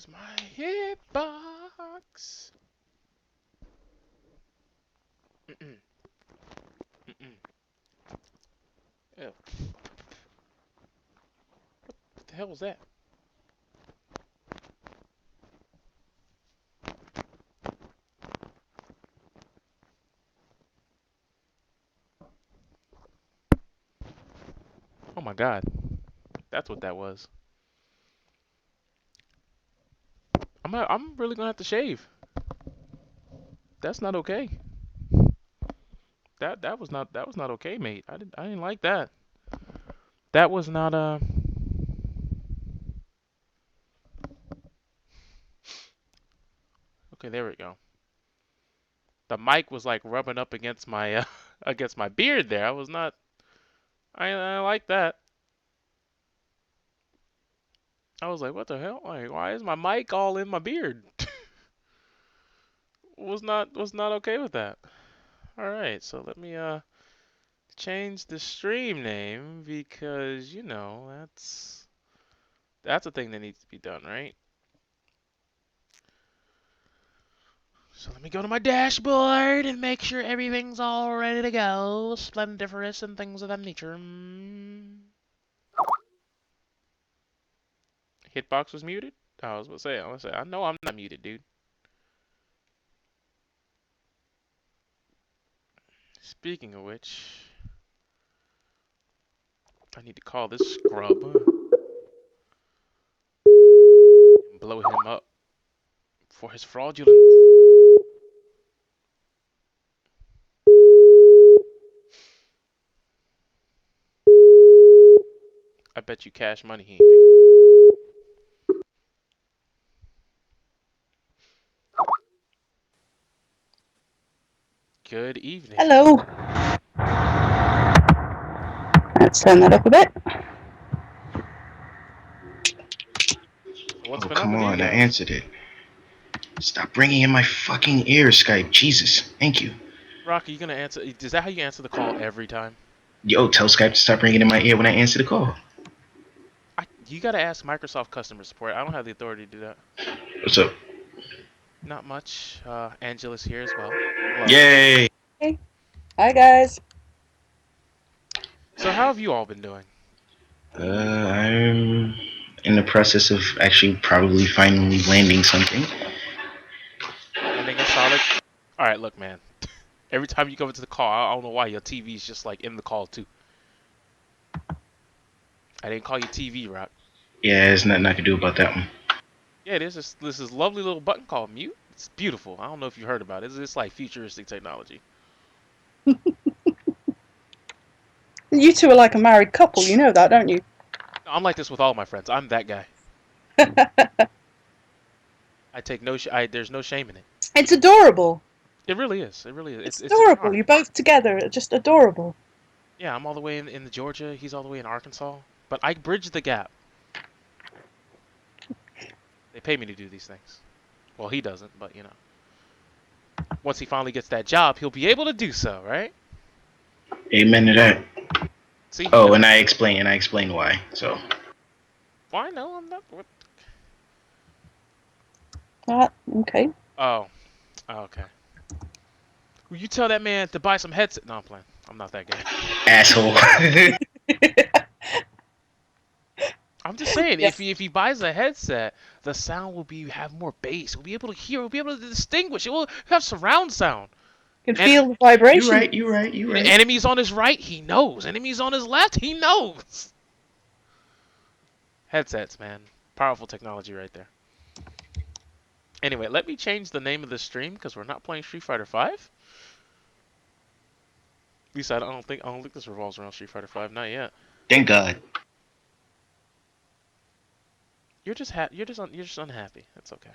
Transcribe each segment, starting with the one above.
Where's my hitbox? Mm-mm. Mm-mm. Ew. What the hell was that? Oh my god. That's what that was. I'm really gonna have to shave. That's not okay. That was not okay, mate. I didn't like that. That was not okay, there we go. The mic was like rubbing up against my against my beard there. I was not I like that. I was like, what the hell? Like, why is my mic all in my beard? Was not okay with that. All right, so let me change the stream name because that's a thing that needs to be done, right? So let me go to my dashboard and make sure everything's all ready to go. Splendiferous and things of that nature. Hitbox was muted? I was gonna say, I know I'm not muted, dude. Speaking of which, I need to call this scrub and blow him up for his fraudulence. I bet you cash money he ain't picking up. Good evening. Hello. Let's turn that up a bit. So what's Oh, been up come with you on, I guys? answered it. Stop bringing in my fucking ear, Skype. Jesus, thank you. Rocky, you gonna answer? Is that how you answer the call every time? Yo, tell Skype to stop ringing in my ear when I answer the call. You gotta ask Microsoft customer support. I don't have the authority to do that. What's up? Not much. Angela's here as well. Hello. Yay! Hey. Hi, guys. So how have you all been doing? I'm in the process of actually probably finally landing something. Landing a solid. All right, look, man. Every time you go into the call, I don't know why your TV's just like in the call too. I didn't call you TV, Rock. Yeah, there's nothing I can do about that one. Yeah, this is lovely little button called mute. It's beautiful. I don't know if you heard about it. It's like futuristic technology. You two are like a married couple. You know that, don't you? I'm like this with all my friends. I'm that guy. I take no. There's no shame in it. It's adorable. It really is. It really is. It's It's a adorable. charm. You're both together. Just adorable. Yeah, I'm all the way in the Georgia. He's all the way in Arkansas. But I bridge the gap. They pay me to do these things. Well, he doesn't, but once he finally gets that job, he'll be able to do so, right? Amen to that. See? Oh, and I explain why. So. Why? No, I'm not. What? Okay. Oh, okay. Will you tell that man to buy some headset? No, I'm playing. I'm not that guy. Asshole. I'm just saying, Yes. if he buys a headset, the sound will have more bass. We'll be able to hear. We'll be able to distinguish. It will have surround sound. You can And feel the vibration. You right. enemies on his right, he knows. Enemies on his left, he knows. Headsets, man. Powerful technology right there. Anyway, let me change the name of the stream because we're not playing Street Fighter 5. At least I don't think this revolves around Street Fighter 5. Not yet. Thank God. You're just unhappy. That's okay.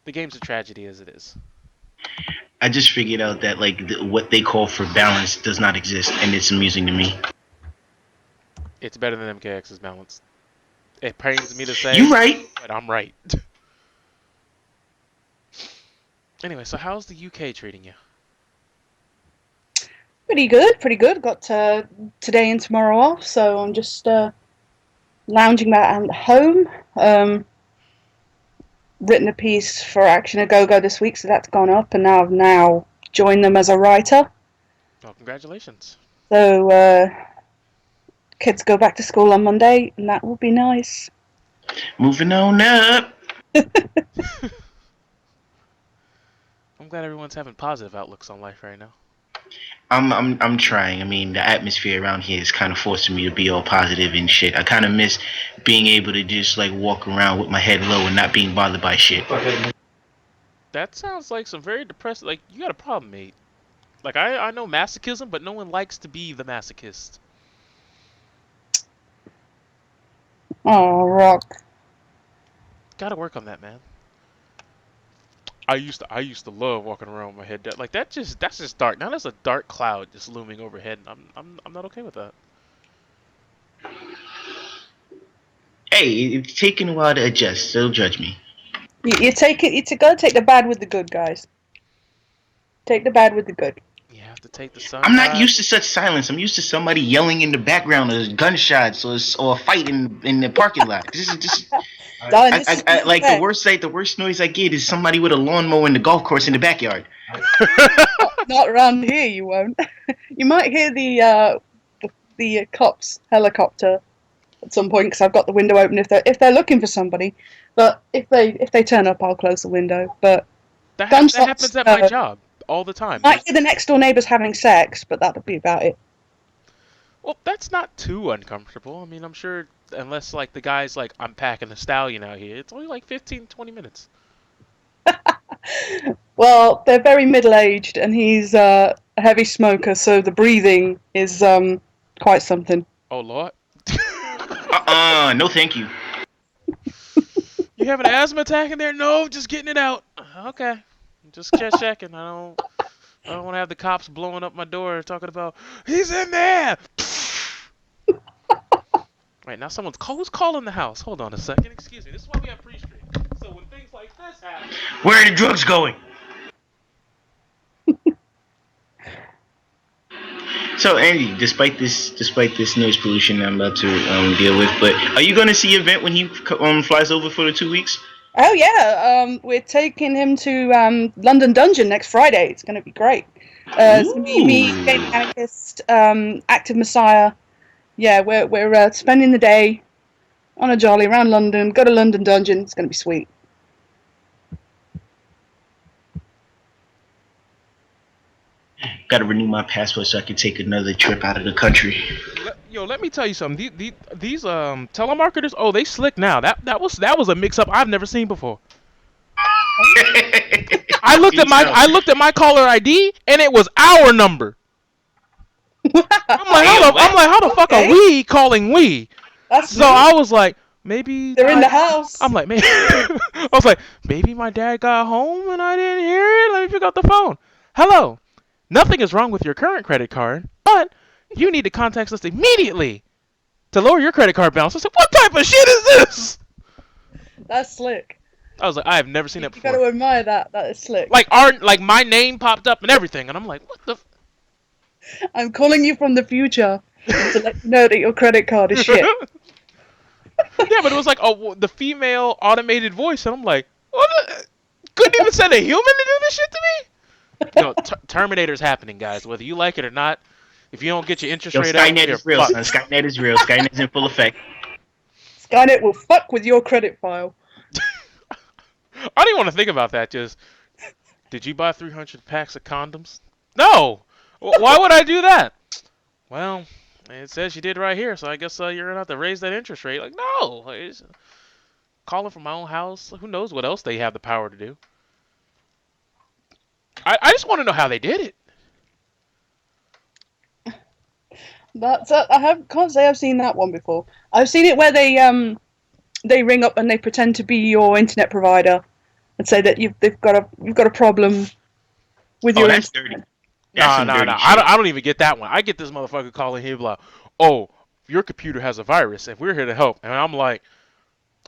The game's a tragedy as it is. I just figured out that what they call for balance does not exist, and it's amusing to me. It's better than MKX's balance. It pains me to say. You right. But I'm right. Anyway, so how's the UK treating you? Pretty good. Pretty good. Got today and tomorrow off, so I'm just lounging about at home. Written a piece for Action a Go Go this week, so that's gone up, and now I've joined them as a writer. Oh, congratulations. So kids go back to school on Monday, and that will be nice. Moving on up. I'm glad everyone's having positive outlooks on life right now. I'm trying. I mean, the atmosphere around here is kind of forcing me to be all positive and shit. I kind of miss being able to just like walk around with my head low and not being bothered by shit. That sounds like some very depressing. Like, you got a problem, mate. Like, I know masochism, but no one likes to be the masochist. Oh, Rock. Gotta work on that, man. I used to love walking around with my head down. Like, that's just dark. Now there's a dark cloud just looming overhead, and I'm not okay with that. Hey, it's taking a while to adjust. So judge me. You take it. You gotta take the bad with the good, guys. Take the bad with the good. You have to take the I'm not sunrise. used to such silence. I'm used to somebody yelling in the background, or gunshots, or a fight in the parking lot. Darling, this is Like the worst noise I get is somebody with a lawnmower in the golf course in the backyard. not around here. You won't. You might hear the cops helicopter at some point because I've got the window open if they're looking for somebody. But if they turn up, I'll close the window. But That gunshots. happens at my job all the time. Might hear the next door neighbours having sex, but that'll be about it. Well, that's not too uncomfortable. I mean, I'm sure, unless, like, the guy's like, I'm packing a stallion out here, it's only like 15, 20 minutes. Well, they're very middle-aged, and he's a heavy smoker, so the breathing is quite something. Oh, Lord. No thank you. You have an asthma attack in there? No, just getting it out. Okay. Just checking. I don't want to have the cops blowing up my door talking about, he's in there! Right, now who's calling the house? Hold on a second. Excuse me. This is why we have pre-stream. So when things like this happen... Where are the drugs going? So Andy, despite this noise pollution I'm about to deal with, but are you going to see Event when he flies over for the 2 weeks? Oh yeah, we're taking him to London Dungeon next Friday. It's going to be great. It's going to be me, Game Anarchist, Active Messiah. Yeah, we're spending the day on a jolly around London. Go to London Dungeon. It's going to be sweet. Got to renew my passport so I can take another trip out of the country. Let me tell you something. These telemarketers, oh, they slick now. That was a mix-up I've never seen before. I looked at my caller ID and it was our number. I'm like, how the fuck are we calling we? So I was like, maybe they're in the house. I'm like, maybe I was like, maybe my dad got home and I didn't hear it. Let me pick up the phone. Hello. Nothing is wrong with your current credit card, but you need to contact us immediately to lower your credit card balance. I said, what type of shit is this? That's slick. I was like, I have never seen that before. You got to admire that. That is slick. Like my name popped up and everything, and I'm like, what the? I'm calling you from the future to let you know that your credit card is shit. Yeah, but it was like the female automated voice, and I'm like, what? Couldn't even send a human to do this shit to me? No, Terminator's happening, guys. Whether you like it or not, if you don't get your interest rate up, Skynet is real, son. Skynet is real. Skynet's in full effect. Skynet will fuck with your credit file. I don't even want to think about that. Just, did you buy 300 packs of condoms? No! Why would I do that? Well, it says you did right here, so I guess you're going to have to raise that interest rate. Like, no! It's calling from my own house. Who knows what else they have the power to do. I just want to know how they did it. Can't say I've seen that one before. I've seen it where they ring up and they pretend to be your internet provider and say that you've got a problem with your that's internet. dirty. That's No. dirty I don't even get that one. I get this motherfucker calling him like, oh, your computer has a virus and we're here to help. And I'm like,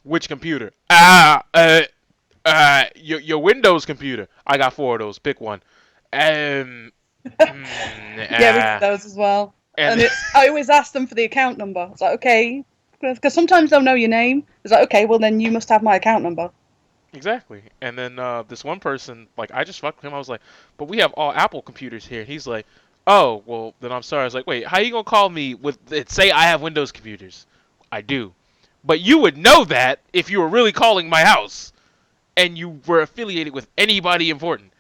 which computer? Your Windows computer. I got 4 of those. Pick one. Yeah, we get those as well. And I always ask them for the account number. It's like, okay, Because sometimes they'll know your name. It's like, okay, well then you must have my account number. Exactly. And then this one person, like, I just fucked with him. I was like, but we have all Apple computers here. And he's like, oh, well, then I'm sorry. I was like, wait, how you gonna call me with it? Say I have Windows computers. I do. But you would know that if you were really calling my house and you were affiliated with anybody important.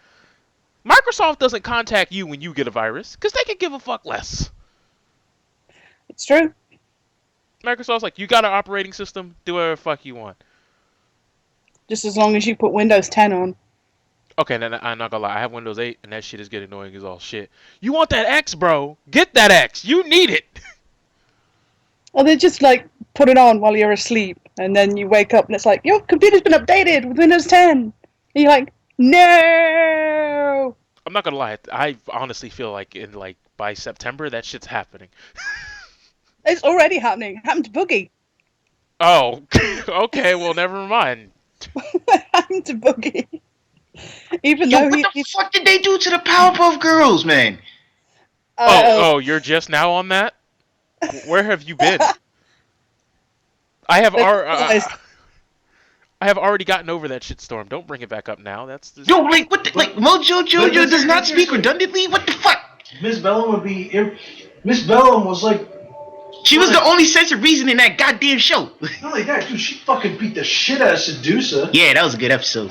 Microsoft doesn't contact you when you get a virus because they can give a fuck less. It's true. Microsoft's like, you got an operating system, do whatever the fuck you want. Just as long as you put Windows 10 on. Okay, then I'm not gonna lie, I have Windows 8 and that shit is getting annoying as all shit. You want that X, bro? Get that X. You need it. Or they just like put it on while you're asleep, and then you wake up and it's like, your computer's been updated with Windows 10. And you're like, no. I'm not gonna lie, I honestly feel like by September that shit's happening. It's already happening. It happened to Boogie. Oh, okay, well never mind. It happened to Boogie. Even Yo, though what the fuck did they do to the Powerpuff Girls, man? Oh, you're just now on that? Where have you been? I have already gotten over that shitstorm. Don't bring it back up now. That's just... Yo, like what? Like Mojo Jojo does not speak redundantly. What the fuck? Miss Bellum would be. Miss Bellum was like. She was the only sense of reason in that goddamn show. Not like that, dude. She fucking beat the shit out of Sedusa. Yeah, that was a good episode.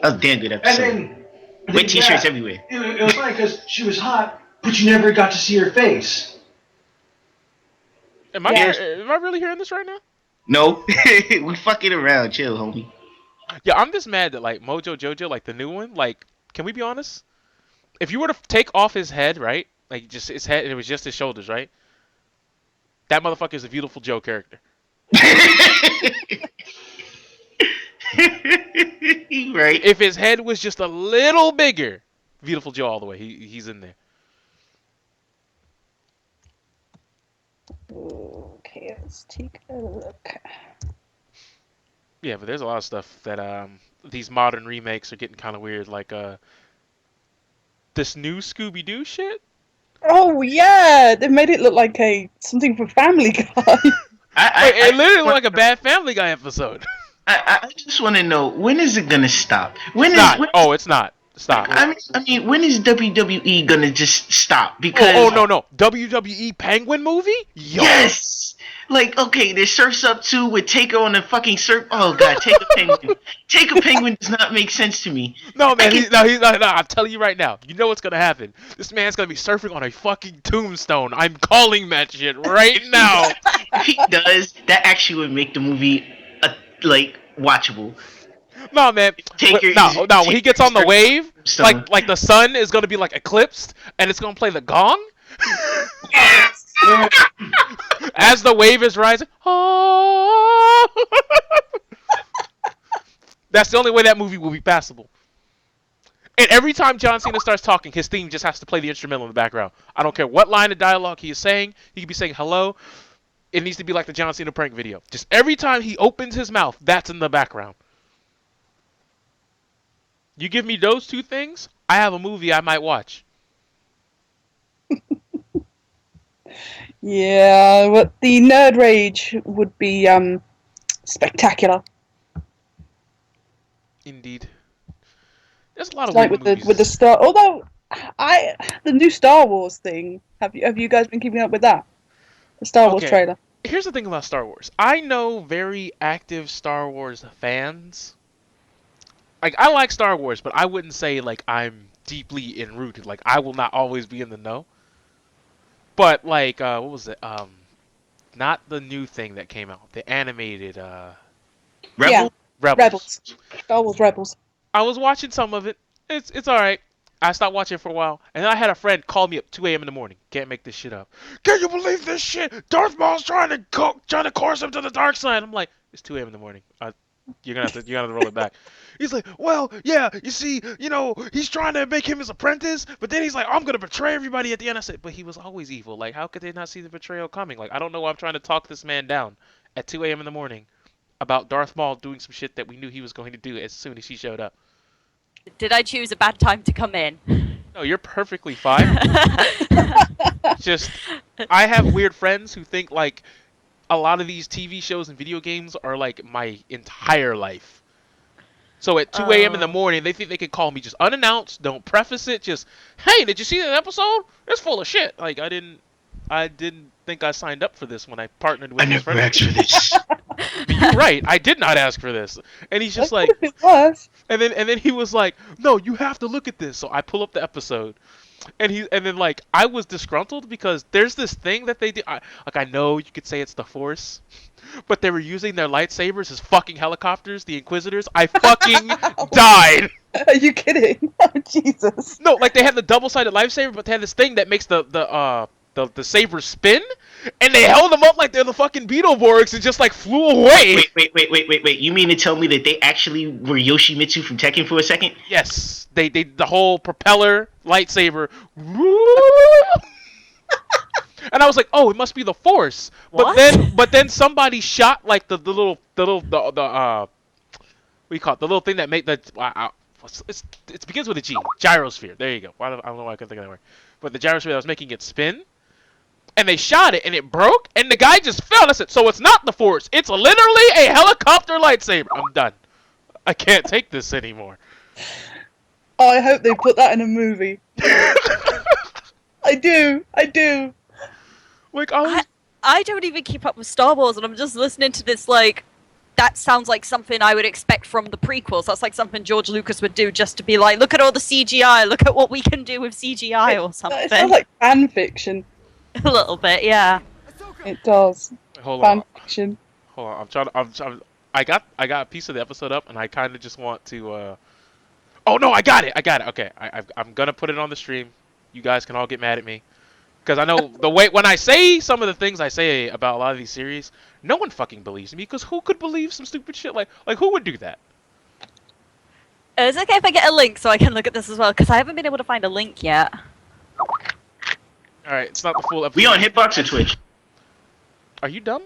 That was a damn good episode. And then with t-shirts everywhere. It was funny because she was hot, but you never got to see her face. Am I really hearing this right now? No, we fucking around. Chill, homie. Yeah, I'm just mad that like Mojo Jojo, like the new one, like, can we be honest? If you were to take off his head, right? Like just his head and it was just his shoulders, right? That motherfucker is a Beautiful Joe character. Right. If his head was just a little bigger, Beautiful Joe all the way. He's in there. Okay, let's take a look. Yeah, but there's a lot of stuff that these modern remakes are getting kind of weird. Like this new Scooby Doo shit. Oh yeah, they've made it look like something from Family Guy. It literally looked like a bad Family Guy episode. I just want to know, when is it gonna stop? It's not. Stop. I mean, when is WWE gonna just stop? Because no. WWE Penguin movie? Yo. Yes. Like, okay, there's Surf's Up 2 with Taker on the fucking surf. Oh god, Taker Penguin. Taker Penguin does not make sense to me. No, man, he's not. No, I'm telling you right now. You know what's gonna happen? This man's gonna be surfing on a fucking tombstone. I'm calling that shit right now. If he does, that actually would make the movie watchable. No, man. When he gets on the wave, like the sun is gonna be like eclipsed, and it's gonna play the gong. As the wave is rising. Oh. That's the only way that movie will be passable. And every time John Cena starts talking, his theme just has to play the instrumental in the background. I don't care what line of dialogue he is saying. He could be saying hello. It needs to be like the John Cena prank video. Just every time he opens his mouth, that's in the background. You give me those two things, I have a movie I might watch. Yeah, but the Nerd Rage would be spectacular. Indeed. There's a lot of Like weird with movies. the Star. Although the new Star Wars thing. Have you guys been keeping up with that? The Star Wars trailer. Here's the thing about Star Wars. I know very active Star Wars fans. Like, I like Star Wars, but I wouldn't say like I'm deeply enrooted. Like, I will not always be in the know. But like, what was it? Not the new thing that came out. The animated Rebel? Yeah, Rebels. Star Wars Rebels. I was watching some of it. It's all right. I stopped watching it for a while, and then I had a friend call me up 2 a.m. in the morning. Can't make this shit up. Can you believe this shit? Darth Maul's trying to course him to the dark side. I'm like, it's 2 a.m. in the morning. You're gonna have to roll it back. He's like, well, yeah, you see, he's trying to make him his apprentice, but then he's like, I'm gonna betray everybody at the end. I said, but he was always evil. Like, how could they not see the betrayal coming? Like, I don't know why I'm trying to talk this man down at 2 a.m. in the morning about Darth Maul doing some shit that we knew he was going to do as soon as he showed up. Did I choose a bad time to come in? No, you're perfectly fine. Just, I have weird friends who think like a lot of these TV shows and video games are like my entire life. So at 2 a.m. in the Oh. morning, they think they can call me just unannounced, don't preface it, just, hey, did you see that episode? It's full of shit. Like I didn't think I signed up for this when I partnered with I this never friend. asked for this. You're right. I did not ask for this. And he's just What like, if it was? and then he was like, no, you have to look at this. So I pull up the episode. And then like I was disgruntled because there's this thing that they do. I know you could say it's the Force, but they were using their lightsabers as fucking helicopters. The Inquisitors. I fucking died. Are you kidding? Oh, Jesus. No, like they had the double-sided lightsaber, but they had this thing that makes the saber spin, and they held them up like they're the fucking Beetleborgs and just like flew away. Wait. You mean to tell me that they actually were Yoshimitsu from Tekken for a second? Yes, they the whole propeller lightsaber. And I was like, oh, it must be the Force. What? But then somebody shot like the what do you call it? The little thing that made the it begins with a G. Gyrosphere. There you go. I don't know why I couldn't think of that word. But the gyrosphere that was making it spin, and they shot it and it broke, and the guy just fell. I said, so it's not the Force. It's literally a helicopter lightsaber. I'm done. I can't take this anymore. Oh, I hope they put that in a movie. I do. Like I I don't even keep up with Star Wars, and I'm just listening to this like. That sounds like something I would expect from the prequels. That's like something George Lucas would do just to be like, look at all the CGI, look at what we can do with CGI or something. It sounds like fan fiction. A little bit, yeah. It does. hold Fan on. fiction. Hold on. I'm trying. I got a piece of the episode up, and I kind of just want to. Oh no, I got it. Okay, I'm gonna put it on the stream. You guys can all get mad at me, because I know the way when I say some of the things I say about a lot of these series, no one fucking believes me. Because who could believe some stupid shit like who would do that? Is it okay if I get a link so I can look at this as well? Because I haven't been able to find a link yet. All right, it's not the full episode. We on Hitbox or Twitch? Are you dumb?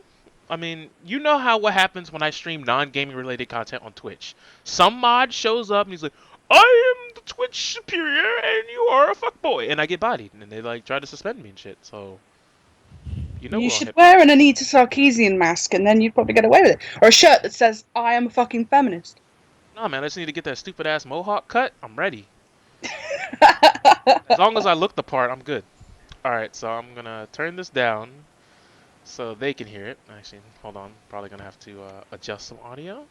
I mean, you know what happens when I stream non-gaming related content on Twitch. Some mod shows up and he's like, I am the Twitch superior and you are a fuckboy. And I get bodied and they like try to suspend me and shit. So, you know You we're on should Hip- wear an Anita Sarkeesian mask and then you'd probably get away with it. Or a shirt that says, I am a fucking feminist. Nah, man, I just need to get that stupid ass mohawk cut. I'm ready. As long as I look the part, I'm good. Alright, so I'm gonna turn this down so they can hear it. Actually, hold on. Probably gonna have to adjust some audio.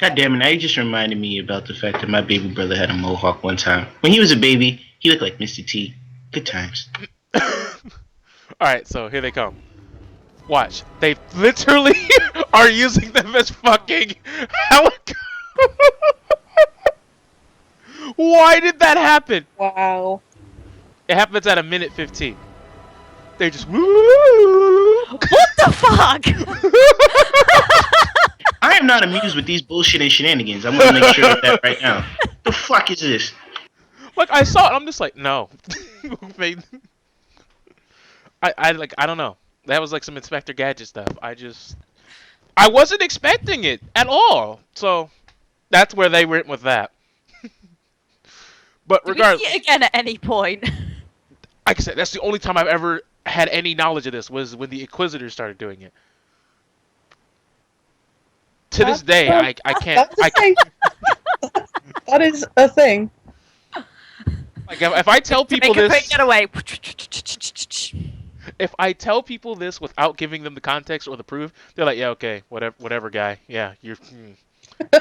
God damn it, now you just reminded me about the fact that my baby brother had a mohawk one time. When he was a baby, he looked like Mr. T. Good times. Alright, so here they come. Watch. They literally are using them as fucking helicopters. Why did that happen? Wow. It happens at 1:15. They just What the fuck? I am not amused with these bullshit and shenanigans. I want to make sure of that right now. The fuck is this? like I saw it. I'm just like, no. I don't know. That was like some Inspector Gadget stuff. I wasn't expecting it at all. So that's where they went with that. But Did we regardless, see it again at any point? like I said, that's the only time I've ever had any knowledge of this was when the Inquisitors started doing it. To this day, I can't. That's a thing. That is a thing. Like if I tell people Make a quick this, getaway. if I tell people this without giving them the context or the proof, they're like, yeah, okay, whatever, guy. Yeah, you're.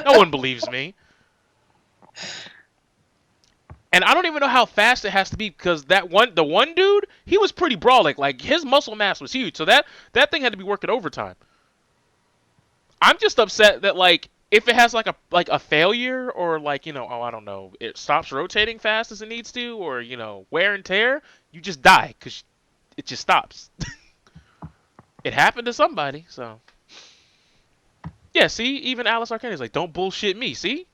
No one believes me. And I don't even know how fast it has to be because the one dude, he was pretty brawling. Like his muscle mass was huge, so that thing had to be working overtime. I'm just upset that like if it has like a failure or like I don't know, it stops rotating fast as it needs to, or wear and tear, you just die because it just stops. It happened to somebody, so yeah. See, even Alice Arcane is like, don't bullshit me. See,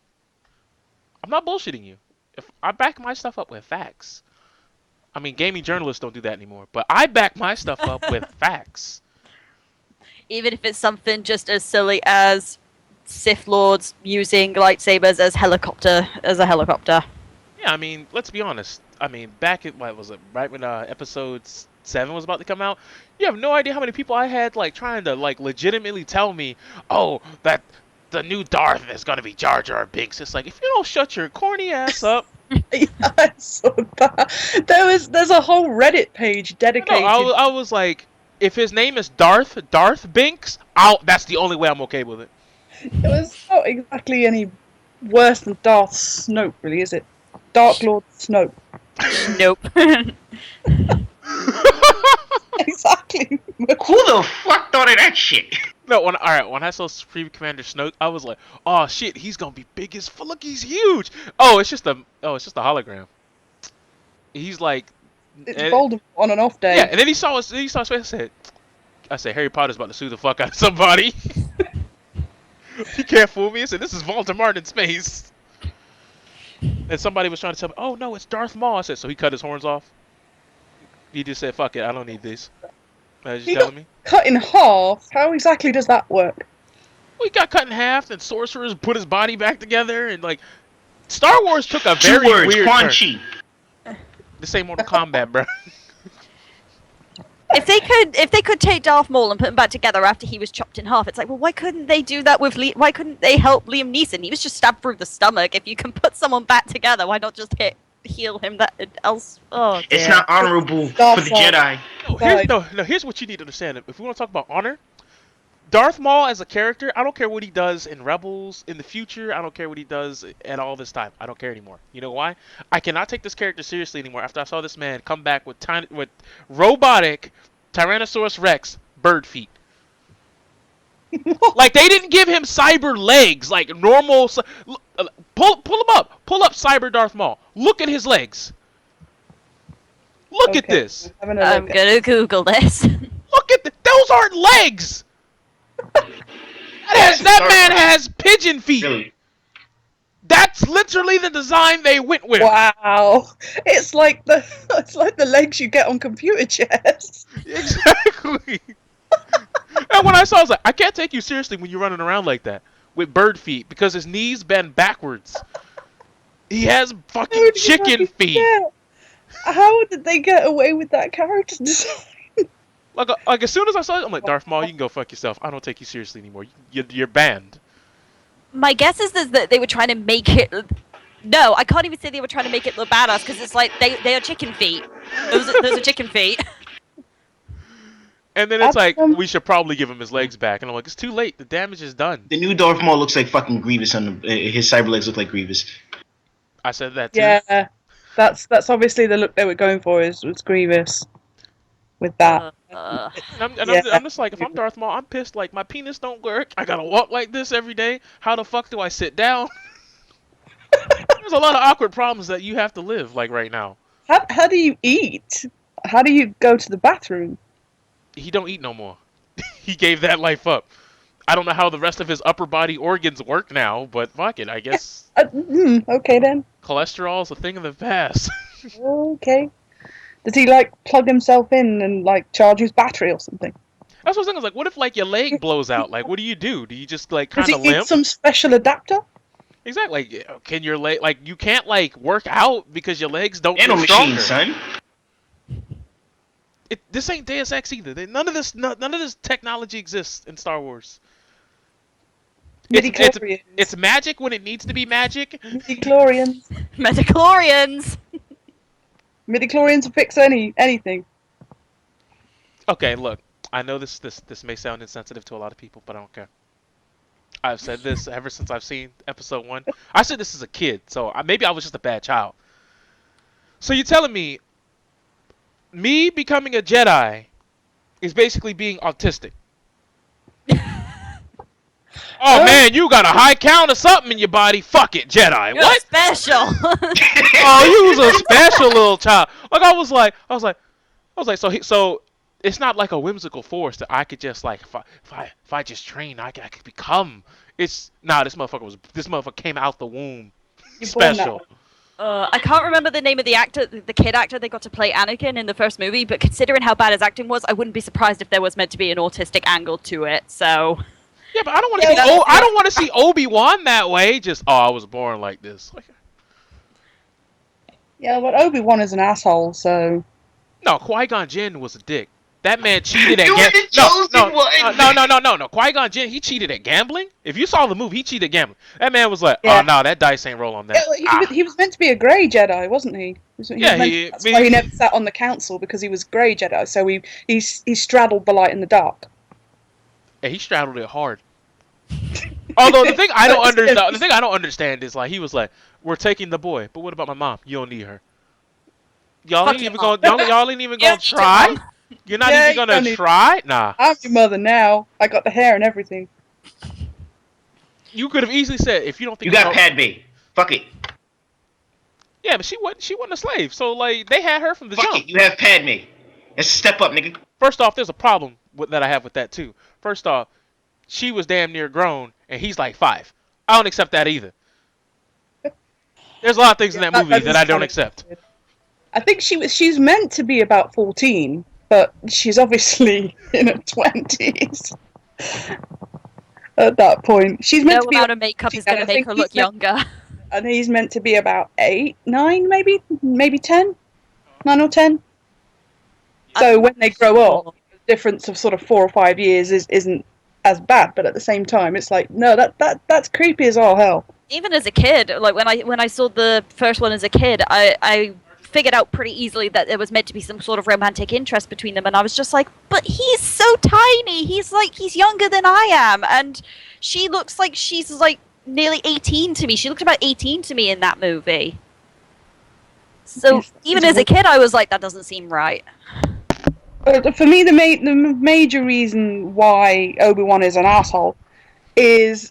I'm not bullshitting you. If I back my stuff up with facts. I mean, gaming journalists don't do that anymore, but I back my stuff up with facts. Even if it's something just as silly as Sith Lords using lightsabers as a helicopter. Yeah, I mean, let's be honest. I mean, back at what was it? Right when episodes 7 was about to come out. You have no idea how many people I had like trying to like legitimately tell me, oh, that the new Darth is gonna be Jar Jar Binks. It's like, if you don't shut your corny ass up. Yeah, I saw that. There's a whole Reddit page dedicated. No, I was like, if his name is Darth Binks, that's the only way I'm okay with it. It was not exactly any worse than Darth Snoke, really, is it? Dark Lord Snoke. Nope. Exactly. Who the fuck thought of that shit? No, when I saw Supreme Commander Snoke, I was like, oh shit, he's gonna be big as fuck. Look, he's huge. It's just a hologram. He's like, It's Voldemort on an off day. yeah. And then he saw his face. I said, Harry Potter's about to sue the fuck out of somebody. He can't fool me. I said, this is Voldemort in space. And somebody was trying to tell me, oh no, it's Darth Maul. I said, so he cut his horns off. He just said, fuck it, I don't need these. Just He telling got me. cut in half. How exactly does that work? We got cut in half, and sorcerers put his body back together, and like, Star Wars took a very 2 words, weird Quan turn. Chi. This ain't Mortal Kombat, bro. If they could take Darth Maul and put him back together after he was chopped in half, it's like, well, why couldn't they do that with why couldn't they help Liam Neeson? He was just stabbed through the stomach. If you can put someone back together, why not just heal him that else? Oh, dear. It's not honorable for Darth the Maul. Jedi. Here's what you need to understand. If we want to talk about honor, Darth Maul as a character, I don't care what he does in Rebels, in the future, I don't care what he does at all this time. I don't care anymore. You know why? I cannot take this character seriously anymore after I saw this man come back with robotic Tyrannosaurus Rex bird feet. Like, they didn't give him cyber legs, like normal. Pull him up. Pull up cyber Darth Maul. Look at his legs. Look at Okay, this. having a I'm look. gonna Google this. Look at those aren't legs. That man has pigeon feet. Really. That's literally the design they went with. Wow, it's like the legs you get on computer chairs. Exactly. And when I saw it, I was like, I can't take you seriously when you're running around like that with bird feet because his knees bend backwards. He has fucking chicken feet. Yeah. How did they get away with that character design? Like as soon as I saw it, I'm like, Darth Maul, you can go fuck yourself. I don't take you seriously anymore. You're banned. My guess is that they were trying to make it. No, I can't even say they were trying to make it look badass because it's like they are chicken feet. Those are chicken feet. And then it's like, we should probably give him his legs back. And I'm like, it's too late. The damage is done. The new Darth Maul looks like fucking Grievous on his cyber legs look like Grievous. I said that too. Yeah, that's obviously the look they were going for was Grievous with that. I'm just like, if I'm Darth Maul, I'm pissed. Like, my penis don't work. I gotta walk like this every day. How the fuck do I sit down? There's a lot of awkward problems that you have to live like right now. How do you eat? How do you go to the bathroom? He don't eat no more. He gave that life up. I don't know how the rest of his upper body organs work now, but fuck it, I guess Okay then. cholesterol's a thing of the past. Okay. Does he like plug himself in and like charge his battery or something? That's what I was thinking. I was like, what if like your leg blows out? Like, what do you do? Do you just like Does kind he of need limp? some special adapter? Exactly. Like, can your leg like you can't like work out because your legs don't And a get machine, stronger. son. This ain't Deus Ex either. None of this technology exists in Star Wars. It's magic when it needs to be magic. Midichlorians. Metachlorians. Midichlorians will fix anything. Okay, look. I know this may sound insensitive to a lot of people, but I don't care. I've said this ever since I've seen episode 1. I said this as a kid, so maybe I was just a bad child. So you're telling me becoming a Jedi is basically being autistic? Oh man, you got a high count of something in your body. Fuck it, Jedi. You're What? special. Oh, you was a special little child. Like I was like, so it's not like a whimsical force that I could just like, if I just train, I could become. This motherfucker came out the womb You're born that special. way. I can't remember the name of the actor, the kid actor they got to play Anakin in the first movie, but considering how bad his acting was, I wouldn't be surprised if there was meant to be an autistic angle to it. So. Yeah, but I don't want to see. I don't want to see Obi-Wan that way. Just I was born like this. Yeah, but Obi-Wan is an asshole, so No, Qui-Gon Jinn was a dick. That man cheated at You were gambling. the chosen one. No. Qui-Gon Jinn, he cheated at gambling. If you saw the movie, he cheated gambling. That man was like, Yeah. oh no, that dice ain't roll on Yeah, that. well, he was meant to be a grey Jedi, wasn't he? Yeah, That's why he never sat on the council, because he was grey Jedi. So he straddled the light and the dark. Yeah, he straddled it hard. Although the thing I don't understand is like he was like, we're taking the boy, but what about my mom? You don't need her. Y'all Fuck ain't your even mom. gonna y'all ain't even You gonna don't need your try. mom. You're not Yeah, even you gonna don't need- try. Nah. I'm your mother now. I got the hair and everything. You could have easily said if you don't think You got Padme. Fuck it. Yeah, but she wasn't a slave, so like they had her from the Fuck jump. it. You have Padme. Let's step up, nigga. First off, there's a problem that I have with that too. First off, she was damn near grown, and he's like 5. I don't accept that either. There's a lot of things in that movie that I don't accept. I think she's meant to be about 14, but she's obviously in her 20s at that point. She's meant No to be amount of makeup is going to make her look younger. And he's meant to be about 8, 9, maybe 10, 9 or 10. So when they grow up, the difference of sort of 4 or 5 years isn't as bad. But at the same time, it's like, no, that's creepy as all hell. Even as a kid, like when I saw the first one as a kid, I figured out pretty easily that there was meant to be some sort of romantic interest between them, and I was just like, but he's so tiny. He's younger than I am, and she looks like she's like nearly 18 to me. She looked about 18 to me in that movie. So Yes, even as a kid, I was like, that doesn't seem right. For me, the major reason why Obi-Wan is an asshole is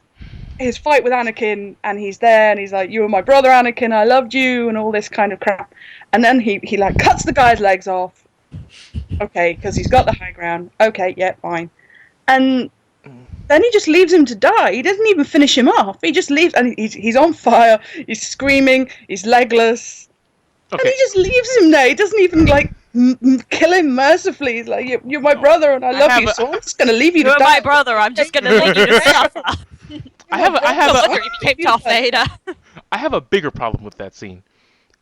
his fight with Anakin, and he's there, and he's like, "You were my brother, Anakin. I loved you," and all this kind of crap. And then he like cuts the guy's legs off. Okay, because he's got the high ground. Okay, yeah, fine. And then he just leaves him to die. He doesn't even finish him off. He just leaves, and he's on fire. He's screaming. He's legless, and he just leaves him there. He doesn't even like kill him mercifully. He's like, "You're my brother, and I love you, so I'm just gonna leave you to You're die." my brother. I'm just gonna leave you to suffer. I have Wonder if you became Darth Vader. I have a bigger problem with that scene,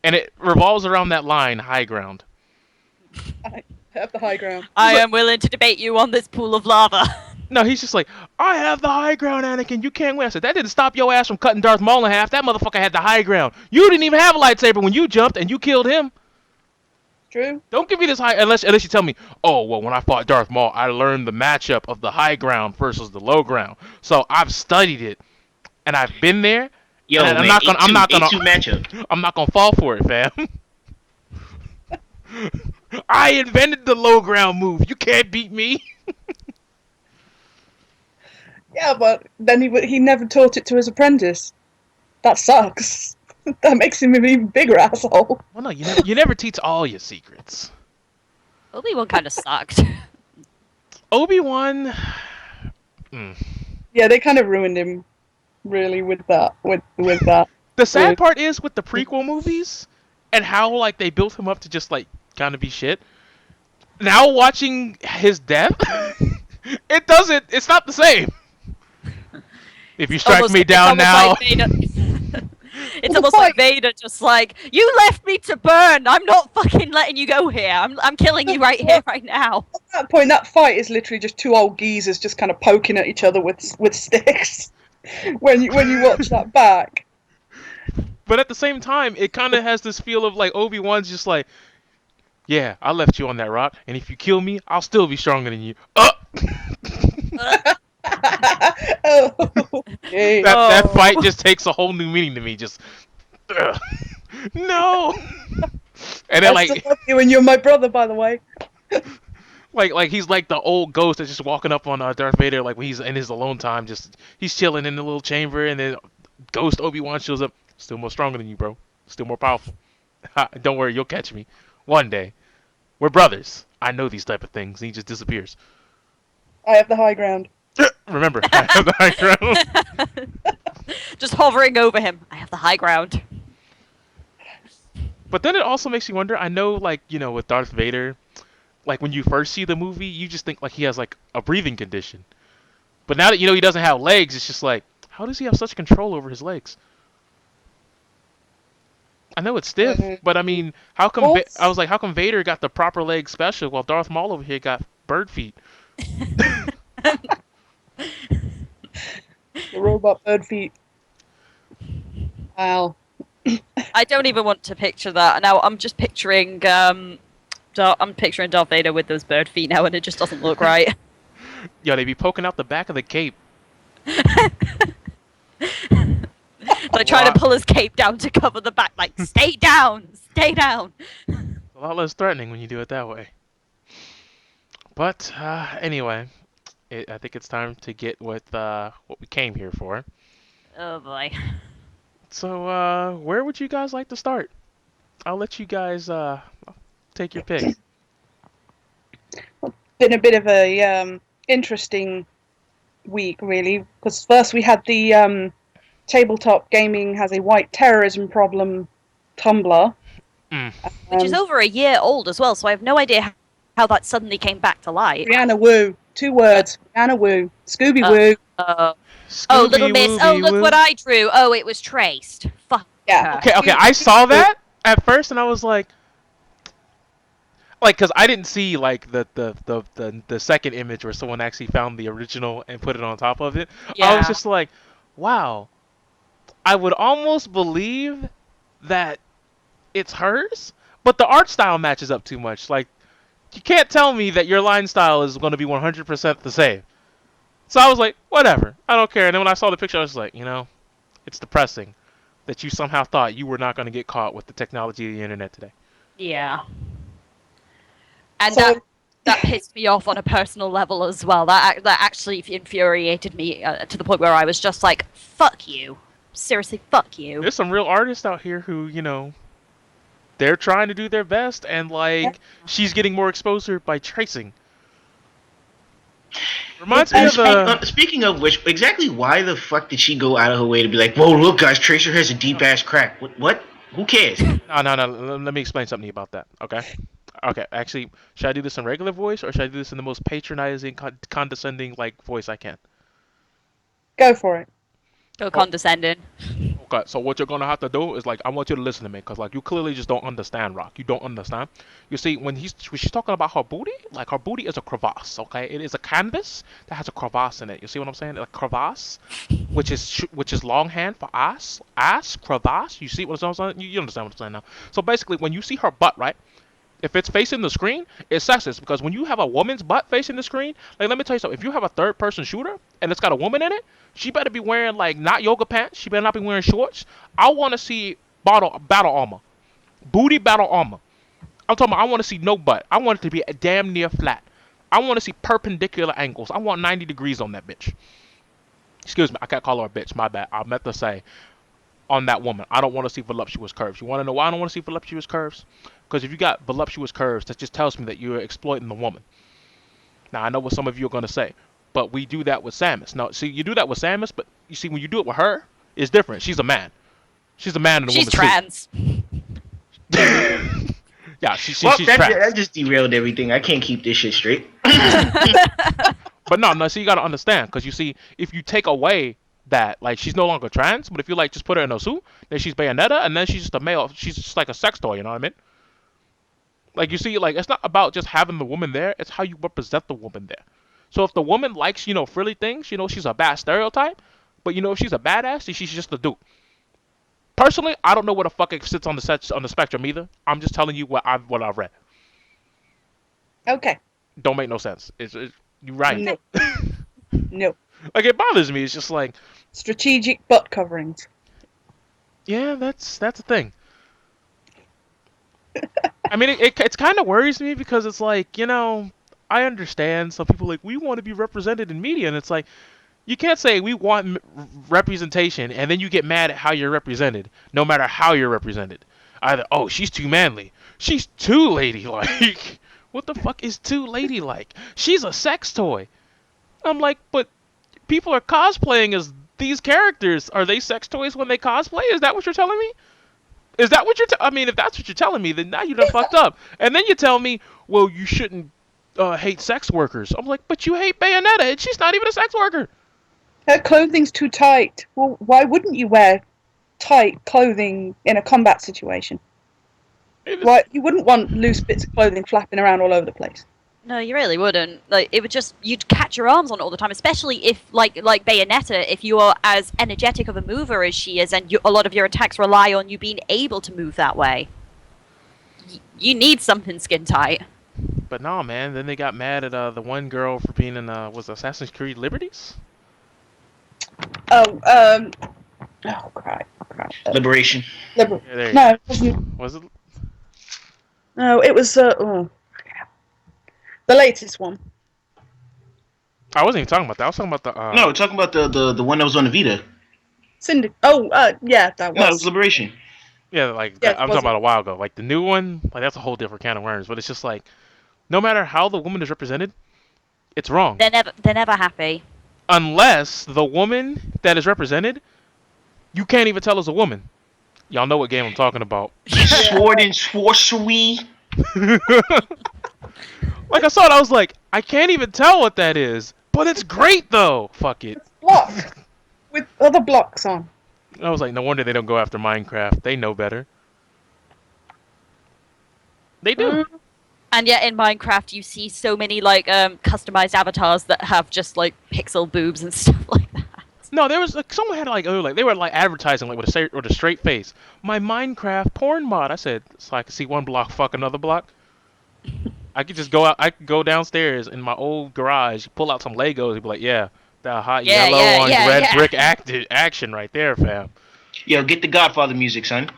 and it revolves around that line, high ground. I have the high ground. I am willing to debate you on this pool of lava. No, he's just like, I have the high ground, Anakin. You can't win. I said, that didn't stop your ass from cutting Darth Maul in half. That motherfucker had the high ground. You didn't even have a lightsaber when you jumped, and you killed him. True. Don't give me this high, unless you tell me, oh, well, when I fought Darth Maul, I learned the matchup of the high ground versus the low ground. So I've studied it, and I've been there. Yo, and man, I'm not gonna matchup. I'm not gonna fall for it, fam. I invented the low ground move. You can't beat me. Yeah, but then he never taught it to his apprentice. That sucks. That makes him an even bigger asshole. Well, no, you never teach all your secrets. Obi-Wan kind of sucked. Obi-Wan. Yeah, they kind of ruined him, really, with that. With that. The sad part is with the prequel movies and how like they built him up to just like kind of be shit. Now watching his death, it's not the same. If you strike me down now. It's almost like Vader, just like, you left me to burn. I'm not fucking letting you go here. I'm killing you right here, right now. At that point, that fight is literally just two old geezers just kind of poking at each other with sticks. when you watch that back. But at the same time, it kind of has this feel of like Obi-Wan's just like, yeah, I left you on that rock, and if you kill me, I'll still be stronger than you. Oh, okay. That fight just takes a whole new meaning to me. Just no. And then I still love you, and you're my brother, by the way. like he's like the old ghost that's just walking up on Darth Vader, like when he's in his alone time, just he's chilling in the little chamber, and then Ghost Obi-Wan shows up, still more stronger than you, bro, still more powerful. Don't worry, you'll catch me one day. We're brothers. I know these type of things. And he just disappears. I have the high ground. Remember, I have the high ground. Just hovering over him. I have the high ground. But then it also makes you wonder. I know, like, you know, with Darth Vader, like when you first see the movie, you just think like he has like a breathing condition. But now that you know he doesn't have legs, it's just like, how does he have such control over his legs? I know it's stiff, but I mean, how come? I was like, how come Vader got the proper leg special while Darth Maul over here got bird feet? The robot bird feet. Wow. I don't even want to picture that. Now I'm just picturing I'm picturing Darth Vader with those bird feet now, and it just doesn't look right. Yo, they be poking out the back of the cape. Like trying to pull his cape down to cover the back, like stay down, stay down. It's a lot less threatening when you do it that way. But anyway, I think it's time to get with what we came here for. Oh boy. So where would you guys like to start? I'll let you guys take your pick. Been a bit of a interesting week, really, because first we had the Tabletop Gaming has a white terrorism problem Tumblr. Which is over a year old as well, so I have no idea how that suddenly came back to light. Brianna Wu. 2 words. Brianna Wu. Scooby Woo. Oh, little miss. Oh, look what I drew. Oh, it was traced. Fuck. Yeah. Okay, I saw that at first, and I was like, because I didn't see like the second image where someone actually found the original and put it on top of it. Yeah. I was just like, wow. I would almost believe that it's hers, but the art style matches up too much. Like, you can't tell me that your line style is going to be 100% the same. So I was like, whatever, I don't care. And then when I saw the picture, I was like, it's depressing that you somehow thought you were not going to get caught with the technology of the internet today. Yeah. And So- that pissed me off on a personal level as well. That actually infuriated me to the point where I was just like, fuck you. Seriously, fuck you. There's some real artists out here who, they're trying to do their best, and she's getting more exposure by tracing. Reminds me of Speaking of which, exactly why the fuck did she go out of her way to be like, whoa, look, guys, Tracer has a deep ass crack? What? Who cares? No. Let me explain something about that. Okay. Okay. Actually, should I do this in regular voice, or should I do this in the most patronizing, condescending voice I can? Go for it. Go condescending. Okay, so what you're gonna have to do is I want you to listen to me, because you clearly just don't understand, Rock. You don't understand. You see, when she's talking about her booty, her booty is a crevasse. Okay, it is a canvas that has a crevasse in it. You see what I'm saying? Like crevasse, which is longhand for ass, crevasse. You see what I'm saying? You understand what I'm saying now? So basically, when you see her butt, right? If it's facing the screen, it's sexist, because when you have a woman's butt facing the screen, let me tell you something. If you have a third-person shooter and it's got a woman in it, she better be wearing not yoga pants. She better not be wearing shorts. I want to see battle armor, booty battle armor. I'm talking about I want to see no butt. I want it to be damn near flat. I want to see perpendicular angles. I want 90 degrees on that bitch. Excuse me, I can't call her a bitch. My bad. I meant to say on that woman. I don't want to see voluptuous curves. You want to know why I don't want to see voluptuous curves? Because if you got voluptuous curves, that just tells me that you're exploiting the woman. Now, I know what some of you are going to say, but we do that with Samus. Now, see, you do that with Samus, but you see, when you do it with her, it's different. She's a man. She's a man in a woman's trans. Yeah, she's Well, trans. that just derailed everything. I can't keep this shit straight. But no, so you got to understand, because you see, if you take away that, she's no longer trans, but if you, just put her in a suit, then she's Bayonetta, and then she's just a male. She's just like a sex toy, you know what I mean? You see, it's not about just having the woman there, it's how you represent the woman there. So if the woman likes, frilly things, she's a bad stereotype, but, if she's a badass, she's just a dude. Personally, I don't know what the fuck it sits on the spectrum either. I'm just telling you what I've read. Okay. Don't make no sense. You're right. No. No. It bothers me. It's just Strategic butt coverings. yeah, that's a thing. I mean, it kind of worries me, because it's I understand some people we want to be represented in media, and it's you can't say we want representation and then you get mad at how you're represented, no matter how you're represented. Either, oh, she's too manly, she's too ladylike. What the fuck is too ladylike? She's a sex toy. I'm but people are cosplaying as these characters. Are they sex toys when they cosplay? Is that what you're telling me? Is that what you're I mean, if that's what you're telling me, then now you done fucked up. And then you tell me, well, you shouldn't hate sex workers. I'm but you hate Bayonetta, and she's not even a sex worker. Her clothing's too tight. Well, why wouldn't you wear tight clothing in a combat situation. Right? You wouldn't want loose bits of clothing flapping around all over the place. No, you really wouldn't. Like, it would just, you'd catch your arms on it all the time, especially if, like Bayonetta, if you are as energetic of a mover as she is, and a lot of your attacks rely on you being able to move that way. You need something skin tight. But no, man. Then they got mad at the one girl for being in was Assassin's Creed Liberties. Oh, crap. Liberation. Yeah, there you No, go. it wasn't. Was it? No, it was the latest one. I wasn't even talking about that. I was talking about the. No, we're talking about the one that was on the Vita. Yeah, that was. No, it was Liberation. Yeah, like Yeah, I'm talking about a while ago. Like the new one, like that's a whole different can of worms. But it's just like, no matter how the woman is represented, it's wrong. They're never happy. Unless the woman that is represented, you can't even tell is a woman. Y'all know what game I'm talking about. Sword and sorcery. Like I saw it, I was like, I can't even tell what that is, but it's great though. Fuck it. Block with other blocks on. I was like, no wonder they don't go after Minecraft. They know better. They do. And yet in Minecraft, you see so many like customized avatars that have just like pixel boobs and stuff like that. No, there was like someone had like they were like advertising like with a straight face. My Minecraft porn mod. I said so I could see one block fuck another block. I could just go out. I could go downstairs in my old garage, pull out some Legos, and be like, yeah, that hot yellow on red brick action right there, fam. Yo, get the Godfather music, son.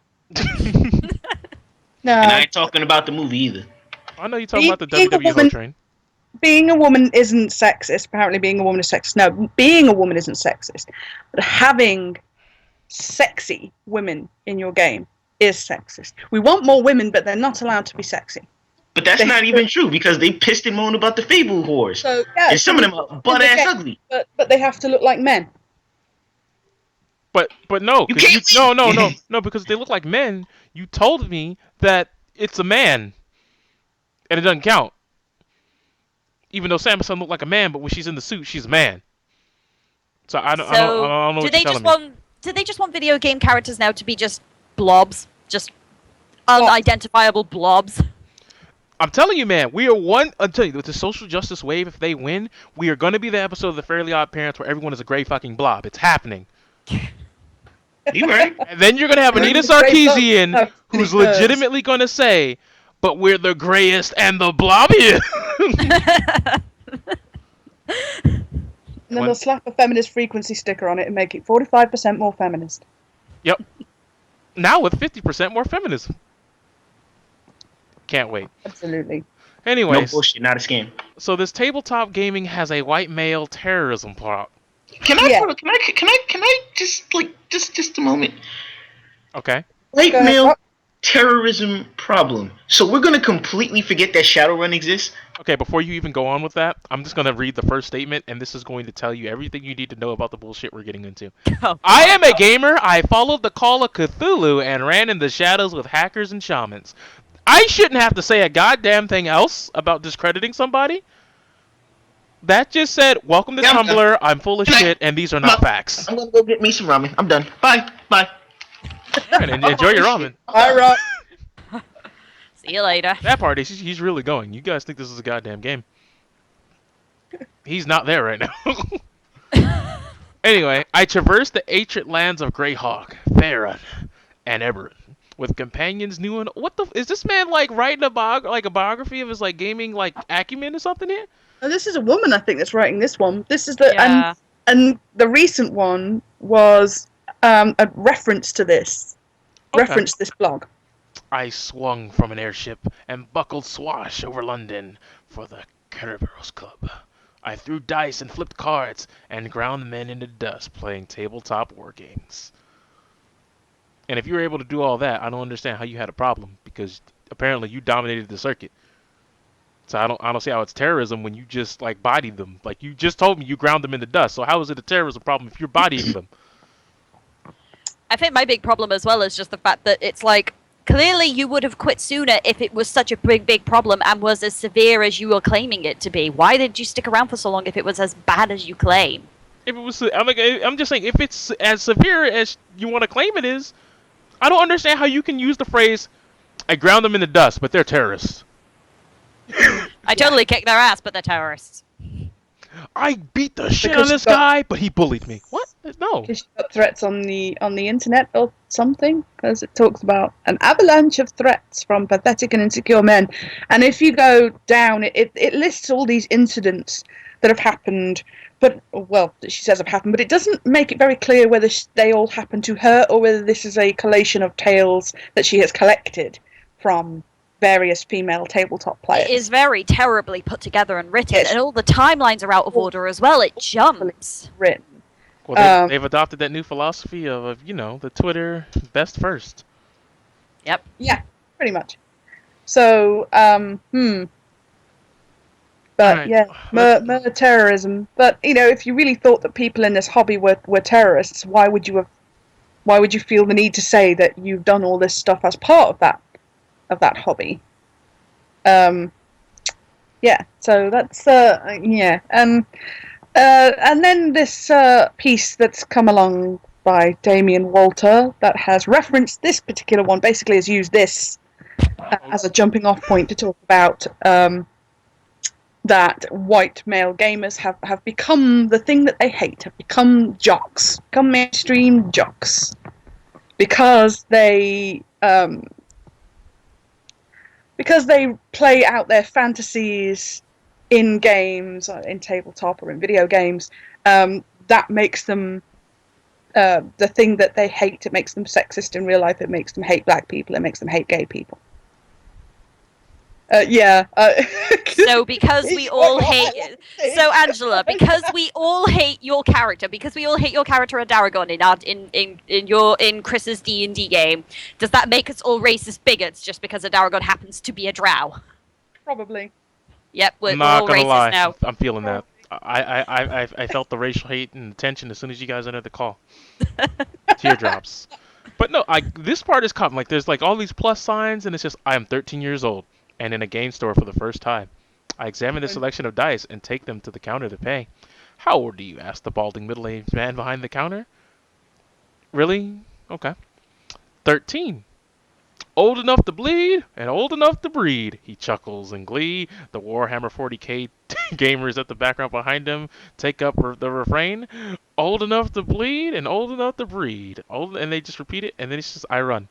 No, And I ain't talking about the movie either. I know you're talking about the Being a WWE Hype woman- train. being a woman isn't sexist. Apparently, being a woman is sexist. No, being a woman isn't sexist. But having sexy women in your game is sexist. We want more women, but they're not allowed to be sexy. But that's not even true because they pissed and moaned about the Fable whores. So yeah, And some of them are butt ass ugly. but they have to look like men. But no, You 'cause can't no, because they look like men. You told me that it's a man, and it doesn't count. Even though Samus look like a man, but when she's in the suit, she's a man. So I don't know Do what they you're just telling me. do they just want video game characters now to be just blobs, just unidentifiable blobs? I'm telling you, man, we are one. I'm telling you, with the social justice wave, if they win, we are going to be the episode of the Fairly Odd Parents where everyone is a gray fucking blob. It's happening. You right. And then you're going to have Anita Sarkeesian, who's legitimately going to say, but we're the grayest and the blobbiest. And then they'll slap a feminist frequency sticker on it and make it 45% more feminist. Yep. Now with 50% more feminism. Can't wait. Absolutely. No Anyways, bullshit, not a scam. so this tabletop gaming has a white male terrorism plot. Can I Yeah. can I just a moment? Okay. White Go ahead, male Rob. terrorism problem. So we're gonna completely forget that Shadowrun exists? Okay, before you even go on with that, I'm just going to read the first statement, and this is going to tell you everything you need to know about the bullshit we're getting into. Oh. I am a gamer. I followed the call of Cthulhu and ran in the shadows with hackers and shamans. I shouldn't have to say a goddamn thing else about discrediting somebody. That just said, welcome to Yeah, I'm Tumblr, I'm full of shit, and these are not facts. I'm gonna go get me some ramen. I'm done. Bye. Bye. Alright, enjoy your ramen. All right. See you later. That part, he's really going. You guys think this is a goddamn game. He's not there right now. Anyway, I traversed the ancient lands of Greyhawk, Farron, and Eberron. With companions new and what the is this man like writing a biography of his like gaming like acumen or something here? Now, this is a woman, I think, that's writing this one. This is the Yeah. and the recent one was a reference to this. Okay. Reference this blog. I swung from an airship and buckled swash over London for the Kerberos Club. I threw dice and flipped cards and ground men into dust playing tabletop war games. And if you were able to do all that, I don't understand how you had a problem because apparently you dominated the circuit. So I don't see how it's terrorism when you just like bodied them. Like you just told me you ground them into dust. So how is it a terrorism problem if you're bodying them? I think my big problem as well is just the fact that it's like clearly you would have quit sooner if it was such a big problem and was as severe as you were claiming it to be. Why did you stick around for so long if it was as bad as you claim? If it was, I'm just saying, if it's as severe as you want to claim it is, I don't understand how you can use the phrase, "I ground them in the dust," but they're terrorists. I totally kicked their ass, but they're terrorists. I beat the shit Because on this you got- guy, but he bullied me. What? No. Because you got threats on the internet or something, because it talks about an avalanche of threats from pathetic and insecure men. And if you go down, it lists all these incidents that have happened, but, well, she says have happened, but it doesn't make it very clear whether they all happened to her or whether this is a collation of tales that she has collected from various female tabletop players. It is very terribly put together and written, Yes. and all the timelines are out of order as well. It jumps. Written. Well, they've adopted that new philosophy of the Twitter best first. Yep. Yeah, pretty much. So, But Right. yeah, murder terrorism. But if you really thought that people in this hobby were terrorists, why would you feel the need to say that you've done all this stuff as part of that hobby? Yeah. So that's yeah. And then this piece that's come along by Damien Walter that has referenced this particular one, basically has used this as a jumping off point to talk about that white male gamers have become the thing that they hate, have become jocks, become mainstream jocks, because they play out their fantasies in games, in tabletop or in video games. That makes them the thing that they hate. It makes them sexist in real life. It makes them hate black people. It makes them hate gay people. Yeah. So because we all hate, so Angela, because we all hate your character, because we all hate your character at Daragon in Chris's D&D game, does that make us all racist bigots just because Daragon happens to be a drow? Probably. Yep, we're I'm not all gonna racist lie. now. I'm feeling that. I felt the racial hate and the tension as soon as you guys entered the call. Teardrops. But no, this part is common. Like there's like all these plus signs, and it's just I am 13 years old and in a game store for the first time. I examine the selection of dice and take them to the counter to pay. How old are you? Asked the balding middle-aged man behind the counter. Really? Okay. 13. Old enough to bleed and old enough to breed. He chuckles in glee. The Warhammer 40k gamers at the background behind him take up the refrain. Old enough to bleed and old enough to breed. And they just repeat it, and then it's just I run.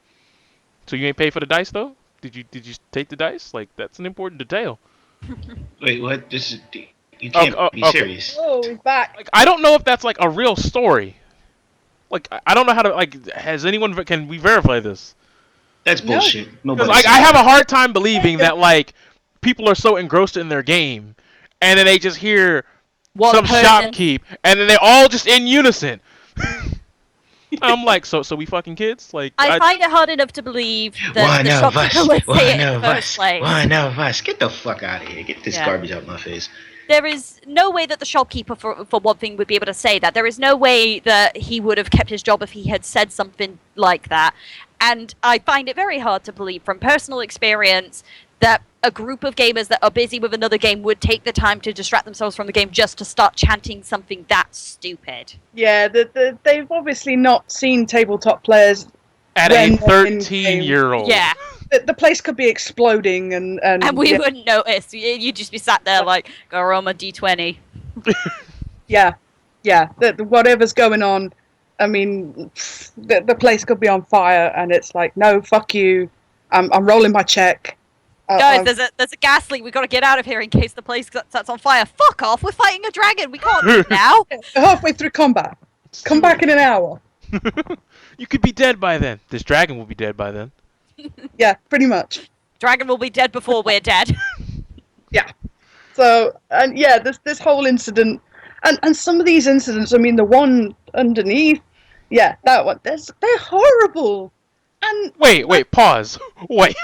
So you ain't pay for the dice though? Did you take the dice? Like that's an important detail. Wait, what? You can't be serious. Oh, he's back. Like I don't know if that's like a real story. Like I don't know how to can we verify this? That's bullshit. Because Nobody. I have a hard time believing that like people are so engrossed in their game, and then they just hear some shopkeep, and then they're all just in unison. I'm like, so we fucking kids? Like I find it hard enough to believe that the shopkeeper would say it in the first place. One of us. Get the fuck out of here. Get this Yeah. garbage out my face. There is no way that the shopkeeper, for one thing, would be able to say that. There is no way that he would have kept his job if he had said something like that. And I find it very hard to believe from personal experience that a group of gamers that are busy with another game would take the time to distract themselves from the game just to start chanting something that stupid. Yeah, they've obviously not seen tabletop players at a when they're in 13-year-old. Yeah. The place could be exploding and we yeah, wouldn't notice. You'd just be sat there like, go roll my D20. yeah. Whatever's going on, I mean, the place could be on fire, and it's like, no, fuck you. I'm rolling my check. Guys, there's a gas leak. We've got to get out of here in case the place sets on fire. Fuck off. We're fighting a dragon. We can't leave now. We're halfway through combat. Come back in an hour. You could be dead by then. This dragon will be dead by then. Yeah, pretty much. Dragon will be dead before we're dead. Yeah. So, and yeah, this whole incident, and some of these incidents, I mean, the one underneath, yeah, that one, they're horrible. And Wait, pause. Wait,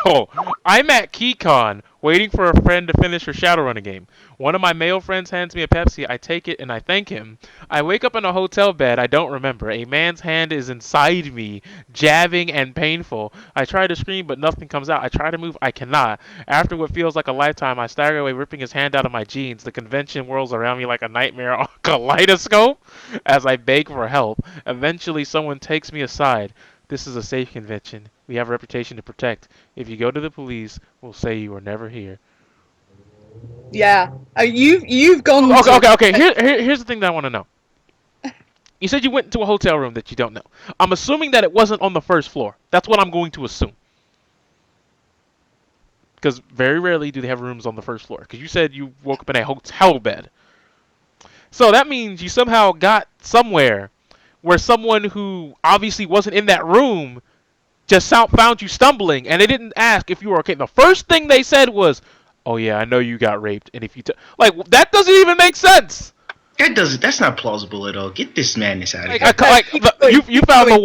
I'm at KeyCon waiting for a friend to finish her Shadowrunner game. One of my male friends hands me a Pepsi. I take it and I thank him. I wake up in a hotel bed. I don't remember. A man's hand is inside me, jabbing and painful. I try to scream, but nothing comes out. I try to move. I cannot. After what feels like a lifetime, I stagger away, ripping his hand out of my jeans. The convention whirls around me like a nightmare on a kaleidoscope as I beg for help. Eventually, someone takes me aside. This is a safe convention. We have a reputation to protect. If you go to the police, we'll say you were never here. yeah, you've gone. Okay. Here's the thing that I want to know. You said you went into a hotel room that you don't know. I'm assuming that it wasn't on the first floor. That's what I'm going to assume. Because very rarely do they have rooms on the first floor. Because you said you woke up in a hotel bed. So that means you somehow got somewhere where someone who obviously wasn't in that room just found you stumbling, and they didn't ask if you were okay. The first thing they said was, "Oh yeah, I know you got raped," and if you like, that doesn't even make sense. That's not plausible at all. Get this madness out of here. You found the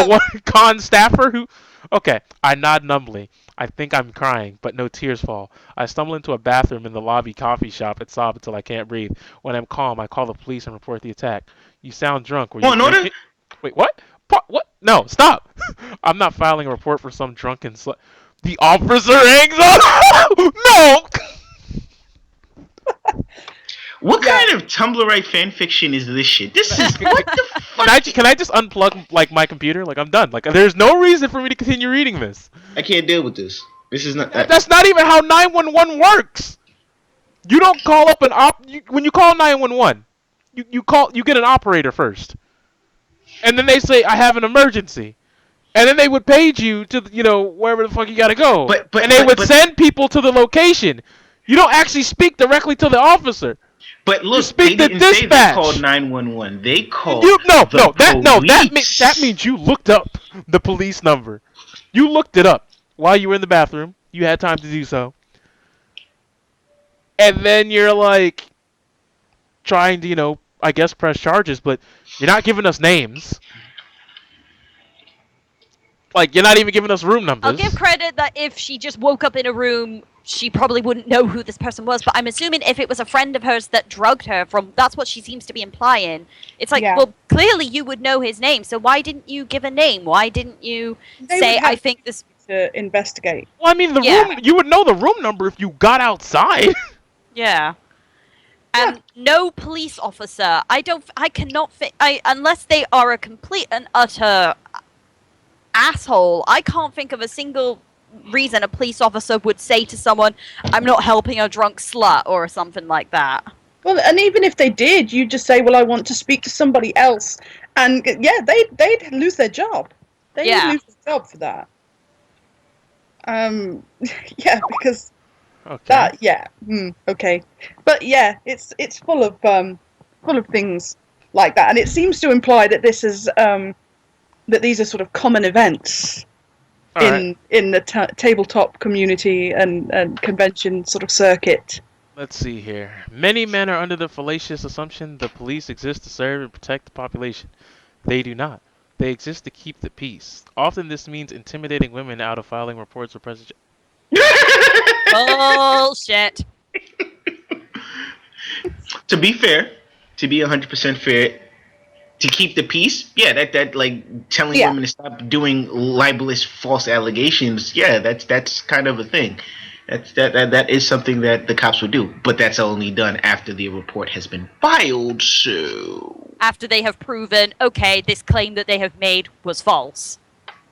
one con staffer who. Okay, I nod numbly. I think I'm crying, but no tears fall. I stumble into a bathroom in the lobby coffee shop and sob until I can't breathe. When I'm calm, I call the police and report the attack. You sound drunk. Were you drinking? Wait, what? What? No, stop. I'm not filing a report for some drunken slut. The officer hangs on. No. What kind of Tumblrite fan fiction is this shit? This is what the fuck? Can I just unplug like my computer? Like I'm done. Like there's no reason for me to continue reading this. I can't deal with this. This is not. That's not even how 911 works. You don't call up when you call 911. You get an operator first. And then they say, I have an emergency. And then they would page you to, wherever the fuck you gotta go. And they would send people to the location. You don't actually speak directly to the officer. But look, they didn't say they called 911. They called that means you looked up the police number. You looked it up while you were in the bathroom. You had time to do so. And then you're like trying to, I guess press charges, but you're not giving us names. Like, you're not even giving us room numbers. I'll give credit that if she just woke up in a room, she probably wouldn't know who this person was, but I'm assuming if it was a friend of hers that drugged her that's what she seems to be implying. It's like, well, clearly you would know his name, so why didn't you give a name? Why didn't you say, I think this... To investigate. Well, I mean, room, you would know the room number if you got outside. Yeah. And no police officer. I cannot think... unless they are a complete and utter asshole, I can't think of a single reason a police officer would say to someone, I'm not helping a drunk slut, or something like that. Well, and even if they did, you'd just say, well, I want to speak to somebody else. And, yeah, they'd lose their job. They would lose their job for that. Yeah, because... Okay. Okay. But, yeah, it's full of things like that. And it seems to imply that this is... that these are sort of common events in the tabletop community and convention sort of circuit. Let's see here. Many men are under the fallacious assumption the police exist to serve and protect the population. They do not. They exist to keep the peace. Often this means intimidating women out of filing reports or pressing. Bullshit. To be fair, to be 100% fair, to keep the peace, that like telling women to stop doing libelous false allegations, that's kind of a thing. That is something that the cops would do, but that's only done after the report has been filed. So after they have proven, okay, this claim that they have made was false.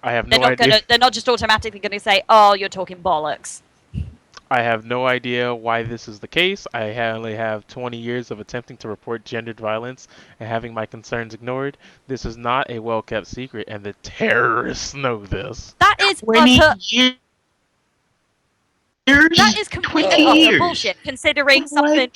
I have no idea. They're not just automatically going to say, "Oh, you're talking bollocks." I have no idea why this is the case. I only have 20 years of attempting to report gendered violence and having my concerns ignored. This is not a well-kept secret, and the terrorists know this. That is 20 years. That is complete and utter bullshit, considering something...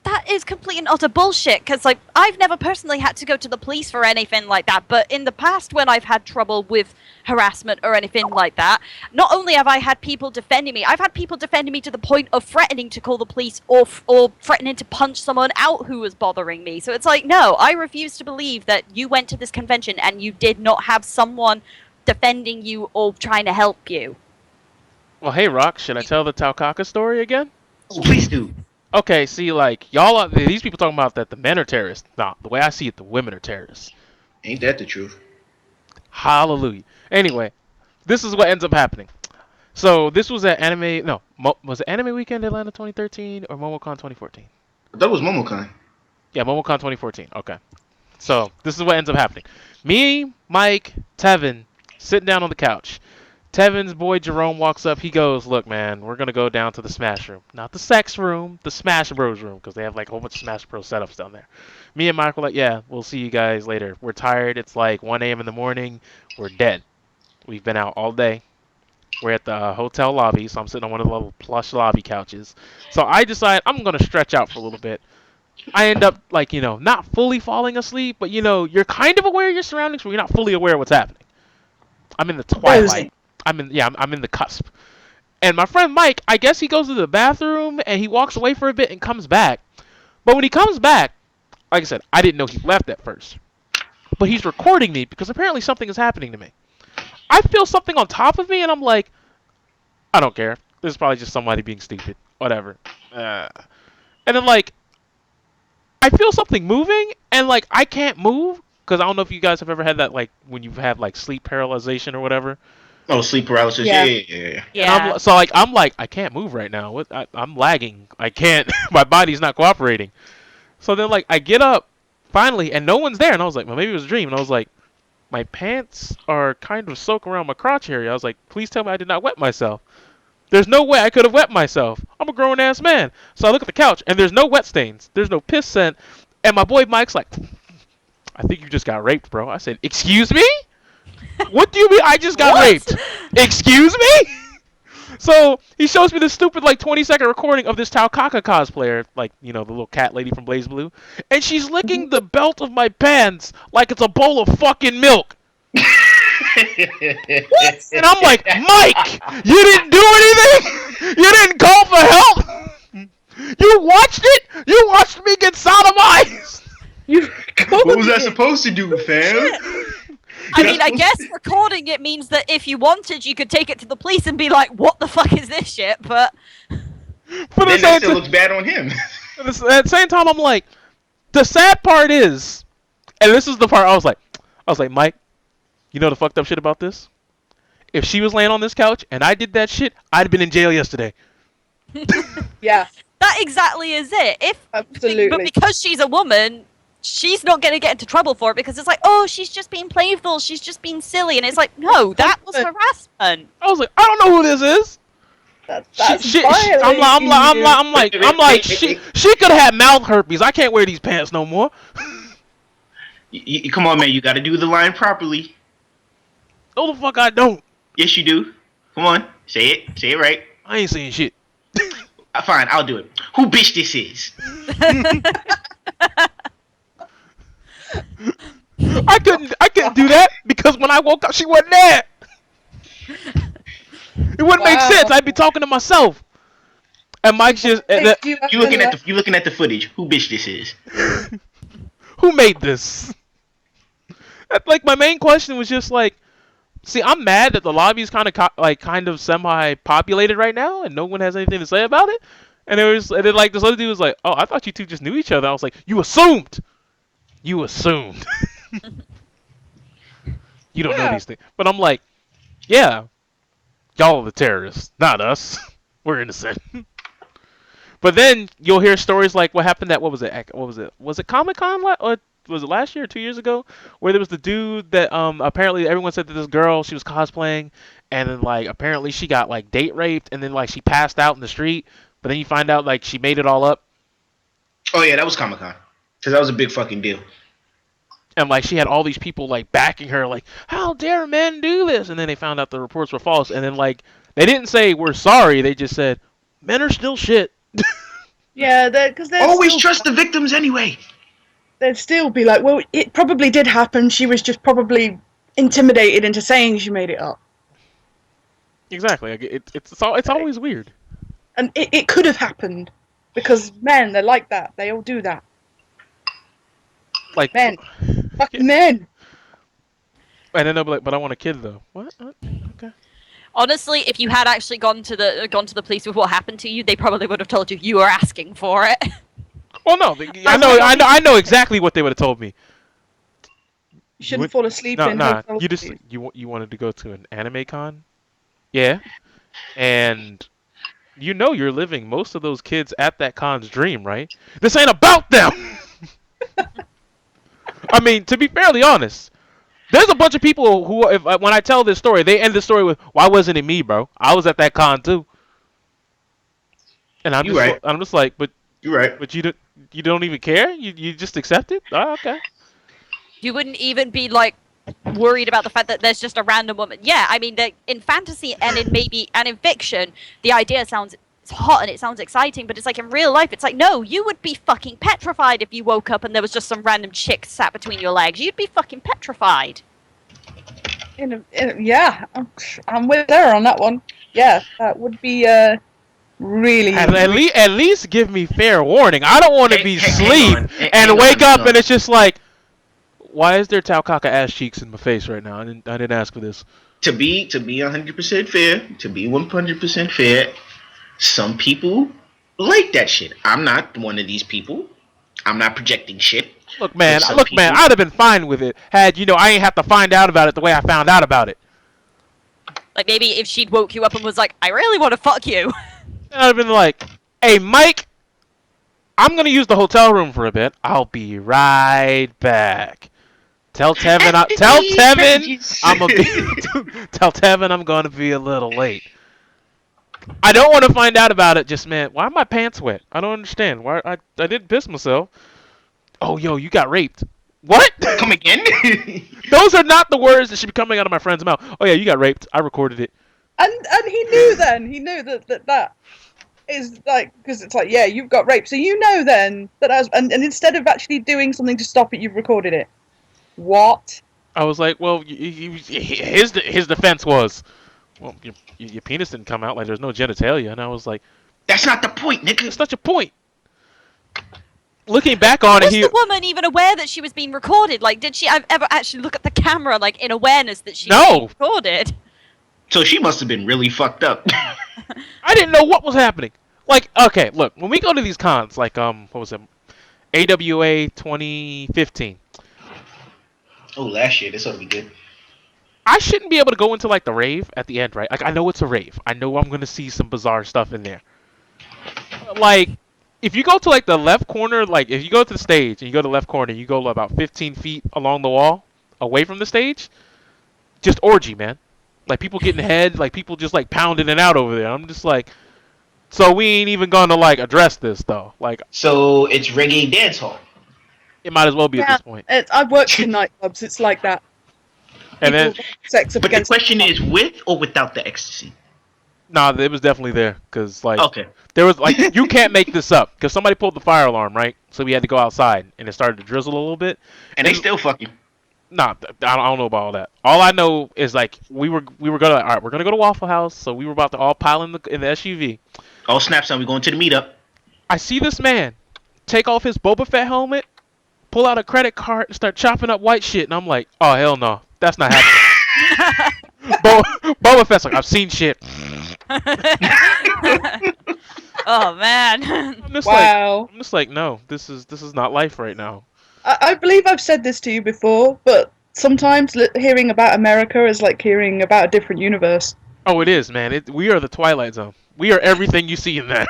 That is complete and utter bullshit, because like, I've never personally had to go to the police for anything like that, but in the past when I've had trouble with harassment or anything like that, not only have I had people defending me, I've had people defending me to the point of threatening to call the police or threatening to punch someone out who was bothering me. So it's like, no, I refuse to believe that you went to this convention and you did not have someone defending you or trying to help you. Well, hey, Rock, should I tell the Taukaka story again? Oh, please do. Okay, see, like, these people talking about that the men are terrorists. Nah, the way I see it, the women are terrorists. Ain't that the truth? Hallelujah. Anyway, this is what ends up happening. So, this was at was it Anime Weekend Atlanta 2013 or MomoCon 2014? I thought it was MomoCon. Yeah, MomoCon 2014. Okay. So, this is what ends up happening. Me, Mike, Tevin, sitting down on the couch. Tevin's boy Jerome walks up. He goes, "Look, man, we're gonna go down to the Smash room, not the sex room, the Smash Bros room, because they have like a whole bunch of Smash Bros setups down there." Me and Mike were like, "Yeah, we'll see you guys later. We're tired. It's like 1 a.m. in the morning. We're dead. We've been out all day. We're at the hotel lobby, so I'm sitting on one of the little plush lobby couches. So I decide I'm gonna stretch out for a little bit. I end up like not fully falling asleep, but you're kind of aware of your surroundings, but you're not fully aware of what's happening. I'm in the twilight. I'm in the cusp. And my friend Mike, I guess he goes to the bathroom and he walks away for a bit and comes back. But when he comes back, like I said, I didn't know he left at first. But he's recording me because apparently something is happening to me. I feel something on top of me and I'm like, I don't care. This is probably just somebody being stupid. Whatever. And then like, I feel something moving and like I can't move because I don't know if you guys have ever had that like when you've had like sleep paralyzation or whatever. Oh, sleep paralysis. Yeah. Yeah. I'm like, I can't move right now. I'm lagging. I can't. My body's not cooperating. So then, like, I get up finally, and no one's there. And I was like, well, maybe it was a dream. And I was like, my pants are kind of soaked around my crotch area. I was like, please tell me I did not wet myself. There's no way I could have wet myself. I'm a grown ass man. So I look at the couch, and there's no wet stains. There's no piss scent. And my boy Mike's like, I think you just got raped, bro. I said, excuse me? What do you mean I just got raped? Excuse me? So he shows me this stupid like 20-second recording of this Taukaka cosplayer, like, the little cat lady from Blaze Blue. And she's licking the belt of my pants like it's a bowl of fucking milk. And I'm like, Mike, you didn't do anything? You didn't call for help? You watched it? You watched me get sodomized? What was I supposed to do, fam? I mean, I guess recording it means that if you wanted, you could take it to the police and be like, what the fuck is this shit? But then that still looks bad on him. At the same time, I'm like, the sad part is, and this is the part I was like, Mike, you know the fucked up shit about this? If she was laying on this couch and I did that shit, I'd have been in jail yesterday. Yeah. that exactly is it. Absolutely. But because she's a woman, she's not going to get into trouble for it because it's like, oh, she's just being playful, she's just being silly, and it's like, no, that was harassment. I was like, I don't know who this is. I'm like, she could have had mouth herpes. I can't wear these pants no more. Come on, man, you got to do the line properly. No, the fuck I don't. Yes, you do. Come on, say it right. I ain't saying shit. Fine, I'll do it. Who bitch this is? I couldn't do that because when I woke up, she wasn't there. It wouldn't make sense. I'd be talking to myself. And Mike's just you looking at the footage. Who bitch this is? Who made this? Like my main question was just like, see, I'm mad that the lobby is kind of semi-populated right now, and no one has anything to say about it. And then like this other dude was like, oh, I thought you two just knew each other. I was like, you assumed. You assumed. You don't know these things. But I'm like, yeah, y'all are the terrorists, not us. We're innocent. But then you'll hear stories like what happened at, what was it? Was it Comic-Con or was it last year or 2 years ago? Where there was the dude that apparently everyone said that this girl, she was cosplaying, and then like apparently she got like date raped, and then like she passed out in the street. But then you find out like she made it all up. Oh yeah, that was Comic-Con. Because that was a big fucking deal. And like she had all these people like backing her, like, how dare men do this? And then they found out the reports were false. And then like they didn't say we're sorry. They just said men are still shit. Yeah, because they're always trust the victims anyway. They'd still be like, well, it probably did happen. She was just probably intimidated into saying she made it up. Exactly. It's always weird. And it could have happened because men, they're like that. They all do that. Like Men. Fucking men. And then they'll be like, "But I want a kid though." What? Okay. Honestly, if you had actually gone to the police with what happened to you, they probably would have told you you were asking for it. Well, no, I know exactly what they would have told me. You shouldn't fall asleep in Nah. hotel You just rooms. you wanted to go to an anime con, yeah, and you're living most of those kids at that con's dream, right? This ain't about them. I mean, to be fairly honest, there's a bunch of people who, if when I tell this story, they end the story with, "Why wasn't it me, bro? I was at that con too." And You right. I'm just like, You're right. but you don't even care. You just accept it. Oh, okay. You wouldn't even be like worried about the fact that there's just a random woman. Yeah, I mean, in fantasy and in fiction, the idea sounds it's hot and it sounds exciting, but it's like in real life, it's like no, you would be fucking petrified if you woke up and there was just some random chick sat between your legs. You'd be fucking petrified. Yeah, I'm with her on that one. Yeah, that would be really. At least give me fair warning. I don't want to be asleep hang and on, wake hang up on. and it's just like, why is there Taukaka ass cheeks in my face right now? I didn't ask for this. To be 100% fair, to be 100% fair, some people like that shit. I'm not one of these people. I'm not projecting shit. Look, man, But some people- I'd have been fine with it had I ain't have to find out about it the way I found out about it. Like maybe if she'd woke you up and was like, I really want to fuck you. I'd have been like, "Hey, Mike, I'm gonna use the hotel room for a bit. I'll be right back. Tell Tevin, tell Tevin I'm gonna be a little late. I don't want to find out about it. Just man, why are my pants wet? I don't understand. Why I didn't piss myself. Oh, yo, you got raped. What? Come again? Those are not the words that should be coming out of my friend's mouth. Oh yeah, you got raped. I recorded it. And he knew then. He knew that is like, because it's like, yeah, you've got raped, so you know then that and instead of actually doing something to stop it, you've recorded it. What? I was like, well, his defense was, well, your penis didn't come out, like there's no genitalia, and I was like, That's not the point, nigga. that's such a point. Looking back on it, Was the woman even aware that she was being recorded? Like, did she ever actually look at the camera, like, in awareness that she was being recorded? So she must have been really fucked up. I didn't know what was happening. Like, okay, look, when we go to these cons, like, what was it, AWA 2015. Oh, last year. This ought to be good. I shouldn't be able to go into like the rave at the end, right? Like I know it's a rave. I know I'm gonna see some bizarre stuff in there. Like if you go to like the left corner, like if you go to the stage and you go to the left corner, you go about 15 feet along the wall, away from the stage, just orgy, man. Like people getting head, like people just like pounding it out over there. I'm just like, so we ain't even gonna like address this though. Like So it's reggae dance hall. it might as well be at this point. I've worked in nightclubs. It's like that. And then Sex up But the against question is with or without the ecstasy? nah, it was definitely there because like Okay. there was like you can't make this up because somebody pulled the fire alarm, right? So we had to go outside and it started to drizzle a little bit. And they still fucking. Nah, I don't know about all that. All I know is like we were gonna all right, we're gonna go to Waffle House, so we were about to all pile in the SUV. Oh, snap, son. We going to the meetup. I see this man take off his Boba Fett helmet, pull out a credit card, and start chopping up white shit, and I'm like, oh hell no, that's not happening. Boba Fett's like, I've seen shit. Oh man. I'm just Wow. like, no, this is not life right now. I believe I've said this to you before, but sometimes hearing about America is like hearing about a different universe. Oh, it is, man. We are the Twilight Zone. We are everything you see in that.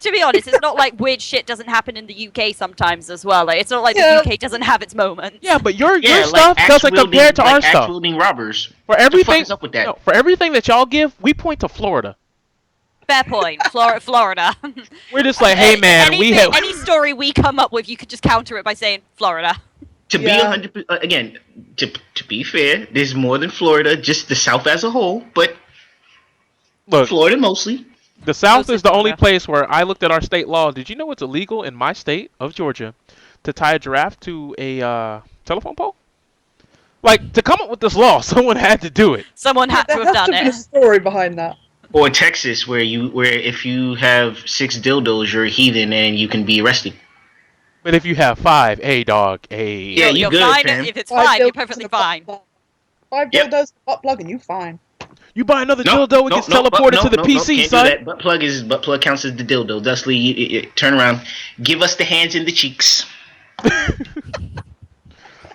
To be honest, it's not like weird shit doesn't happen in the UK sometimes as well. Like, it's not like Yeah. the UK doesn't have its moments. Yeah, but your Yeah, stuff doesn't compare to our stuff. Wielding robbers. For What the fuck everything, is up with that? no, for everything that y'all give, we point to Florida. Fair point. Florida. We're just like, hey man, we have. any story we come up with, you could just counter it by saying Florida. To be Yeah. 100%, again, to be fair, there's more than Florida, just the South as a whole, but Look, Florida mostly. the South Mostly is the only Florida. place where I looked at our state law. Did you know it's illegal in my state of Georgia to tie a giraffe to a telephone pole? Like to come up with this law, someone had to do it. Someone had to There have has done to be a it. story behind that. Or Texas, where if you have 6 dildos, you're a heathen and you can be arrested. But if you have 5, hey dog, hey. Yeah, you you're good, fine fam. if it's Five fine. You're bills perfectly and a fine. blah, 5 Yep. dildos, butt plug, and you fine. You buy another No, dildo, it gets no, teleported to the PC, can't son. do that. Butt plug counts as the dildo. Dusty, turn around. Give us the hands and the cheeks.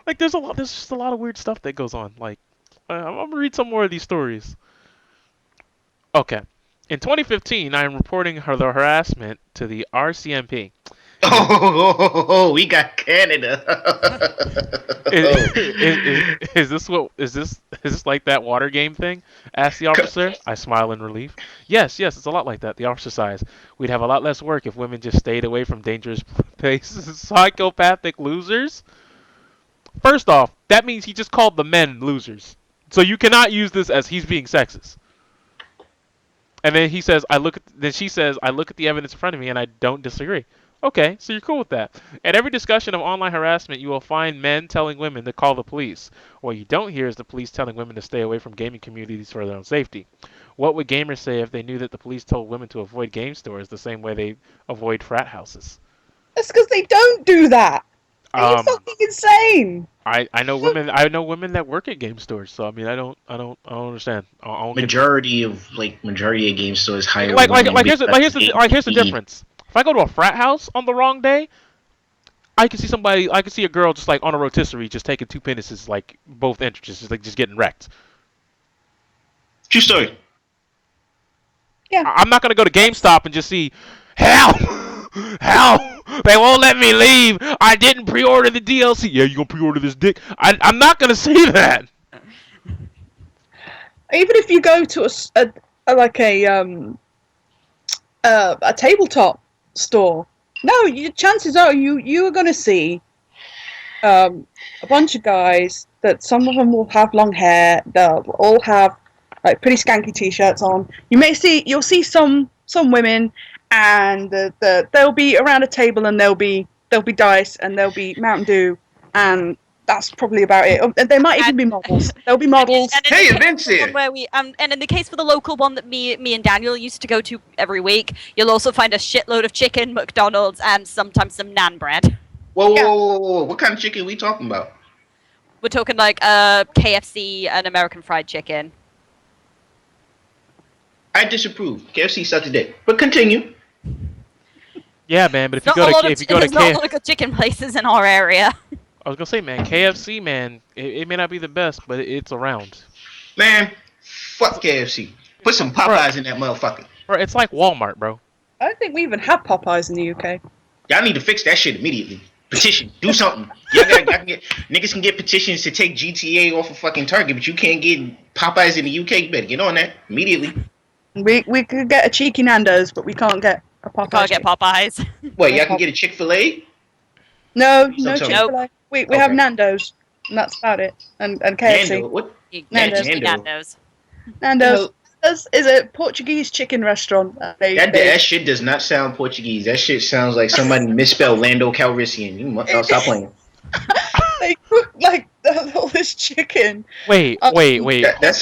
Like there's just a lot of weird stuff that goes on. Like I'm gonna read some more of these stories. Okay. In 2015, I am reporting the harassment to the RCMP. Oh, we got Canada. Is this like that water game thing? Asked the officer. I smile in relief. Yes, it's a lot like that. The officer sighs. We'd have a lot less work if women just stayed away from dangerous places. Psychopathic losers. First off, that means he just called the men losers. So you cannot use this as he's being sexist. And then she says, I look at the evidence in front of me and I don't disagree. Okay, so you're cool with that. At every discussion of online harassment, you will find men telling women to call the police. What you don't hear is the police telling women to stay away from gaming communities for their own safety. What would gamers say if they knew that the police told women to avoid game stores the same way they avoid frat houses? That's because they don't do that. Are you fucking insane? I know women that work at game stores, so I mean I don't understand. Majority of game stores hire here's women the difference. If I go to a frat house on the wrong day, I can see a girl just like on a rotisserie just taking two penises like both entrances, just getting wrecked. True story. Yeah. I'm not gonna go to GameStop and just see help. They won't let me leave. I didn't pre-order the DLC. Yeah, you gonna pre-order this dick? I'm not gonna see that. Even if you go to a tabletop store, no, chances are you are going to see a bunch of guys that some of them will have long hair. They'll all have like pretty skanky t-shirts on. You'll see some women, and they'll be around a table, and there'll be dice, and there'll be Mountain Dew, and that's probably about it. There might even be models. There'll be models. Hey, events here. Where we and in the case for the local one that me and Daniel used to go to every week, you'll also find a shitload of chicken, McDonald's, and sometimes some naan bread. Whoa! What kind of chicken are we talking about? We're talking like KFC and American Fried Chicken. I disapprove. KFC sucks a dick. But continue. Yeah, man. But if There's you go to not a lot of good chicken places in our area. I was gonna say, man, KFC, man, it may not be the best, but it's around. Man, fuck KFC. Put some Popeyes in that motherfucker. Bro, it's like Walmart, bro. I don't think we even have Popeyes in the UK. Y'all need to fix that shit immediately. Petition. Do something. Niggas can get petitions to take GTA off of fucking Target, but you can't get Popeyes in the UK. You better get on that immediately. We could get a cheeky Nando's, but we can't get a Popeyes. Can't get Popeyes. What, y'all can get a Chick-fil-A? No Some- Chick-fil-A. We Okay. have Nando's, and that's about it. And KFC. Nando. What? Nando's. Nando's. Nando's is a Portuguese chicken restaurant. That shit does not sound Portuguese. That shit sounds like somebody misspelled Lando Calrissian. You stop playing. They cook like all this chicken. Wait. That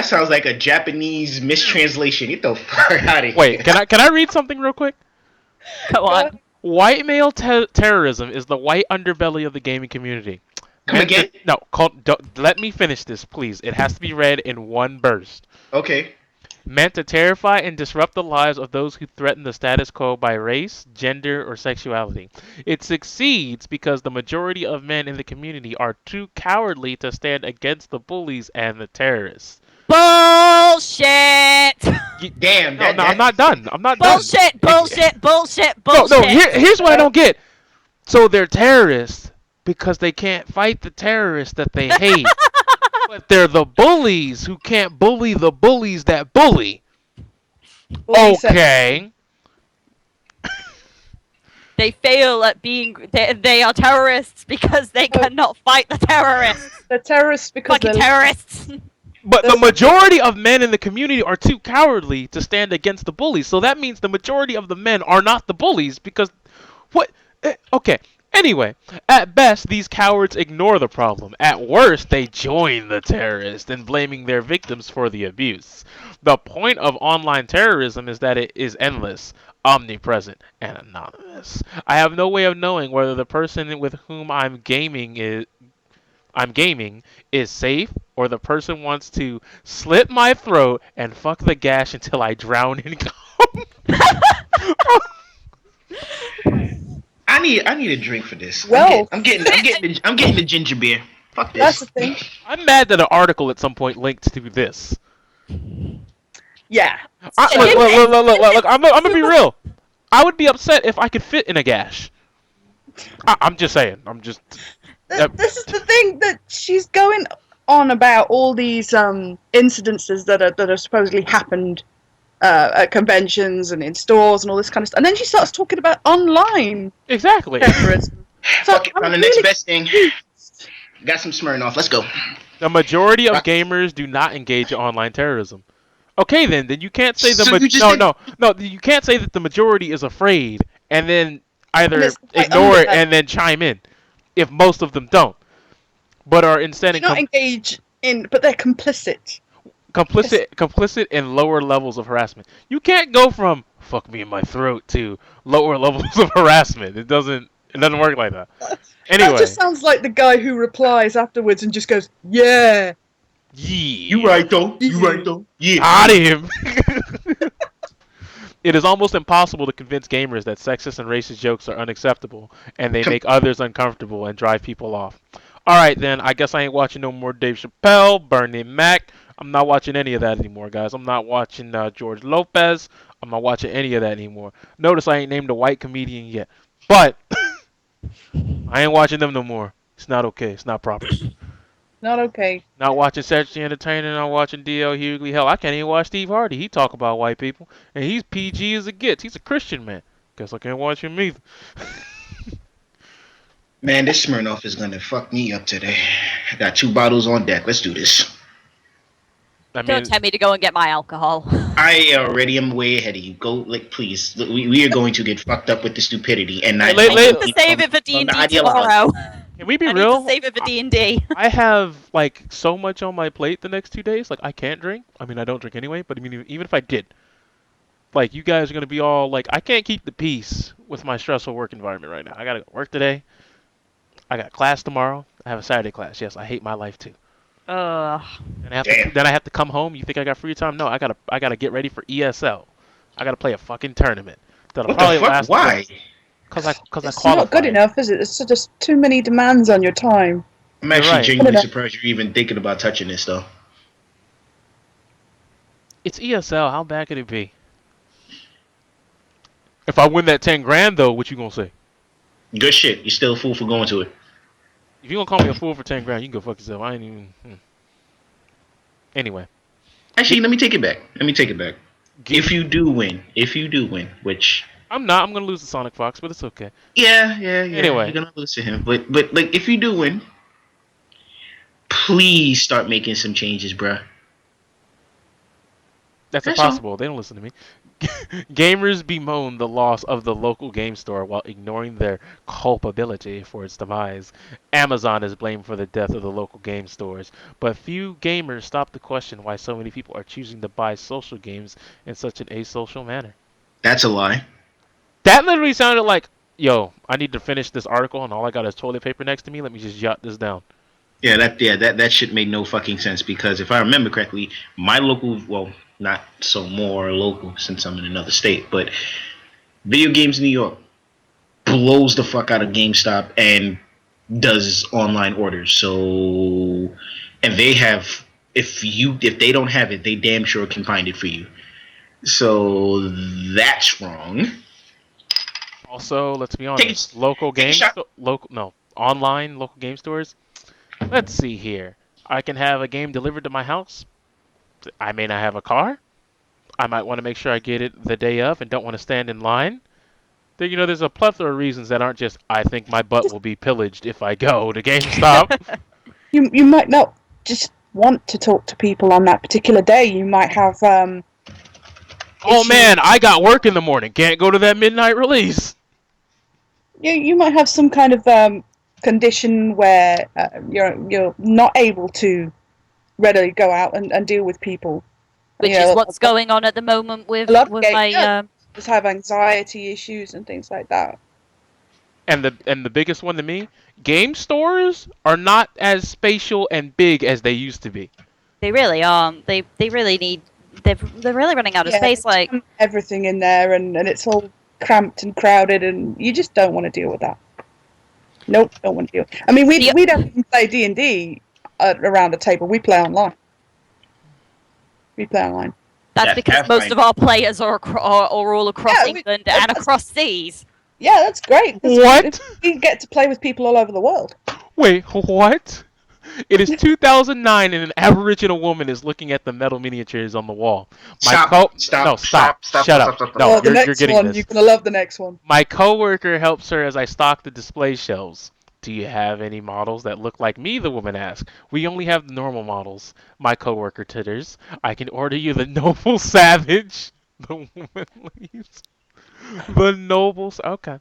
sounds like a Japanese mistranslation. Get the fuck out of here. Wait, can I read something real quick? Go on. White male terrorism is the white underbelly of the gaming community. Come again? Let me finish this, please. It has to be read in one burst. Okay. Meant to terrify and disrupt the lives of those who threaten the status quo by race, gender, or sexuality. It succeeds because the majority of men in the community are too cowardly to stand against the bullies and the terrorists. Bullshit! Damn. No, I'm not done. Bullshit! No, here's what I don't get. So they're terrorists because they can't fight the terrorists that they hate. But they're the bullies who can't bully the bullies that bully. Okay. They fail at being. They are terrorists because they cannot fight the terrorists. They're terrorists because Fucking terrorists. But the majority of men in the community are too cowardly to stand against the bullies. So that means the majority of the men are not the bullies because what? Okay. Anyway, at best, these cowards ignore the problem. At worst, they join the terrorists in blaming their victims for the abuse. The point of online terrorism is that it is endless, omnipresent, and anonymous. I have no way of knowing whether the person with whom I'm gaming is I'm gaming is safe, or the person wants to slit my throat and fuck the gash until I drown in cum. I need a drink for this. Well, I'm getting the ginger beer. Fuck that's this. the thing. I'm mad that an article at some point linked to this. Yeah. Look, I'm gonna be real. I would be upset if I could fit in a gash. I'm just saying. This is the thing that she's going on about all these incidences that are supposedly happened at conventions and in stores and all this kind of stuff. And then she starts talking about online Exactly. terrorism. So Fuck it. I'm On the really next best thing. Got some Smirnoff. Let's go. The majority of gamers do not engage in online terrorism. Okay, then you can't say you can't say that the majority is afraid and then either ignore it and then chime in if most of them don't, but are instead not engage in, but they're complicit. complicit in lower levels of harassment. You can't go from "fuck me in my throat" to lower levels of harassment. It doesn't work like that. Anyway, That just sounds like the guy who replies afterwards and just goes, "Yeah, yeah, You right though. You right though. Yeah. got him. It is almost impossible to convince gamers that sexist and racist jokes are unacceptable, and they make others uncomfortable and drive people off. Alright then, I guess I ain't watching no more Dave Chappelle, Bernie Mac. I'm not watching any of that anymore, guys. I'm not watching George Lopez. I'm not watching any of that anymore. Notice I ain't named a white comedian yet. But, I ain't watching them no more. It's not okay. It's not proper. not okay." Not watching Saturday Entertainer, not watching D.L. Hughley. Hell, I can't even watch Steve Harvey. He talk about white people, and he's PG as it gets. He's a Christian man. Guess I can't watch him either. Man, this Smirnoff is gonna fuck me up today. I got 2 bottles on deck. Let's do this. I mean, Don't tell me to go and get my alcohol. I already am way ahead of you. Go, like, please. We are going to get fucked up with the stupidity and not. Hey, I need to save it for D&D tomorrow. can we be I need real? to save it for D&D. I have like so much on my plate the next 2 days. Like I can't drink. I mean, I don't drink anyway. But I mean, even if I did, like you guys are gonna be all like, I can't keep the peace with my stressful work environment right now. I gotta go work today. I got class tomorrow. I have a Saturday class. Yes, I hate my life too. Ugh. And then I have to come home. You think I got free time? No, I gotta get ready for ESL. I gotta play a fucking tournament. That'll What probably the fuck? last. Why? Because I It's qualified. not good enough, is it? It's just too many demands on your time. I'm actually right. genuinely surprised you're even thinking about touching this, though. It's ESL. How bad could it be? If I win that 10 grand though, what you gonna say? Good shit. You're still a fool for going to it. If you gonna call me a fool for 10 grand, you can go fuck yourself. I ain't even. Anyway. Actually, let me take it back. If you do win, which I'm not. I'm gonna lose to Sonic Fox, but it's okay. yeah. Anyway. You're gonna lose to him, but like if you do win, please start making some changes, bruh. That's That's impossible. They don't listen to me. Gamers bemoan the loss of the local game store while ignoring their culpability for its demise. Amazon is blamed for the death of the local game stores, but few gamers stop to question why so many people are choosing to buy social games in such an asocial manner. That's a lie. That literally sounded like, yo, I need to finish this article and all I got is toilet paper next to me. Let me just jot this down. Yeah, that shit made no fucking sense because if I remember correctly, my local, well, not so more local since I'm in another state, but Video Games New York blows the fuck out of GameStop and does online orders. So, and they have, if they don't have it, they damn sure can find it for you. So that's wrong. Also, let's be honest, local games, online local game stores. Let's see here. I can have a game delivered to my house. I may not have a car. I might want to make sure I get it the day of and don't want to stand in line. There's a plethora of reasons that aren't just, I think my butt will be pillaged if I go to GameStop. You might not just want to talk to people on that particular day. You might have Oh issues. man, I got work in the morning. Can't go to that midnight release. You might have some kind of condition where you're not able to readily go out and deal with people. Which is what's going on at the moment with a lot of my just have anxiety issues and things like that. And the biggest one to me, game stores are not as spatial and big as they used to be. They really aren't. They really need. They're really running out of Yeah, space. they Like jam everything in there, and it's all cramped and crowded, and you just don't want to deal with that. Nope, don't want to deal. I mean, The- we don't even play D&D around the table. We play online. We play online. that's Yeah, because most of our players are all across Yeah, England and that's- across seas. Yeah, that's great. 'Cause What? we get to play with people all over the world. Wait, what? It is 2009 and an Aboriginal woman is looking at the metal miniatures on the wall. Stop. No, Stop. stop. Stop. Shut Stop. up. Stop. Stop. No, the you're next getting one, this. you're gonna love the next one. My coworker helps her as I stock the display shelves. Do you have any models that look like me? The woman asked. We only have the normal models. My coworker titters. I can order you the noble savage. The woman leaves. The noble. Okay.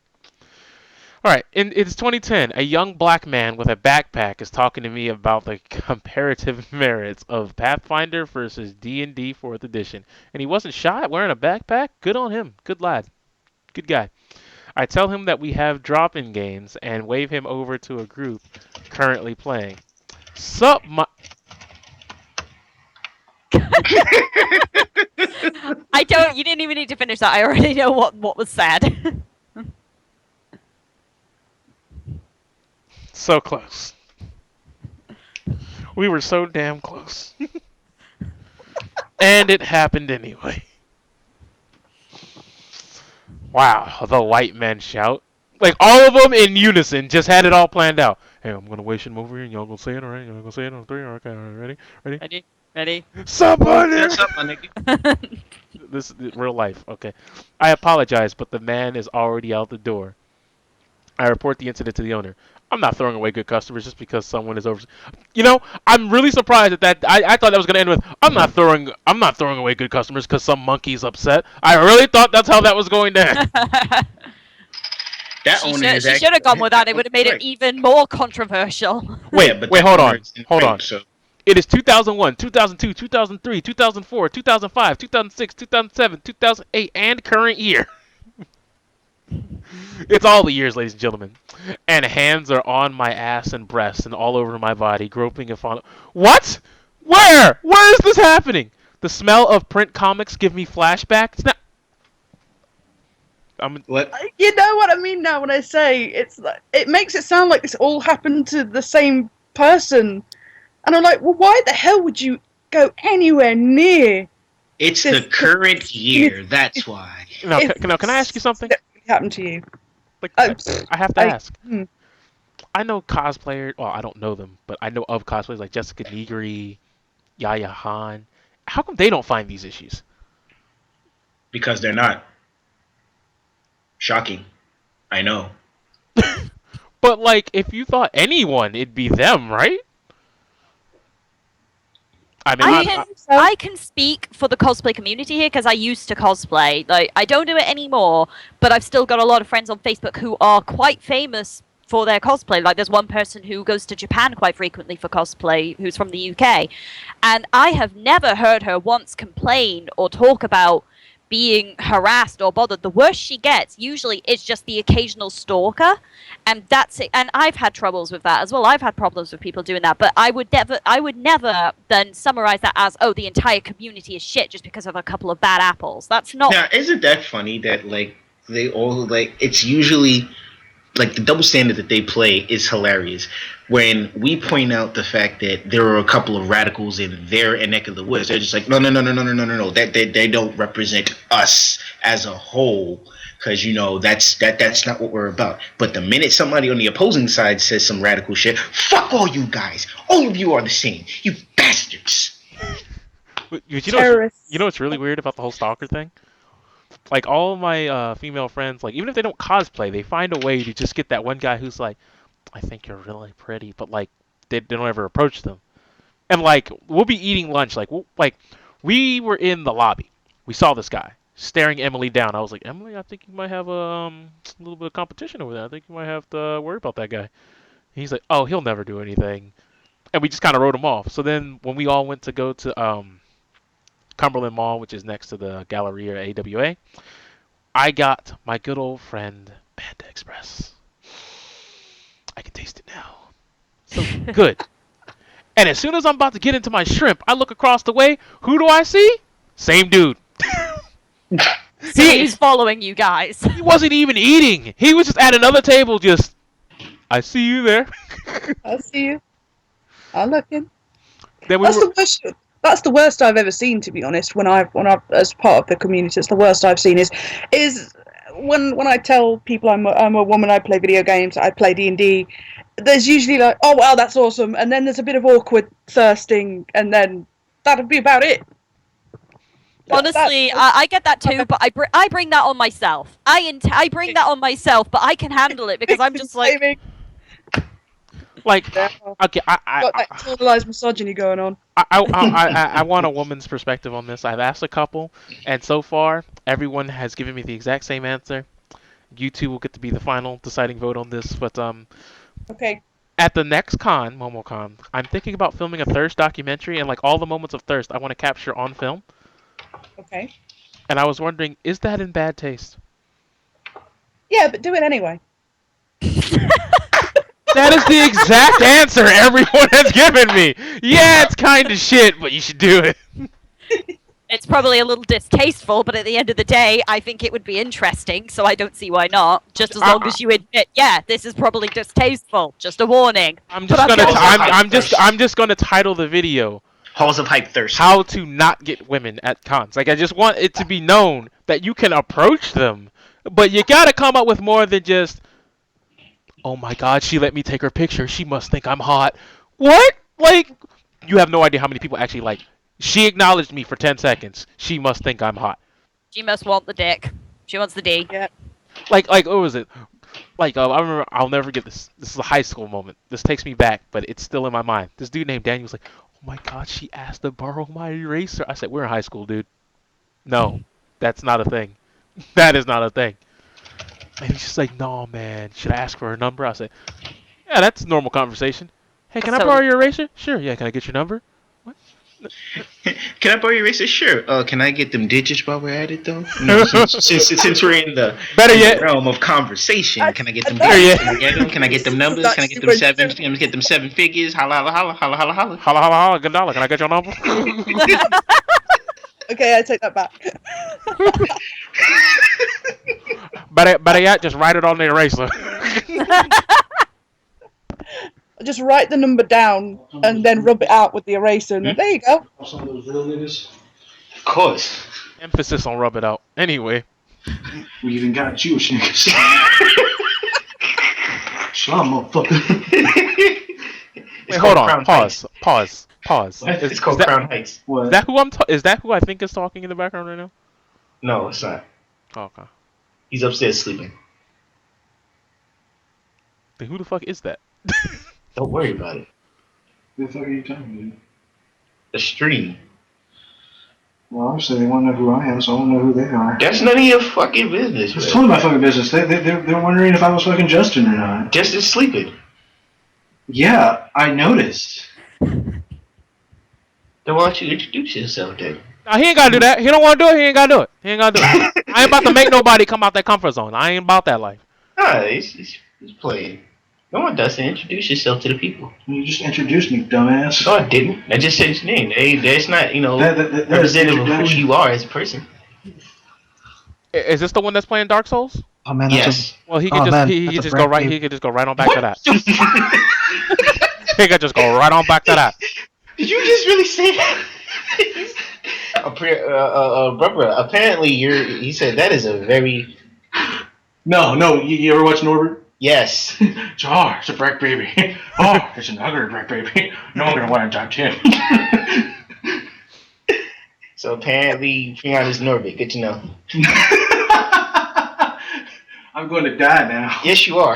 All right. It's 2010. A young black man with a backpack is talking to me about the comparative merits of Pathfinder versus D&D 4th Edition, and he wasn't shy wearing a backpack. Good on him. Good lad. Good guy. I tell him that we have drop-in games and wave him over to a group currently playing. Sup, my... I don't. You didn't even need to finish that. I already know what was said. So close. We were so damn close. And it happened anyway. Wow, the white men shout. Like, all of them in unison just had it all planned out. Hey, I'm gonna wave him over here and y'all gonna say it, alright? Y'all gonna say it on 3? Okay, alright, ready? Ready? Somebody! What's up, my nigga? This is real life, okay. I apologize, but the man is already out the door. I report the incident to the owner. I'm not throwing away good customers just because someone is over. You know, I'm really surprised at that. I thought that was gonna end with I'm not throwing away good customers because some monkey's upset. I really thought that's how that was going to end. That She owner is should have gone with that. It would have made it even more controversial. Wait, but wait, that hold owner on, is in hold fame, on. So It is 2001, 2002, 2003, 2004, 2005, 2006, 2007, 2008, and current year. It's all the years, ladies and gentlemen. And hands are on my ass and breasts and all over my body, groping and fondling. What? Where? Where is this happening? The smell of print comics give me flashbacks. Now, what? You know what I mean now when I say it's like, it makes it sound like this all happened to the same person, and I'm like, well, why the hell would you go anywhere near? It's This- the current year. That's why. now, if can I ask you something? that really happened to you? Like, Uh, I have to ask. hmm. I know cosplayers. Well, I don't know them, but I know of cosplayers like Jessica Negri, Yaya Han. How come they don't find these issues? Because they're not. Shocking. I know. But like, if you thought anyone, it'd be them, right? I mean, I can speak for the cosplay community here because I used to cosplay. Like, I don't do it anymore, but I've still got a lot of friends on Facebook who are quite famous for their cosplay. Like, there's one person who goes to Japan quite frequently for cosplay who's from the UK, and I have never heard her once complain or talk about being harassed or bothered. The worst she gets usually is just the occasional stalker, and that's it. And I've had troubles with that as well. I've had problems with people doing that, but I would never then summarize that as, oh, the entire community is shit just because of a couple of bad apples. That's not. Now, isn't that funny that like they all like it's usually like the double standard that they play is hilarious when we point out the fact that there are a couple of radicals in their neck of the woods. They're just like, no, that they don't represent us as a whole, because you know that's not what we're about. But the minute somebody on the opposing side says some radical shit, fuck all you guys, all of you are the same, you bastards. Terrorists. You know what's really weird about the whole stalker thing? Like, all of my female friends, like, even if they don't cosplay, they find a way to just get that one guy who's like, I think you're really pretty, but like they don't ever approach them. And like, we'll be eating lunch, like we were in the lobby, we saw this guy staring Emily down. I was like, Emily, I think you might have a little bit of competition over there. I think you might have to worry about that guy. He's like, oh, he'll never do anything, and we just kind of wrote him off. So then when we all went to go to Cumberland Mall, which is next to the Galleria AWA, I got my good old friend Panda Express. Good. And as soon as I'm about to get into my shrimp, I look across the way. Who do I see? Same dude. So he's following you guys. He wasn't even eating. He was just at another table just, I see you there. I see you. I'm looking. Then That's the worst. That's the worst I've ever seen, to be honest. When I, as part of the community, it's the worst I've seen. Is when I tell people I'm a woman, I play video games, I play D&D. There's usually like, oh wow, that's awesome, and then there's a bit of awkward thirsting, and then that'll be about it. Honestly, I get that too, but I bring that on myself. I bring that on myself, but I can handle it because I'm just like. Like, okay, got that internalized misogyny going on. I want a woman's perspective on this. I've asked a couple, and so far, everyone has given me the exact same answer. You two will get to be the final deciding vote on this, but Okay. at the next con, MomoCon, I'm thinking about filming a thirst documentary, and like all the moments of thirst, I want to capture on film. Okay. And I was wondering, is that in bad taste? Yeah, but do it anyway. That is the exact answer everyone has given me. Yeah, it's kind of shit, but you should do it. It's probably a little distasteful, but at the end of the day, I think it would be interesting, so I don't see why not. Just as long as you admit, yeah, this is probably distasteful. Just a warning. I'm just gonna title the video Halls of Hype Thirst. How to not get women at cons. Like, I just want it to be known that you can approach them, but you gotta come up with more than just, oh my god, she let me take her picture. She must think I'm hot. What? Like, you have no idea how many people actually like. She acknowledged me for 10 seconds. She must think I'm hot. She must want the dick. She wants the D. Yeah. Like what was it? Like, I remember, I'll never forget this. This is a high school moment. This takes me back, but it's still in my mind. This dude named Daniel was like, oh my god, she asked to borrow my eraser. I said, we're in high school, dude. No, that's not a thing. That is not a thing. And he's just like, no, man, should I ask for her number? I said, yeah, that's a normal conversation. Hey, can I borrow your eraser? Sure, yeah, can I get your number? What? Can I borrow your eraser? Sure. Can I get them digits while we're at it, though? No, since we're in the realm of conversation, can I get them digits? Can I get them numbers? Can I get them seven? Can I get them seven figures? Holla, holla, holla, holla, holla, holla. Holla, holla, holla, good dollar. Can I get your number? Okay, I take that back. Better yet, just write it on the eraser. Just write the number down and then rub it out with the eraser, and then there you go. Some of those real niggas. Of course. Emphasis on rub it out. Anyway. We even got Jewish niggas. Shalom, motherfucker. Wait, hold on. Pause. It's called Crown Heights. What? Is that who I think is talking in the background right now? No, it's not. Oh, okay. He's upstairs sleeping. Then who the fuck is that? Don't worry about it. What the fuck are you talking about? The stream. Well, obviously they want to know who I am, so I want to know who they are. That's none of your fucking business, It's man. totally my fucking business. They're wondering if I was fucking Justin or not. Justin's sleeping. Yeah, I noticed. Then why don't you introduce yourself then? Nah, he ain't gotta do that. He don't want to do it. He ain't gotta do it. He ain't gotta do it. I ain't about to make nobody come out their comfort zone. I ain't about that life. Nah, he's playing. No one doesn't. Introduce yourself to the people. You just introduced me, dumbass. No, I didn't. I just said his name. That's not, representative of who you are as a person. Is this the one that's playing Dark Souls? Oh man, Yes. Well, he could just go right. He could just go right on back to that. He could just go right on back to that. Did you just really say that? Brother, apparently he said that is a very... No, you ever watch Norbert? Yes. It's a Breck baby. Oh, it's an ugly Breck baby. No one gonna want to talk to him. So apparently, Freon is Norbit. Good to know. I'm going to die now. Yes, you are.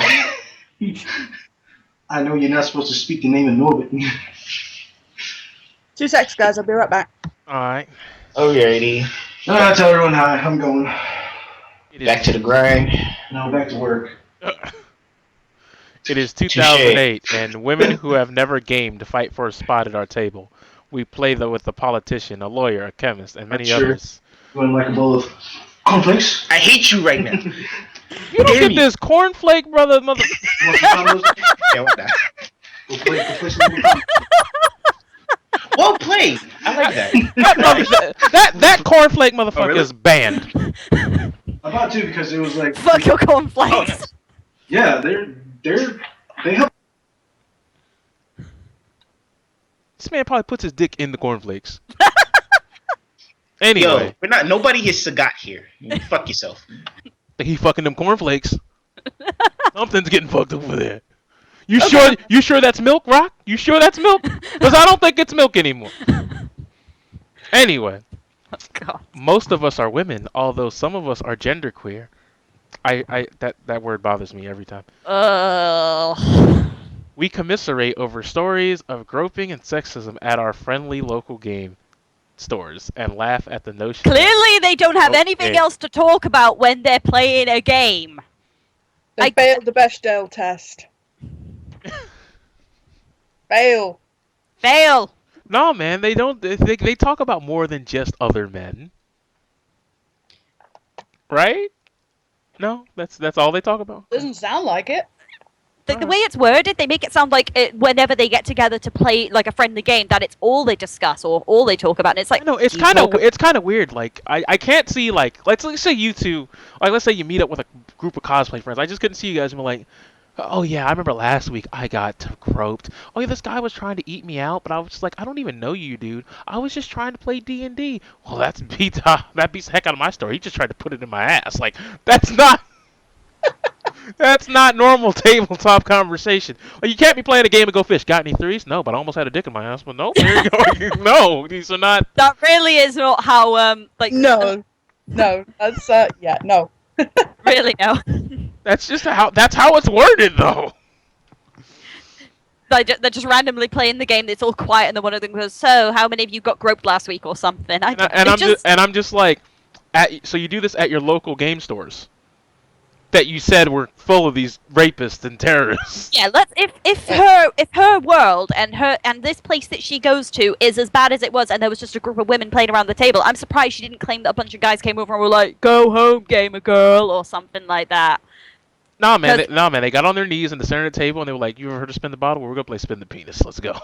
I know you're not supposed to speak the name of Norbit. 2 seconds, guys. I'll be right back. All right. Alrighty. No, I'll tell everyone hi. I'm going. Back to the grind. No, back to work. It is 2008, and women who have never gamed fight for a spot at our table. We play with a politician, a lawyer, a chemist, and many others. You want like a bowl of cornflakes? I hate you right now. You don't get this cornflake, brother, mother. You want some combos? Yeah, what the? Go play some more. Well played. I like that. that cornflake motherfucker really? is banned. I'm about to because it was like. Fuck your cornflakes. Yeah, they help. This man probably puts his dick in the cornflakes. Yo, Anyway, nobody is Sagat here. You fuck yourself. he fucking them cornflakes. Something's getting fucked over there. You sure that's milk, Rock? You sure that's milk? Because I don't think it's milk anymore. Anyway, God. most of us are women, although some of us are genderqueer. That word bothers me every time. We commiserate over stories of groping and sexism at our friendly local game stores and laugh at the notion. Clearly, they don't have anything Okay. else to talk about when they're playing a game. They failed the Bechdel test. Fail. Fail. No, man, they don't. They talk about more than just other men, right? No, that's all they talk about. Doesn't sound like it. The way it's worded, they make it sound like whenever they get together to play like a friendly game, that it's all they discuss or all they talk about. And it's like, No, it's kind of weird. Like I can't see like let's say you two let's say you meet up with a group of cosplay friends. I just couldn't see you guys and be like, oh yeah, I remember last week I got groped. Oh yeah, this guy was trying to eat me out, but I was just like, I don't even know you, dude. I was just trying to play D&D. Well, that beats the heck out of my story. He just tried to put it in my ass. Like that's not. That's not normal tabletop conversation. Well, you can't be playing a game and go fish. Got any threes? No, but I almost had a dick in my ass. But no, there you go. No, these are not. that really is not how No. That's no. really no. That's just that's how it's worded though. They're just randomly playing the game. It's all quiet, and then one of them goes, "So, how many of you got groped last week or something?" I'm just like, so you do this at your local game stores that you said were full of these rapists and terrorists. Yeah, if her world and this place that she goes to is as bad as it was, and there was just a group of women playing around the table, I'm surprised she didn't claim that a bunch of guys came over and were like, "Go home, gamer girl," or something like that. Nah, man, they got on their knees in the center of the table and they were like, "You ever heard of spin the bottle? Well, we're gonna play spin the penis. Let's go."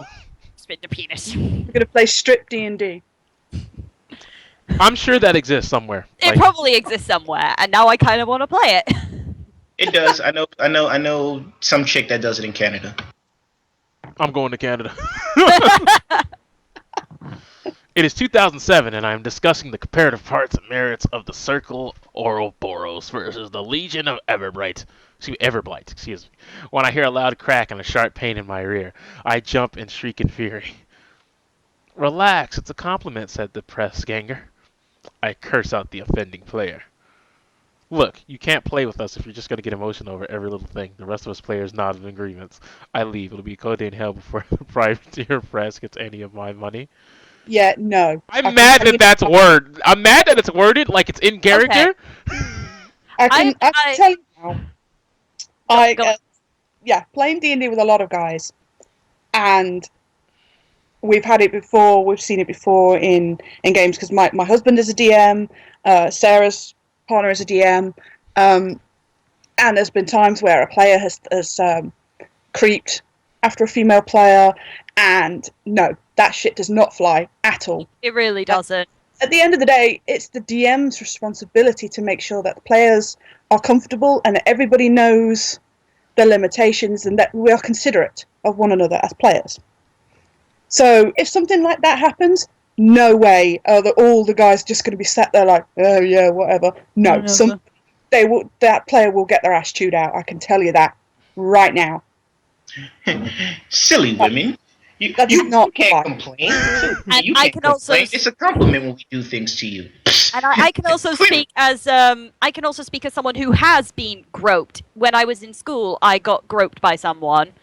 Spin the penis. We're gonna play strip D&D. I'm sure that exists somewhere. It probably exists somewhere, and now I kind of want to play it. It does. I know some chick that does it in Canada. I'm going to Canada. It is 2007, and I am discussing the comparative parts and merits of the Circle Ouroboros versus the Legion of Everblight. Excuse me. When I hear a loud crack and a sharp pain in my rear, I jump and shriek in fury. Relax, it's a compliment, said the press ganger. I curse out the offending player. Look, you can't play with us if you're just going to get emotional over every little thing. The rest of us players nod in agreements. I leave. It'll be cold in hell before the privateer press gets any of my money. Yeah, no. I'm mad that that's word. I'm mad that it's worded like it's in character. Okay. I can tell you now. Go. Playing D&D with a lot of guys, and we've had it before. We've seen it before in games because my husband is a DM. Sarah's partner is a DM, and there's been times where a player has creeped after a female player, and no, that shit does not fly at all. It really doesn't. At the end of the day, it's the DM's responsibility to make sure that the players are comfortable and that everybody knows their limitations and that we are considerate of one another as players. So if something like that happens, no way are all the guys just going to be sat there like, oh yeah, whatever. No, that player will get their ass chewed out. I can tell you that right now. Silly women. You can't complain. And I can also. It's a compliment when we do things to you. And I can also speak as someone who has been groped. When I was in school, I got groped by someone,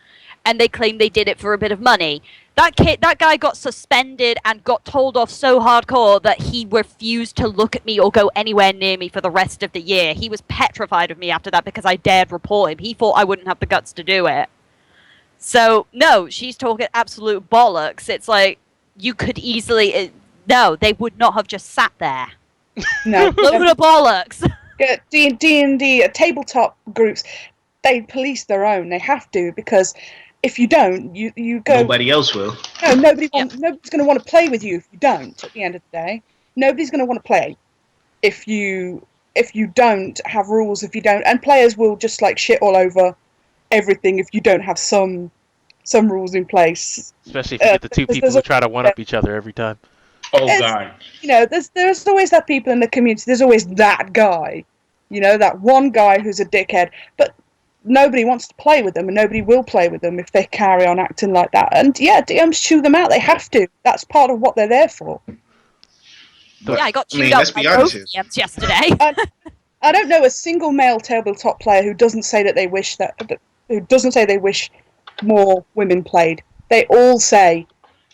and they claimed they did it for a bit of money. That guy got suspended and got told off so hardcore that he refused to look at me or go anywhere near me for the rest of the year. He was petrified of me after that because I dared report him. He thought I wouldn't have the guts to do it. So, no, she's talking absolute bollocks. It's like, you could easily... no, they would not have just sat there. No. Load of bollocks. D&D tabletop groups, they police their own. They have to, because if you don't, you go. Nobody else will. No, nobody's going to want to play with you if you don't. At the end of the day, nobody's going to want to play if you don't have rules. If you don't, and players will just like shit all over everything if you don't have some rules in place. Especially if you get the two people who try to one up each other every time. Oh God. You know, there's always that people in the community. There's always that guy. You know, that one guy who's a dickhead, but nobody wants to play with them, and nobody will play with them if they carry on acting like that. And yeah, DMs chew them out. They have to. That's part of what they're there for. But, Yeah, I got chewed out by both DMs yesterday. I don't know a single male tabletop player who doesn't say that they wish more women played. They all say,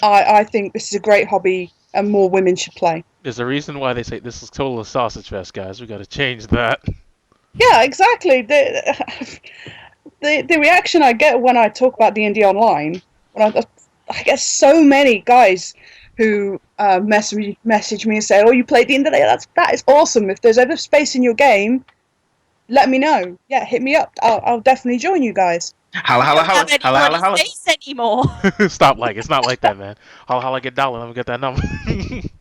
I think this is a great hobby and more women should play. There's a reason why they say this is total a sausage fest, guys. We got to change that. Yeah, exactly. The reaction I get when I talk about D&D online, when I get so many guys who message me and say, "Oh, you play D&D? That is awesome. If there's ever space in your game, let me know. Yeah, hit me up. I'll definitely join you guys." Holla, holla, holla, holla, holla, holla. Space anymore. Stop, like it's not like that, man. Holla, holla, get dollar. Let me get that number.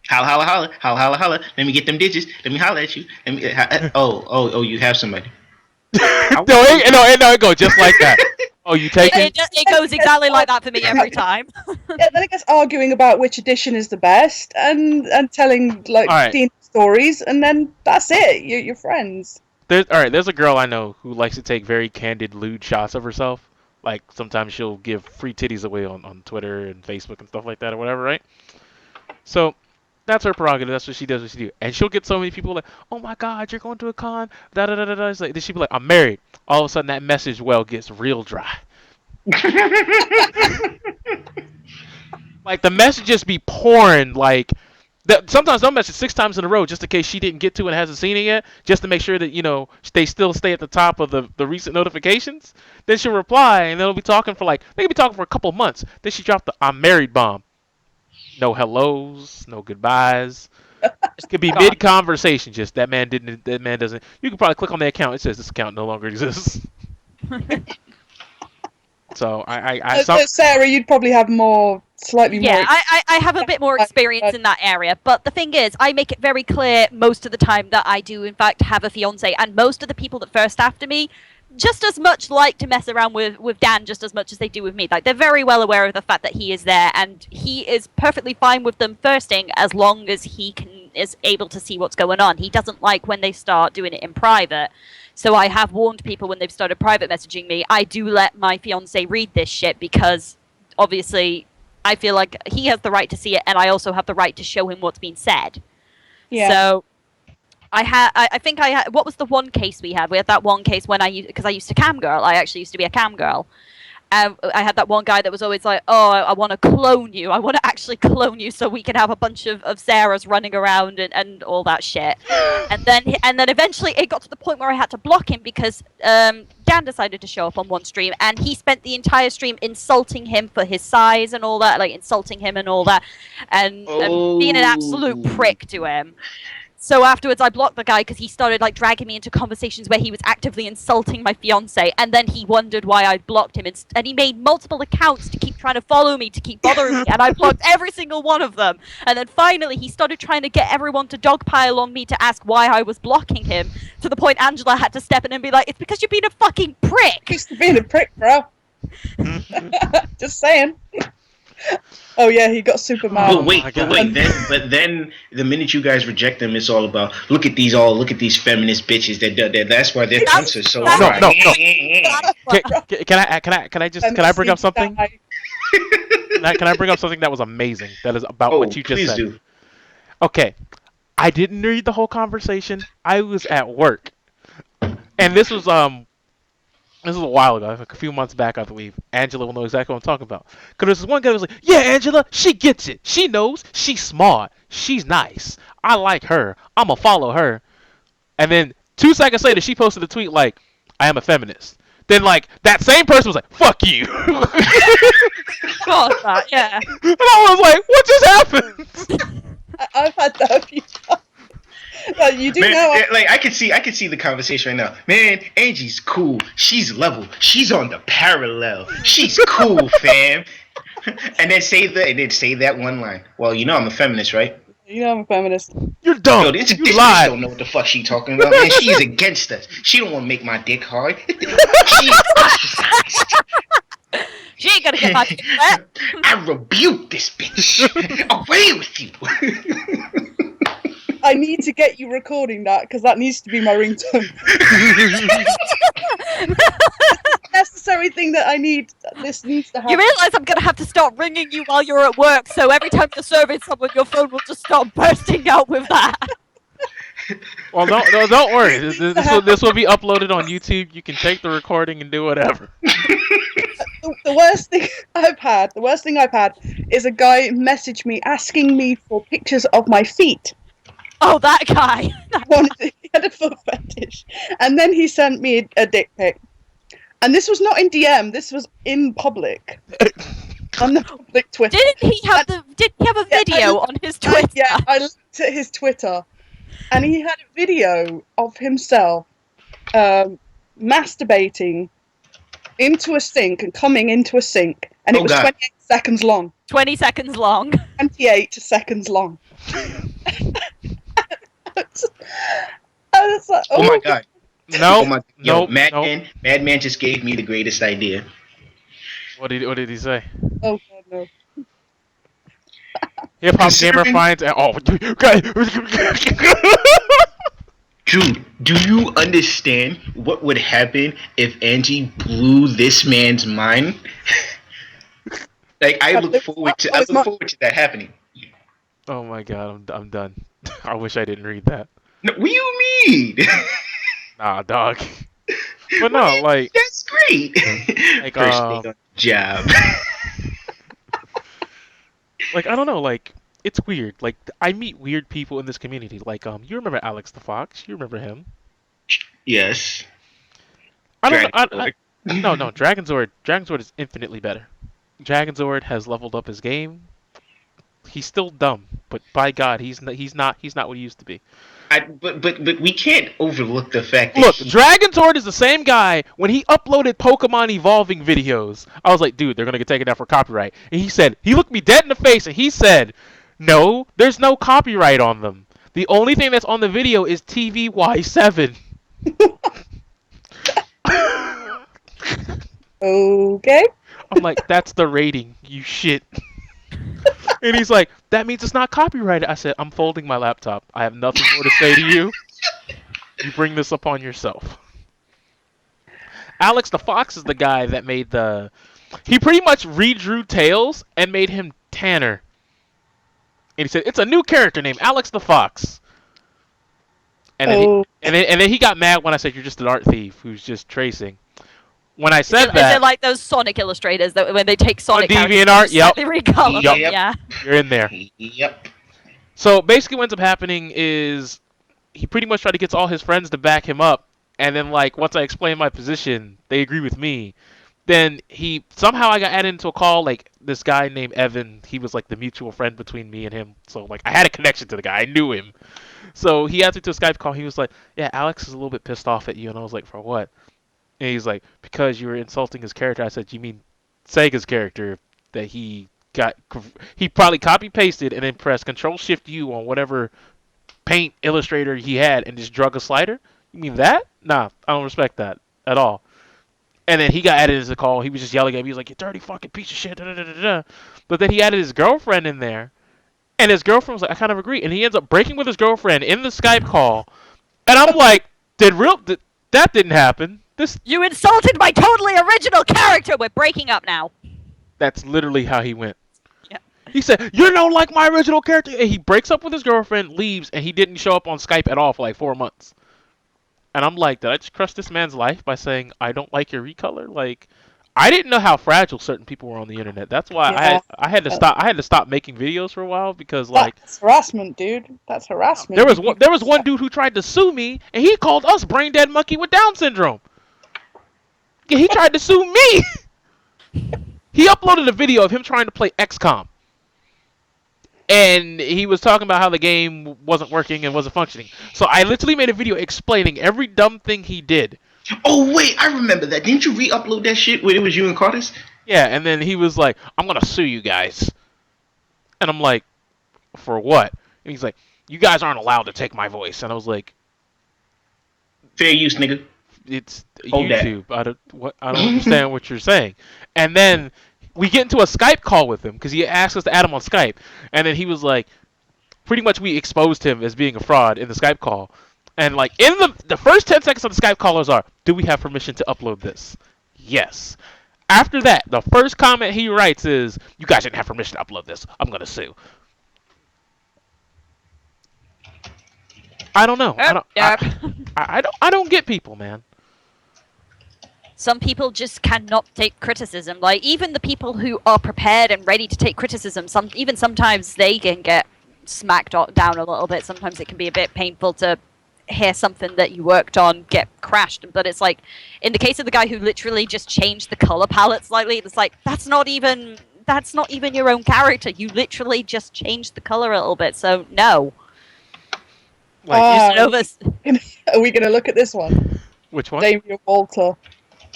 Holla, holla, holla, holla, holla, holla. Let me get them digits. Let me holla at you. Let me, oh, you have somebody. no, it go just like that. Oh, you take it? It goes exactly like that for me every time. Yeah, then it gets arguing about which edition is the best, and telling like right. D&D stories, and then that's it. You're friends. There's a girl I know who likes to take very candid, lewd shots of herself. Like, sometimes she'll give free titties away on Twitter and Facebook and stuff like that or whatever, right? So, that's her prerogative. That's what she does. And she'll get so many people like, "Oh my God, you're going to a con?" Da-da-da-da-da. It's like, then she'll be like, "I'm married." All of a sudden, that message well gets real dry. Like, the messages be pouring, like... Sometimes they'll message 6 times in a row just in case she didn't get to it and hasn't seen it yet, just to make sure that, you know, they still stay at the top of the recent notifications. Then she'll reply, and they'll be talking for they can be talking for a couple months. Then she dropped the "I'm married" bomb. No hellos, no goodbyes. It could be mid-conversation, just that man doesn't. You can probably click on the account. It says this account no longer exists. So So Sarah, you'd probably have slightly more. Yeah, I have a bit more experience in that area, but the thing is, I make it very clear most of the time that I do, in fact, have a fiance, and most of the people that first after me just as much like to mess around with Dan just as much as they do with me. Like, they're very well aware of the fact that he is there, and he is perfectly fine with them firsting as long as he is able to see what's going on. He doesn't like when they start doing it in private. So I have warned people when they've started private messaging me, I do let my fiance read this shit because, obviously, I feel like he has the right to see it, and I also have the right to show him what's being said. Yeah. So I think what was the one case we had? We had that one case when because I used to cam girl. I actually used to be a cam girl. I had that one guy that was always like, "Oh, I want to clone you. I want to actually clone you so we can have a bunch of Sarahs running around and all that shit." And then eventually it got to the point where I had to block him because Dan decided to show up on one stream, and he spent the entire stream insulting him for his size and all that, like insulting him and all that, and being an absolute prick to him. So afterwards, I blocked the guy because he started like dragging me into conversations where he was actively insulting my fiance, and then he wondered why I blocked him, and he made multiple accounts to keep trying to follow me, to keep bothering me, and I blocked every single one of them. And then finally, he started trying to get everyone to dogpile on me to ask why I was blocking him, to the point Angela had to step in and be like, "It's because you're being a fucking prick." He's being a prick, bro. Just saying. Oh yeah, he got super mad. But then the minute you guys reject them, it's all about look at these feminist bitches. That's why their cunts are so. No. Can I bring up something? Can I bring up something that was amazing? That is about what you just said. Do. Okay, I didn't read the whole conversation. I was at work, and this was This was a while ago, like a few months back, I believe. Angela will know exactly what I'm talking about. Because there's this one guy who was like, "Yeah, Angela, she gets it. She knows. She's smart. She's nice. I like her. I'm going to follow her." And then 2 seconds later, she posted a tweet like, "I am a feminist." Then, like, that same person was like, "Fuck you." God, yeah. And I was like, what just happened? I've had that a few times. You do Man, know. like I could see the conversation right now. Man, Angie's cool. She's level. She's on the parallel. She's cool, fam. And then say that one line. Well, you know I'm a feminist, right? You know I'm a feminist. You're dumb. Yo, this you bitch lied. don't know what the fuck she talking about, man. She is against us. She don't want to make my dick hard. She is ostracized. She ain't gonna get my dick wet. I rebuke this bitch. Away with you. I need to get you recording that because that needs to be my ringtone. Necessary thing that I need. This needs to happen. You realise I'm gonna have to start ringing you while you're at work, so every time you're serving someone, your phone will just start bursting out with that. Well, don't worry. This will be uploaded on YouTube. You can take the recording and do whatever. The worst thing I've had is a guy message me asking me for pictures of my feet. Oh, that guy. He had a foot fetish, and then he sent me a dick pic. And this was not in DM. This was in public, on the public Twitter. Did he have a video on his Twitter? I looked at his Twitter, and he had a video of himself masturbating into a sink and coming into a sink, and it was 28 seconds long. 20 seconds long. 28 seconds long. I was like, Oh my god. No. Oh my, yo, Madman just gave me the greatest idea. What did he say? Oh god, no. Hip hop gamer finds Dude, do you understand what would happen if Angie blew this man's mind? Like I look forward to that happening. Oh my god, I'm done. I wish I didn't read that. No, what do you mean? Nah, dog. But no, like that's great. Like, First day on the job. Like I don't know, like it's weird. Like I meet weird people in this community. Like you remember Alex the Fox? You remember him? Yes. I don't know. No, Dragonzord. Dragonzord is infinitely better. Dragonzord has leveled up his game. He's still dumb, but by God, he's not what he used to be. But we can't overlook the fact that Look, Dragonzord is the same guy. When he uploaded Pokemon Evolving videos, I was like, dude, they're gonna get taken down for copyright. And he looked me dead in the face, and he said, no, there's no copyright on them. The only thing that's on the video is TVY7. Okay. I'm like, that's the rating, you shit. And he's like, that means it's not copyrighted. I said, I'm folding my laptop. I have nothing more to say to you. You bring this upon yourself. Alex the Fox is the guy that made he pretty much redrew Tails and made him Tanner. And he said, it's a new character named Alex the Fox. And then he got mad when I said, you're just an art thief who's just tracing. When I said that, is it like those Sonic illustrators that when they take Sonic DeviantArt, yep. Recolor Yep. them, yeah. You're in there. Yep. So basically what ends up happening is he pretty much tried to get all his friends to back him up, and then like once I explained my position, they agree with me. Then somehow I got added into a call, like this guy named Evan, he was like the mutual friend between me and him. So like I had a connection to the guy, I knew him. So he asked me to a Skype call, he was like, yeah, Alex is a little bit pissed off at you, and I was like, for what? And he's like, because you were insulting his character. I said, you mean Sega's character that he probably copy-pasted and then pressed Control-Shift-U on whatever paint illustrator he had and just drug a slider? You mean that? Nah, I don't respect that at all. And then he got added as a call. He was just yelling at me. He was like, you dirty fucking piece of shit. Da, da, da, da, da. But then he added his girlfriend in there. And his girlfriend was like, I kind of agree. And he ends up breaking with his girlfriend in the Skype call. And I'm like, that didn't happen. You insulted my totally original character! We're breaking up now. That's literally how he went. Yeah. He said, you don't like my original character? And he breaks up with his girlfriend, leaves, and he didn't show up on Skype at all for like 4 months. And I'm like, did I just crush this man's life by saying, I don't like your recolor? Like, I didn't know how fragile certain people were on the internet. That's why I had to stop making videos for a while because like that's harassment, dude. That's harassment. There was one dude who tried to sue me and he called us brain dead monkey with Down syndrome. He tried to sue me. He uploaded a video of him trying to play XCOM. and he was talking about how the game wasn't working and wasn't functioning. So I literally made a video explaining every dumb thing he did. Oh wait, I remember that. Didn't you re-upload that shit when it was you and Curtis? Yeah, and then he was like, "I'm gonna sue you guys," and I'm like, "For what?" And he's like, "You guys aren't allowed to take my voice," and I was like, Fair use, nigga. "It's Hold that. YouTube. I don't understand what you're saying." And then we get into a Skype call with him because he asked us to add him on Skype, and then he was like, pretty much we exposed him as being a fraud in the Skype call. And like in the first 10 seconds of the Skype callers are, "Do we have permission to upload this?" Yes. After that, the first comment he writes is, "You guys didn't have permission to upload this. I'm gonna sue." I don't know. I don't get people, man. Some people just cannot take criticism. Like, even the people who are prepared and ready to take criticism, sometimes they can get smacked down a little bit. Sometimes it can be a bit painful to hear something that you worked on get crashed. But it's like, in the case of the guy who literally just changed the color palette slightly, it's like, that's not even your own character. You literally just changed the color a little bit. So no. Like, are we going to look at this one? which one? Damien Walter.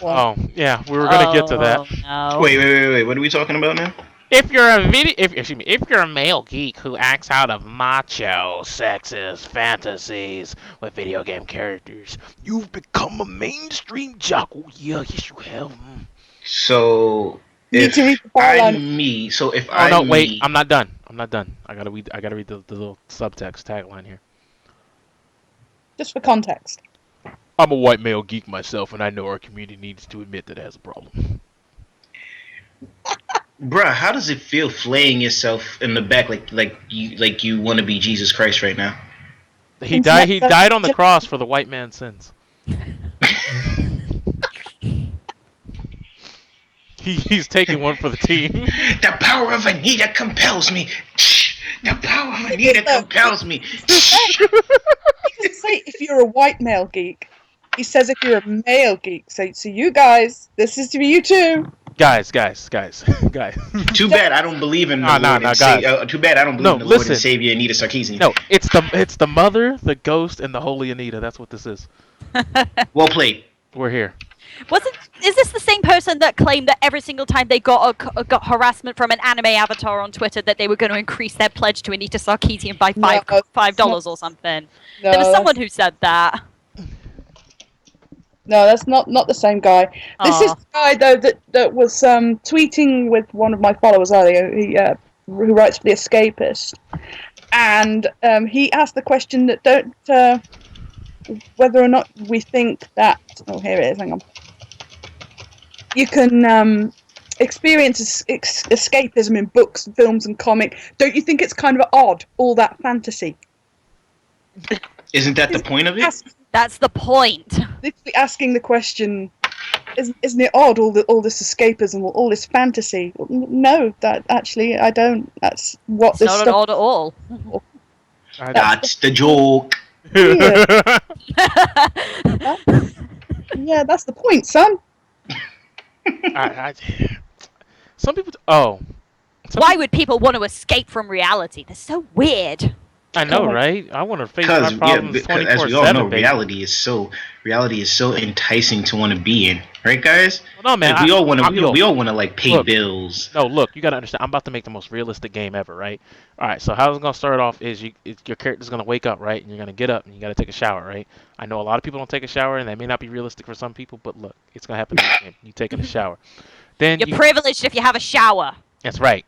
One. Oh, yeah, we were gonna get to that. No. Wait. What are we talking about now? If you're a male geek who acts out of macho, sexist fantasies with video game characters, you've become a mainstream jock. Oh yeah, yes you have. So You need if to read the byline. I'm me, so if Oh no, wait, me, I'm not done. I gotta read the little subtext tagline here. Just for context. I'm a white male geek myself, and I know our community needs to admit that it has a problem. bruh, how does it feel flaying yourself in the back like you want to be Jesus Christ right now? He died on the cross for the white man's sins. He's taking one for the team. The power of Anita compels me. The power of Anita compels me. He doesn't say if you're a white male geek. He says if you're a male geek. So you guys, this is to be you too. Guys. Too bad I don't believe in the Lord and Savior. Too bad I don't believe in the Lord and Savior Anita Sarkeesian. No, it's the mother, the ghost, and the holy Anita. That's what this is. Well played. We're here. Is this the same person that claimed that every single time they got harassment from an anime avatar on Twitter that they were going to increase their pledge to Anita Sarkeesian by $5 or something? No, There was someone who said that. No, that's not the same guy. This is the guy though that was tweeting with one of my followers earlier. Who writes for The Escapist, and he asked the question that whether or not we think that here it is. Hang on. You can experience escapism in books, films, and comic. Don't you think it's kind of odd, all that fantasy? Isn't that the point of it? That's the point. Literally asking the question, isn't it odd, all this escapism, all this fantasy? No, that actually I don't. That's what It's this not stuff. odd at all. That's the joke. Yeah, that's the point, son. Some people. Why would people want to escape from reality? They're so weird. I know, right? I want to face my problems 24/7. As we all know, reality is so enticing to want to be in, right, guys? Well, no, man. Like, we all want to like pay bills. No, look, you gotta understand. I'm about to make the most realistic game ever, right? All right, so how it's gonna start off is your character's gonna wake up, right, and you're gonna get up and you gotta take a shower, right? I know a lot of people don't take a shower, and that may not be realistic for some people, but look, it's gonna happen in this game. You taking a shower, then You're privileged if you have a shower. That's right.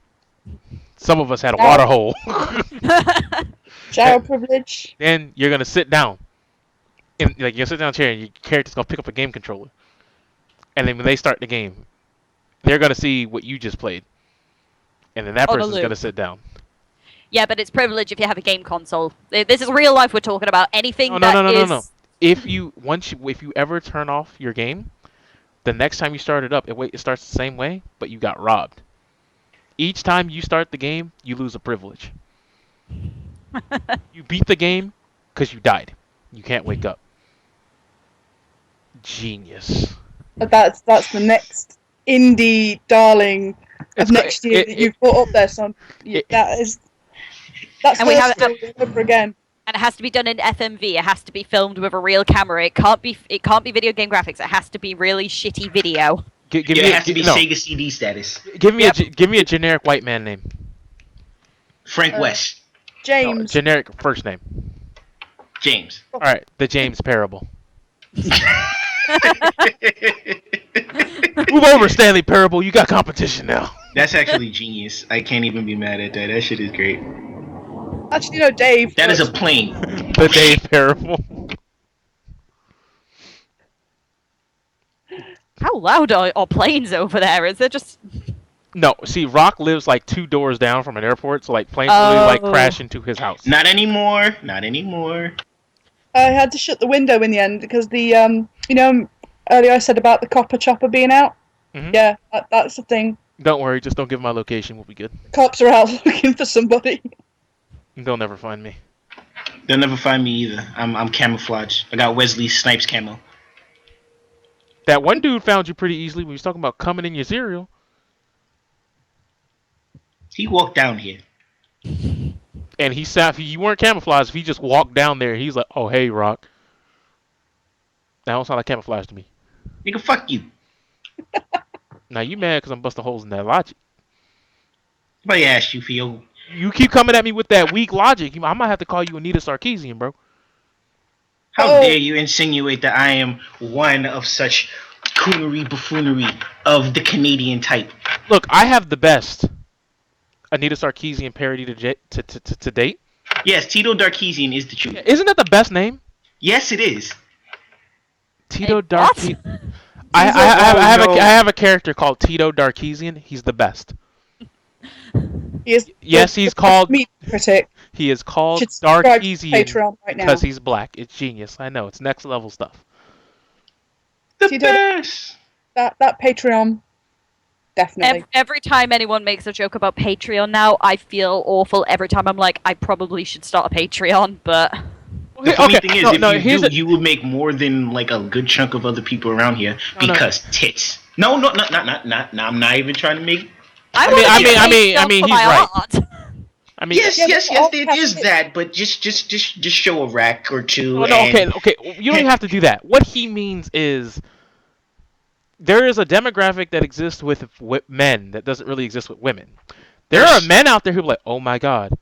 Some of us had a water hole. Shower privilege. Then you're gonna sit down, you're sit down in a chair, and your character's gonna pick up a game controller, and then when they start the game, they're gonna see what you just played, and then that person's gonna sit down. Yeah, but it's privilege if you have a game console. This is real life we're talking about. Anything No. If you ever turn off your game, the next time you start it up, it starts the same way, but you got robbed. Each time you start the game, you lose a privilege. You beat the game because you died. You can't wake up. Genius. That's the next indie darling of next year that you've brought up there, son. That is. That's And we her have- story all over again. And it has to be done in FMV. It has to be filmed with a real camera. It can't be video game graphics. It has to be really shitty video. Give Yeah, me it has to be no. Sega CD status. Give me Yep. give me a generic white man name. Frank Uh, West. No, James. generic first name. James. All right, the James Parable. Move over, Stanley Parable. You got competition now. That's actually genius. I can't even be mad at that. That shit is great. Actually, no, Dave. That is a plane. The Dave Parable. How loud are planes over there? Is it just? No, see, Rock lives like 2 doors down from an airport, so like planes really like Oh. crash into his house. Not anymore. Not anymore. I had to shut the window in the end because the earlier I said about the copper chopper being out. Mhm. Yeah, that's the thing. Don't worry, just don't give my location. We'll be good. Cops are out looking for somebody. They'll never find me. They'll never find me either. I'm camouflaged. I got Wesley Snipes camo. That one dude found you pretty easily when he was talking about coming in your cereal. He walked down here. And he sat. You weren't camouflaged. If he just walked down there, he's like, "Oh, hey, Rock." That don't sound like camouflage to me. Nigga, fuck you. Now you mad because I'm busting holes in that logic. Somebody asked you for your... You keep coming at me with that weak logic. I might have to call you Anita Sarkeesian, bro. How Oh. dare you insinuate that I am one of such coonery buffoonery of the Canadian type? Look, I have the best Anita Sarkeesian parody to date. Yes, Tito Darkeesian is the truth. Isn't that the best name? Yes, it is. Tito What? Darkeesian. I have a character called Tito Darkeesian. He's the best. He is Yes, he's called. meat critic. He is called Should subscribe to Darkeesian Patreon right now. because he's black. It's genius. I know. It's next level stuff. The Tito- best. That Patreon, definitely. Every time anyone makes a joke about Patreon now, I feel awful. Every time I'm like, I probably should start a Patreon, but The funny thing is, if you here's do, you will make more than like a good chunk of other people around here because tits. No, I'm not even trying to make. I mean, he's right. I mean, Yes, Yeah, yes, but yes, all it has is to- that, but just show a rack or two. Oh, no, and okay. You don't even have to do that. What he means is there is a demographic that exists with men that doesn't really exist with women. There are men out there who are like, oh my god,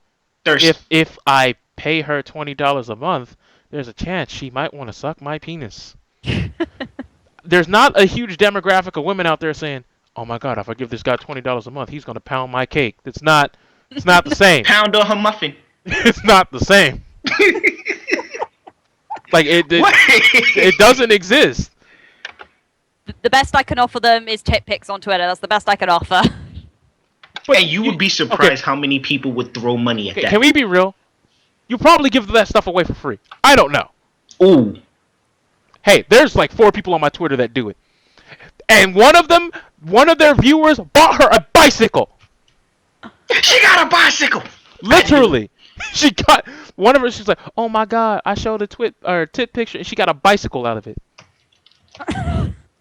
thirst. if I pay her $20 a month, there's a chance she might want to suck my penis. There's not a huge demographic of women out there saying, oh my god, if I give this guy $20 a month, he's gonna pound my cake. It's not the same. Pound on her muffin. It's not the same. Like it doesn't exist. The best I can offer them is tit pics on Twitter. That's the best I can offer. But And you would be surprised how many people would throw money at Okay, that. can we be real? You probably give that stuff away for free. I don't know. Ooh. Hey, there's like 4 people on my Twitter that do it. And one of their viewers bought her a bicycle. She got a bicycle. Literally. She got one of her, she's like, oh my god, I showed a tit picture and she got a bicycle out of it.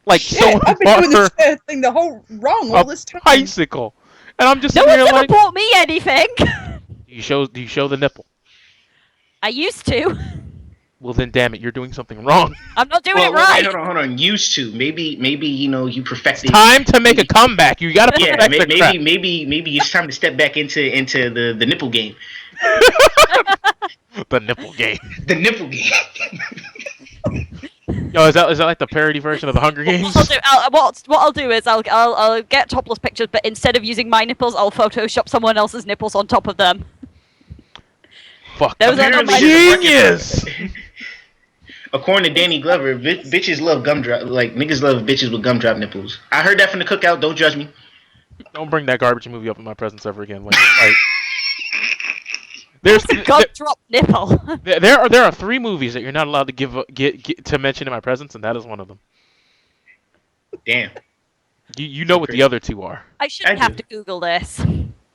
Like Shit, someone I've been bought doing her this thing the whole wrong all this time. bicycle. And I'm just No sitting one's here ever like, bought me anything. do you show the nipple? I used to. Well then damn it, you're doing something wrong. I'm not doing Well, it right. wait, hold on. Used to. Maybe you perfected. Time to make a comeback. You gotta Yeah, perfect the crap. maybe it's time to step back into the nipple game. The nipple game. The nipple game. Yo, is that like the parody version of the Hunger Games? What I'll do is I'll get topless pictures, but instead of using my nipples, I'll Photoshop someone else's nipples on top of them. Fuck. Those are Apparently my Genius! According to Danny Glover, bitches love gumdrop. Like niggas love bitches with gumdrop nipples. I heard that from the cookout. Don't judge me. Don't bring that garbage movie up in my presence ever again. Like there's Gumdrop nipple. there are 3 movies that you're not allowed to get to mention in my presence, and that is one of them. Damn. You know what the other 2 are. I shouldn't I have do. to Google this.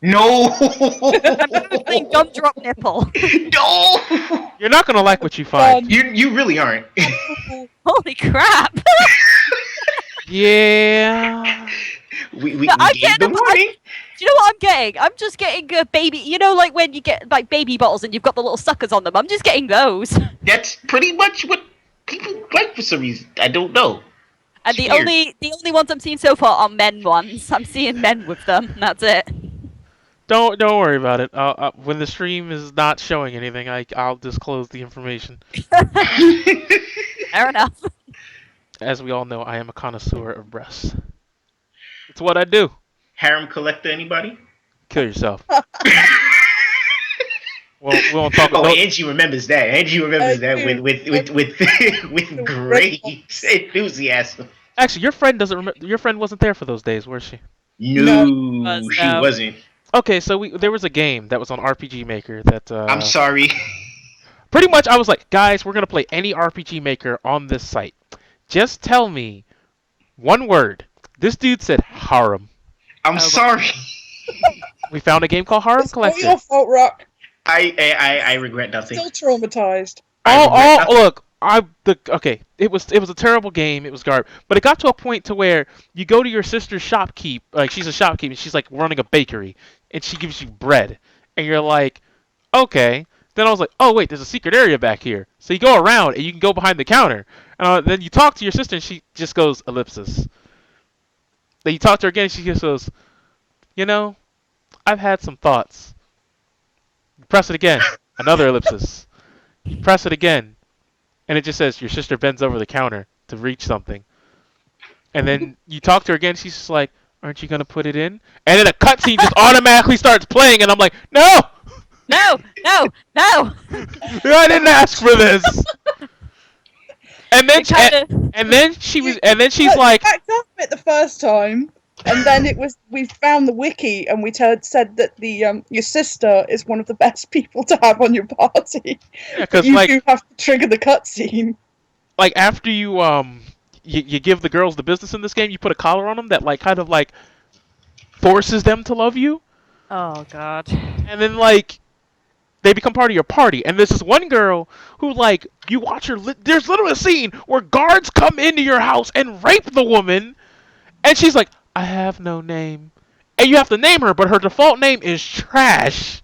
No. I'm saying gumdrop nipple. No. You're not gonna like what you find. You really aren't. Holy crap! Yeah. we I gave can't the imagine- warning. Do you know what I'm getting? I'm just getting a baby. You know, like when you get like baby bottles and you've got the little suckers on them. I'm just getting those. That's pretty much what people like for some reason. I don't know. And It's the weird. only ones I'm seeing so far are men ones. I'm seeing men with them. That's it. Don't worry about it. When the stream is not showing anything, I'll disclose the information. Fair enough. As we all know, I am a connoisseur of breasts. It's what I do. Harem collector, anybody? Kill yourself. Well, we won't talk Oh, about. Angie remembers that. Angie remembers I that do. with great enthusiasm. Actually, your friend doesn't remember. Your friend wasn't there for those days, was she? No, she No. wasn't. Okay, so there was a game that was on RPG Maker that. I'm sorry. Pretty much, I was like, guys, we're gonna play any RPG Maker on this site. Just tell me one word. This dude said harem. I'm sorry. We found a game called Harem It's not Collector. your fault, Rock. I regret nothing. Still traumatized. Look, okay. It was a terrible game. It was garbage. But it got to a point to where you go to your sister's shopkeep, like she's a shopkeep, and she's like running a bakery, and she gives you bread, and you're like, okay. Then I was like, oh wait, there's a secret area back here. So you go around and you can go behind the counter, and then you talk to your sister, and she just goes ellipsis. Then you talk to her again, and she just goes, you know, I've had some thoughts. Press it again, another ellipsis. Press it again, and it just says your sister bends over the counter to reach something. And then you talk to her again, she's just like, aren't you going to put it in? And then a cutscene just automatically starts playing, and I'm like, no! No, no, no. I didn't ask for this! And then, It kinda- and then she's like, backed up it the first time, and then we found the wiki, and we said that the your sister is one of the best people to have on your party. yeah, because You like, do have to trigger the cutscene. like after you give the girls the business in this game, you put a collar on them that like kind of like forces them to love you, Oh god. and then like they become part of your party. And there's this one girl who like you watch her. There's literally a scene where guards come into your house and rape the woman, and she's like, I have no name, and you have to name her, but her default name is trash.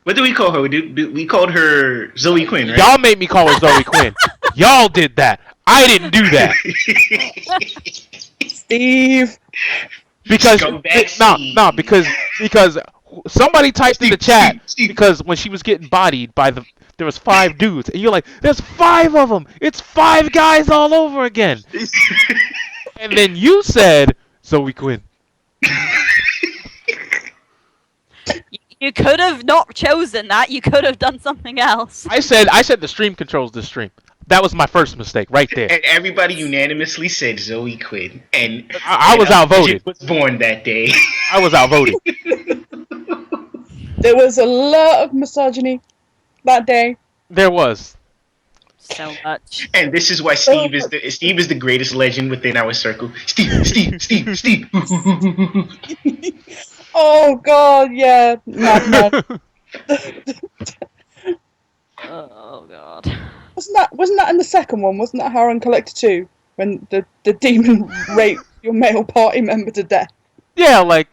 What do we call her? We called her Zoe Quinn, right? Y'all made me call her Zoe Quinn. Y'all did that. I didn't do that. Steve. Because Scumbag no, Steve. no, because somebody typed in the chat Steve. because when she was getting bodied by there was 5 dudes, and you're like, there's 5 of them. It's 5 guys all over again. And then you said Zoe Quinn. You could have not chosen that. You could have done something else. I said the stream controls this stream. That was my first mistake right there. And everybody unanimously said Zoe Quinn, and I was outvoted. She was born that day. I was outvoted. There was a lot of misogyny that day. There was. So much. And this is why Steve is the greatest legend within our circle. Steve. Oh god, yeah. No. Oh god. Wasn't that in the second one? Wasn't that Harem Collector 2? When the demon raped your male party member to death? Yeah, like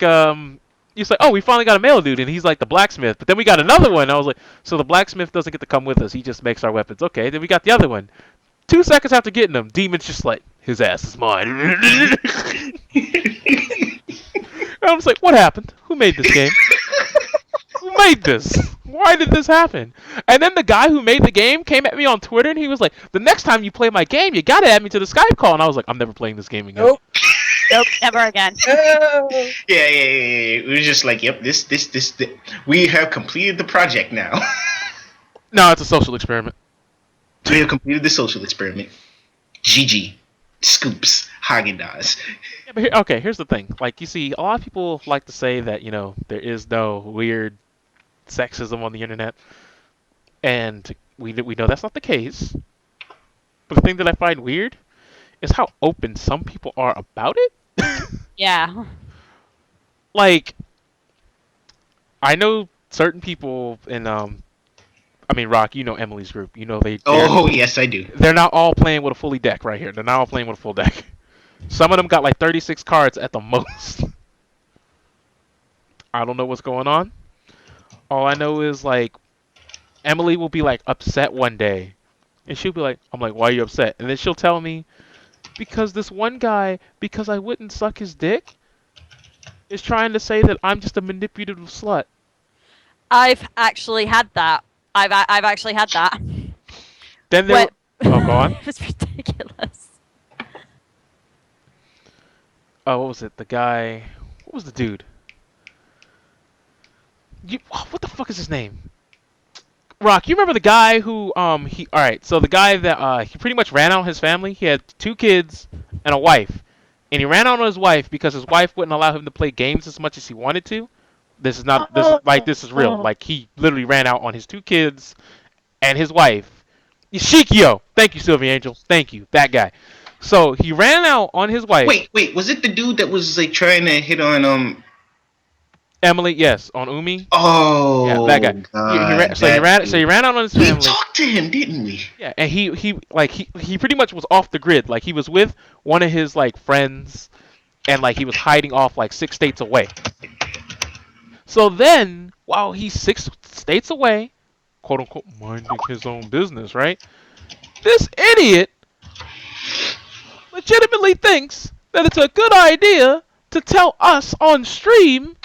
he's like, oh, we finally got a male dude, and he's like the blacksmith. But then we got another one. I was like, so the blacksmith doesn't get to come with us. He just makes our weapons. Okay, then we got the other one. 2 seconds after getting him, demon's just like, his ass is mine. And I was like, what happened? Who made this game? Who made this? Why did this happen? And then the guy who made the game came at me on Twitter, and he was like, the next time you play my game, you gotta add me to the Skype call. And I was like, I'm never playing this game again. Nope. Nope, never again. Oh. Yeah. It was just like, yep, this we have completed the project now. No, it's a social experiment. We have completed the social experiment. GG. Scoops. Haagen-Dazs. Yeah, but okay, here's the thing. Like, you see, a lot of people like to say that, you know, there is no weird sexism on the internet. And we know that's not the case. But the thing that I find weird is how open some people are about it. Yeah. Like, I know certain people in, I mean, Rock, you know Emily's group. You know Oh, yes, I do. they're not all playing with a fully deck right here. They're not all playing with a full deck. Some of them got like 36 cards at the most. I don't know what's going on. All I know is like Emily will be like upset one day, and she'll be like, "I'm like, why are you upset?" And then she'll tell me because this one guy, because I wouldn't suck his dick, is trying to say that I'm just a manipulative slut. I've actually had that. I've actually had that. Then there. Oh, go on. It was ridiculous. Oh, what was it? The guy. What was the dude? What the fuck is his name? Rock, you remember the guy who he all right, so the guy that he pretty much ran out on his family. He had 2 kids and a wife. And he ran out on his wife because his wife wouldn't allow him to play games as much as he wanted to. This is not this is real. Like he literally ran out on his 2 kids and his wife. Shikio. Thank you, Sylvie Angel. Thank you. That guy. So he ran out on his wife. Wait, was it the dude that was like trying to hit on Emily, yes, on Umi. Oh, yeah, that guy. God, He ran out on his family. We talked to him, didn't we? Yeah, and he pretty much was off the grid. Like he was with one of his like friends, and like he was hiding off like 6 states away. So then, while he's 6 states away, quote unquote, minding his own business, right? This idiot legitimately thinks that it's a good idea to tell us on stream,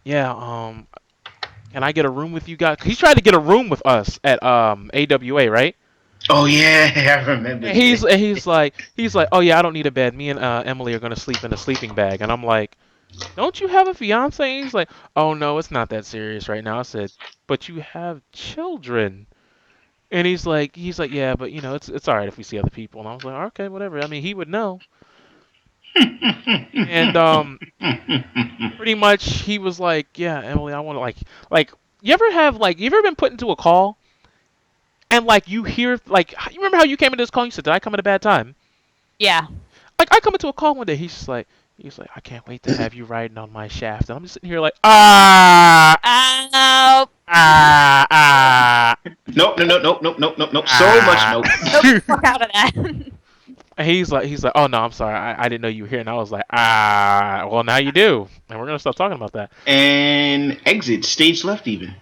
yeah, can I get a room with you guys? He's trying to get a room with us at AWA, right? Oh yeah, I remember. And he's like, oh yeah, I don't need a bed. Me and Emily are gonna sleep in a sleeping bag. And I'm like, don't you have a fiance? And he's like, oh no, it's not that serious right now. I said, but you have children. And he's like, yeah, but you know, it's all right if we see other people. And I was like, okay, whatever. I mean, he would know. And pretty much he was like, yeah, Emily, I want to like you ever been put into a call and like you hear like you remember how you came into this call and you said, did I come at a bad time? Yeah. Like I come into a call one day, he's like I can't wait to have you riding on my shaft. And I'm just sitting here like Nope. So much nope. Nope, fuck out of that. And he's like, oh no, I'm sorry, I didn't know you were here. And I was like, well now you do, and we're gonna stop talking about that. And exit stage left even.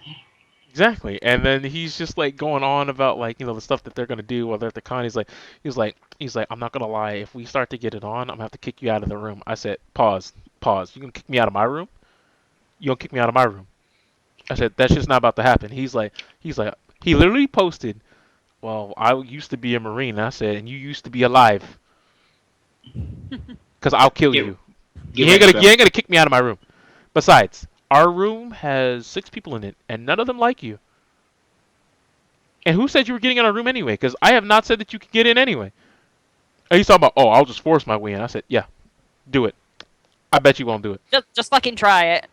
Exactly. And then he's just like going on about like, you know, the stuff that they're gonna do while they're at the con. He's like, I'm not gonna lie, if we start to get it on, I'm gonna have to kick you out of the room. I said, pause. You gonna kick me out of my room? You gonna kick me out of my room? I said, that's just not about to happen. He literally posted, well, I used to be a Marine. I said, and you used to be alive. Because I'll kill you. You ain't gonna kick me out of my room. Besides, our room has 6 people in it, and none of them like you. And who said you were getting in our room anyway? Because I have not said that you could get in anyway. And he's talking about, oh, I'll just force my way in. I said, yeah, do it. I bet you won't do it. Just fucking try it.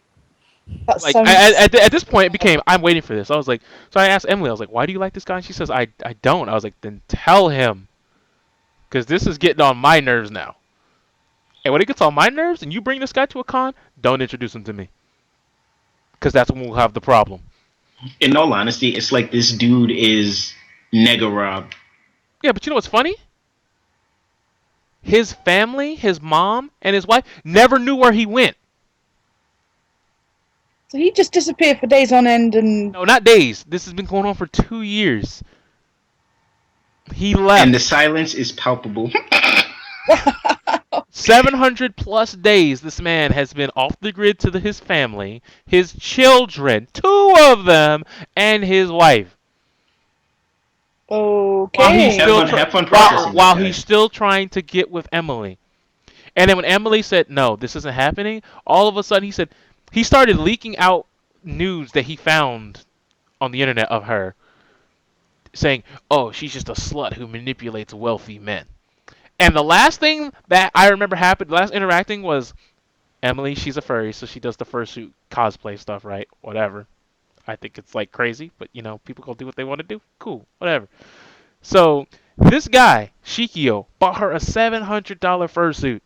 Like at this point, it became I'm waiting for this. I was like, so I asked Emily, I was like, why do you like this guy? And she says, I don't. I was like, then tell him, because this is getting on my nerves now. And when it gets on my nerves, and you bring this guy to a con, don't introduce him to me, because that's when we'll have the problem. In all honesty, it's like this dude is Nega Rob. Yeah, but you know what's funny? His family, his mom, and his wife never knew where he went. So he just disappeared for days on end and... No, not days. This has been going on for 2 years. He left. And the silence is palpable. 700 plus days this man has been off the grid to his family, his children, 2 of them, and his wife. Okay. While he's still trying to get with Emily. And then when Emily said, no, this isn't happening, all of a sudden he started leaking out news that he found on the internet of her, saying, oh, she's just a slut who manipulates wealthy men. And the last thing that I remember happened, the last interacting was, Emily, she's a furry, so she does the fursuit cosplay stuff, right? Whatever. I think it's like crazy, but you know, people go do what they want to do. Cool, whatever. So this guy, Shikio, bought her a $700 fursuit.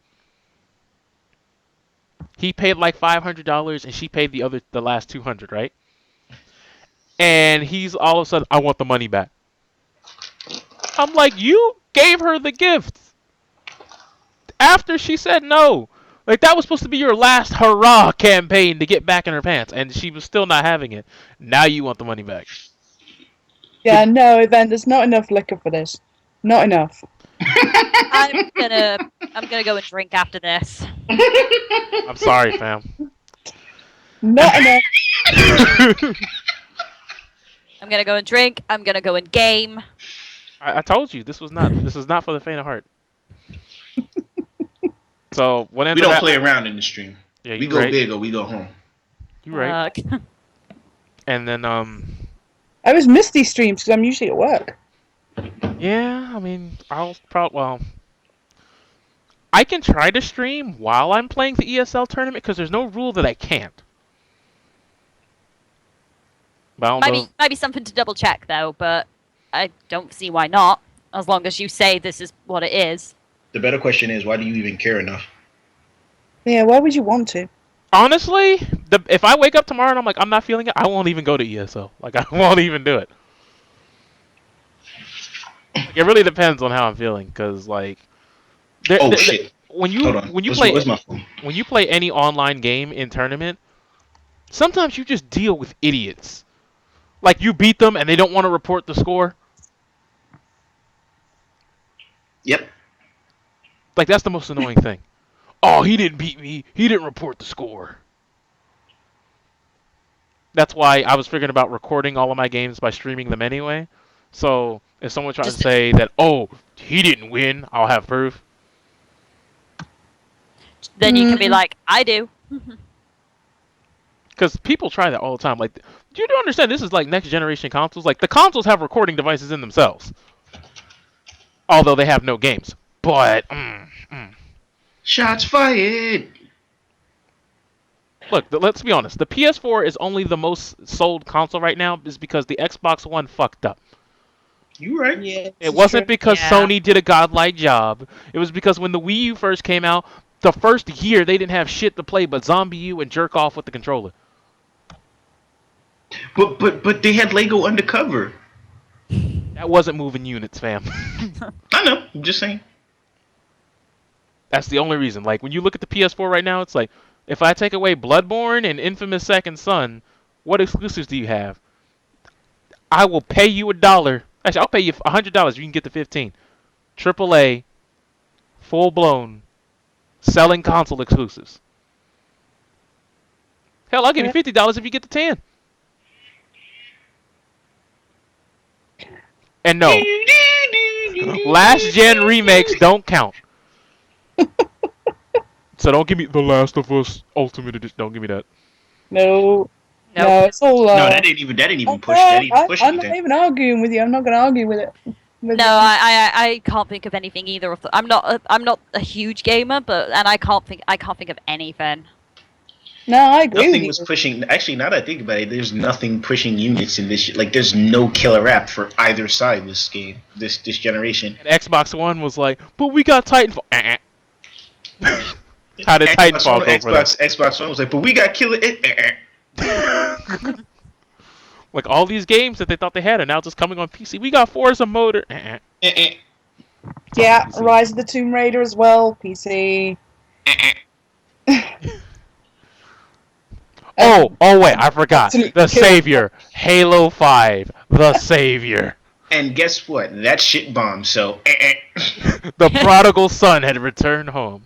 He paid like $500, and she paid the last $200, right? And he's all of a sudden, I want the money back. I'm like, you gave her the gift after she said no. Like, that was supposed to be your last hurrah campaign to get back in her pants, and she was still not having it. Now you want the money back. Yeah, no, Event. There's not enough liquor for this. Not enough. I'm gonna go and drink after this. I'm sorry, fam. Not enough. I'm gonna go and drink. I'm gonna go and game. I told you this is not for the faint of heart. So what We ended don't up play around in the stream. Yeah, We you go right. big or we go home. You right. And then I always miss these streams because I'm usually at work. yeah, I mean, I can try to stream while I'm playing the ESL tournament because there's no rule that I can't. But I don't know. Might be something to double check though, but I don't see why not. As long as you say this is what it is. The better question is, why do you even care enough? Yeah, why would you want to? Honestly, if I wake up tomorrow and I'm like, I'm not feeling it, I won't even go to ESL. Like, I won't even do it. Like, it really depends on how I'm feeling, because like, Shit! when Hold on. you Where's my phone? when you play any online game in tournament, sometimes you just deal with idiots. Like, you beat them and they don't want to report the score. Yep. Like, that's the most annoying thing. Oh, he didn't beat me. He didn't report the score. That's why I was figuring about recording all of my games by streaming them anyway. So if someone tries to say that, oh, he didn't win, I'll have proof. Then you can be like, I do. Because people try that all the time. Like, you do understand this is like next generation consoles. Like, the consoles have recording devices in themselves. Although they have no games. But, Shots fired. Look, let's be honest. The PS4 is only the most sold console right now is because the Xbox One fucked up. You right. Yeah. It wasn't because Yeah. Sony did a godlike job. It was because when the Wii U first came out, the first year they didn't have shit to play but Zombie U and jerk off with the controller. But they had Lego Undercover. That wasn't moving units, fam. I know. I'm just saying. That's the only reason. Like, when you look at the PS4 right now, it's like, if I take away Bloodborne and Infamous Second Son, what exclusives do you have? I will pay you $1. Actually, I'll pay you $100. You can get the 15. AAA, full-blown, selling console exclusives. Hell, I'll give you $50 if you get the 10. And no, last gen remakes don't count. So don't give me The Last of Us Ultimate Edition. Don't give me that. No. Nope. No, it's all. No, that didn't even push. That didn't even push I'm not anything. even arguing with you. I'm not going to argue with it. No, I can't think of anything either. I'm not a huge gamer, and I can't think of anything. No, I agree Nothing with was you. pushing. Actually, now that I think about it, there's nothing pushing units in this. Like, there's no killer app for either side. This game, this generation. And Xbox One was like, but we got Titanfall. How did Titanfall go for that? Xbox One was like, but we got killer. Like, all these games that they thought they had are now just coming on PC. We got Forza Motor. Yeah, Rise of the Tomb Raider as well, PC. Oh, wait, I forgot. Absolute The killer. Savior. Halo 5. The Savior. And guess what? That shit bombed. So. The prodigal son had returned home.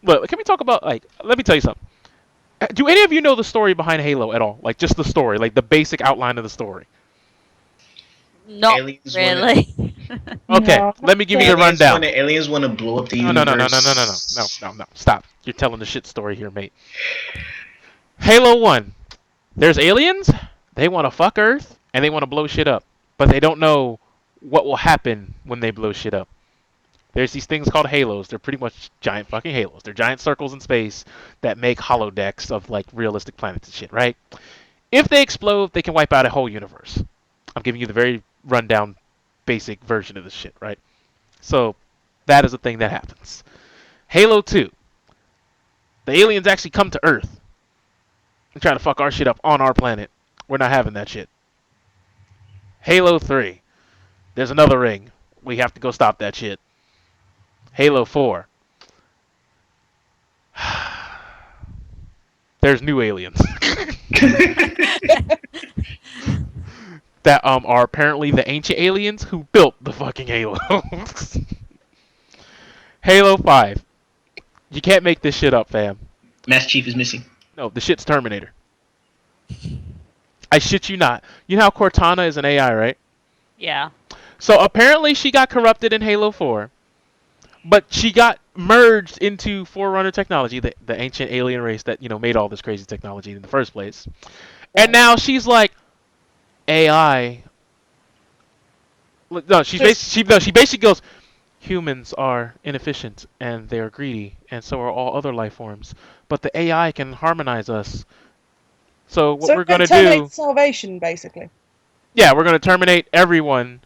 But can we talk about, like, let me tell you something. Do any of you know the story behind Halo at all? Like, just the story, like the basic outline of the story. Not Aliens really. Okay, No. let me give you the rundown. Aliens want to blow up the No, universe. no. Stop. You're telling the shit story here, mate. Halo 1. There's aliens. They want to fuck Earth, and they want to blow shit up. But they don't know what will happen when they blow shit up. There's these things called halos. They're pretty much giant fucking halos. They're giant circles in space that make holodecks of, like, realistic planets and shit, right? If they explode, they can wipe out a whole universe. I'm giving you the very rundown, basic version of this shit, right? So, that is a thing that happens. Halo 2. The aliens actually come to Earth and try to fuck our shit up on our planet. We're not having that shit. Halo 3. There's another ring. We have to go stop that shit. Halo 4. There's new aliens that are apparently the ancient aliens who built the fucking Halo. Halo 5. You can't make this shit up, fam. Master Chief is missing. No, the shit's Terminator. I shit you not. You know how Cortana is an AI, right? Yeah. So apparently she got corrupted in Halo 4, but she got merged into Forerunner technology, the ancient alien race that, you know, made all this crazy technology in the first place. And now she's like, AI. No, she basically goes, humans are inefficient and they are greedy, and so are all other life forms. But the AI can harmonize us. So what we're gonna do? Salvation, basically. Yeah, we're gonna terminate everyone,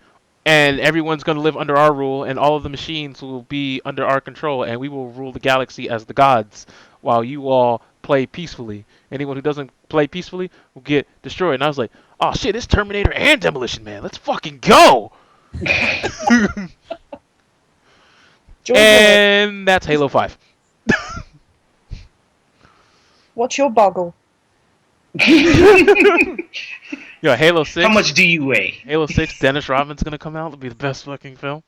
and everyone's gonna live under our rule, and all of the machines will be under our control, and we will rule the galaxy as the gods, while you all play peacefully. Anyone who doesn't play peacefully will get destroyed. And I was like, oh shit, it's Terminator and Demolition Man. Let's fucking go! And that's Halo 5. What's your boggle? Yo, Halo 6. How much do you weigh? Halo 6, Dennis Rodman's gonna come out. It'll be the best fucking film.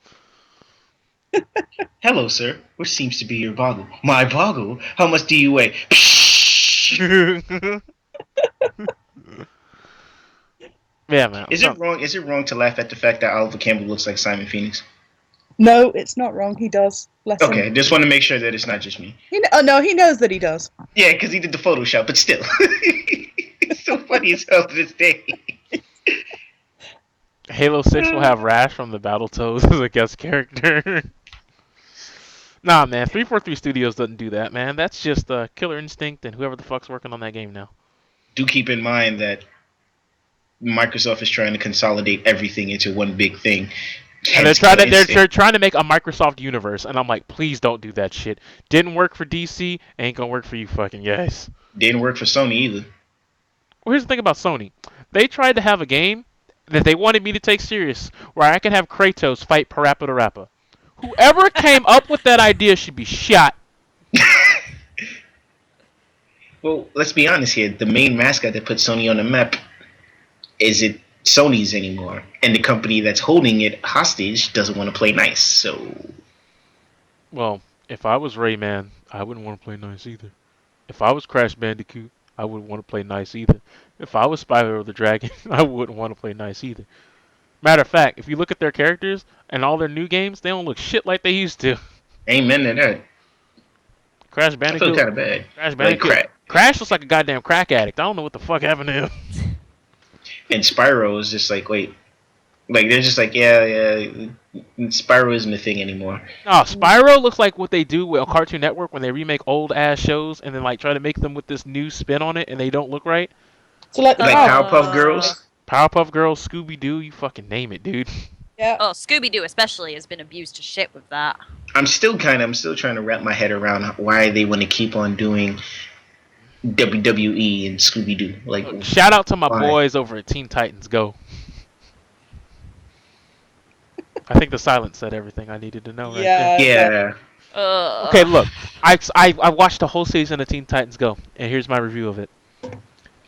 Hello, sir. What seems to be your boggle? My boggle? How much do you weigh? Yeah, man. Is it wrong? Is it wrong to laugh at the fact that Oliver Campbell looks like Simon Phoenix? No, it's not wrong. He does. Bless him. Okay, just want to make sure that it's not just me. No, he knows that he does. Yeah, because he did the Photoshop, but still. It's so funny as hell to this day. Halo 6 will have Rash from the Battletoads as a guest character. Nah, man. 343 Studios doesn't do that, man. That's just Killer Instinct and whoever the fuck's working on that game now. Do keep in mind that Microsoft is trying to consolidate everything into one big thing. And they're trying to make a Microsoft universe, and I'm like, please don't do that shit. Didn't work for DC, ain't gonna work for you fucking guys. Didn't work for Sony either. Well, here's the thing about Sony. They tried to have a game that they wanted me to take serious, where I could have Kratos fight Parappa the Rappa. Whoever came up with that idea should be shot. Well, let's be honest here. The main mascot that put Sony on the map isn't Sony's anymore. And the company that's holding it hostage doesn't want to play nice, so... Well, if I was Rayman, I wouldn't want to play nice either. If I was Crash Bandicoot, I wouldn't want to play nice either. If I was Spyro the Dragon, I wouldn't want to play nice either. Matter of fact, if you look at their characters and all their new games, they don't look shit like they used to. Amen to that. Crash Bandicoot. I feel kind of bad. Crash Bandicoot. Like Crash looks like a goddamn crack addict. I don't know what the fuck happened to him. And Spyro is just like, wait. Like, they're just like, yeah, Spyro isn't a thing anymore. No, Spyro looks like what they do with Cartoon Network when they remake old ass shows and then like try to make them with this new spin on it and they don't look right. So like Powerpuff Girls? Powerpuff Girls, Scooby-Doo, you fucking name it, dude. Yeah. Oh, Scooby-Doo especially has been abused to shit with that. I'm still trying to wrap my head around why they want to keep on doing WWE and Scooby-Doo. Like, shout out to my boys over at Teen Titans Go. I think the silence said everything I needed to know right there. Yeah. Okay, look. I watched the whole season of Teen Titans Go, and here's my review of it.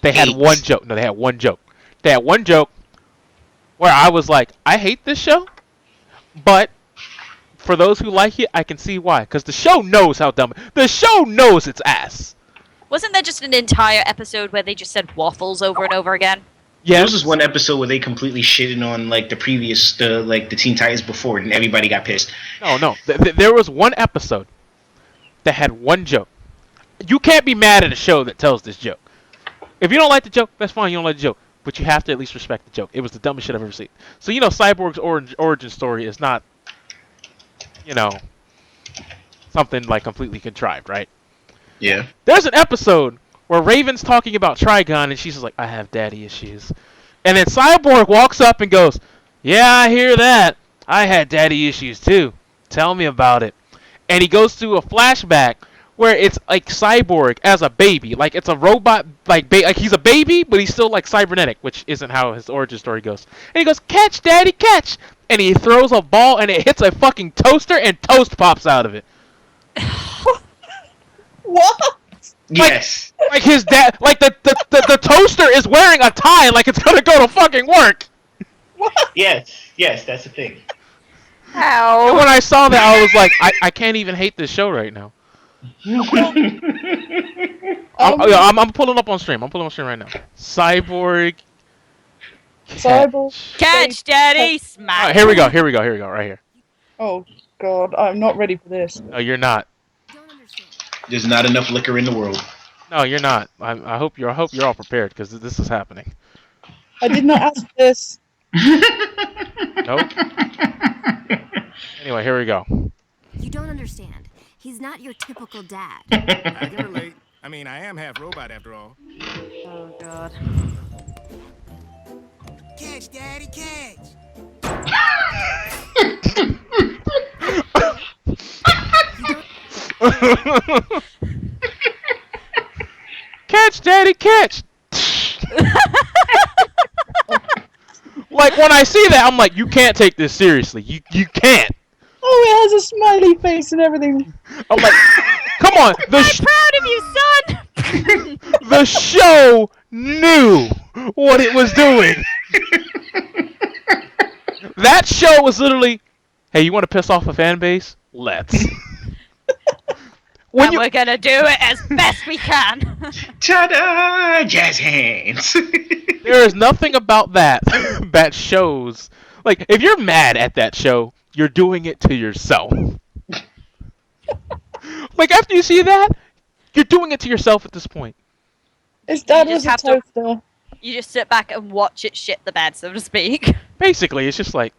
They had one joke. No, they had one joke. They had one joke where I was like, I hate this show, but for those who like it, I can see why. Because the show knows how dumb. The show knows its ass. Wasn't there just an entire episode where they just said waffles over and over again? Yeah, there was just one episode where they completely shitted on like the Teen Titans before, and everybody got pissed. No. There was one episode that had one joke. You can't be mad at a show that tells this joke. If you don't like the joke, that's fine. You don't like the joke, but you have to at least respect the joke. It was the dumbest shit I've ever seen. So Cyborg's origin story is not, something like completely contrived, right? Yeah. There's an episode where Raven's talking about Trigon, and she's just like, I have daddy issues. And then Cyborg walks up and goes, yeah, I hear that. I had daddy issues too. Tell me about it. And he goes through a flashback where it's like Cyborg as a baby. Like it's a robot, like he's a baby, but he's still like cybernetic, which isn't how his origin story goes. And he goes, catch, daddy, catch. And he throws a ball, and it hits a fucking toaster, and toast pops out of it. What? Yes. Like his dad, like the toaster is wearing a tie, like it's gonna go to fucking work. What? Yes. Yes, that's the thing. And Ow. when I saw that, I was like, I can't even hate this show right now. I'm pulling up on stream. I'm pulling on stream right now. Cyborg. Cyborg. Catch, daddy, smack. Alright, here we go. Here we go. Here we go. Right here. Oh God, I'm not ready for this. No, you're not. There's not enough liquor in the world. No, you're not. I hope you're all prepared because this is happening. I did not ask for this. Nope. Anyway, here we go. You don't understand. He's not your typical dad. I can relate. I mean, I am half robot after all. Oh god. Catch, Daddy, catch! Catch, daddy, catch! Like when I see that, I'm like, you can't take this seriously. You can't. Oh, it has a smiley face and everything. I'm like, come on. I'm proud of you, son. The show knew what it was doing. That show was literally, hey, you want to piss off a fan base? Let's. And we're gonna do it as best we can. Ta-da! Jazz hands. There is nothing about that that shows. Like, if you're mad at that show, you're doing it to yourself. Like, after you see that, you're doing it to yourself at this point. His dad You was just a have to- toaster. You just sit back and watch it shit the bed, so to speak. Basically, it's just like,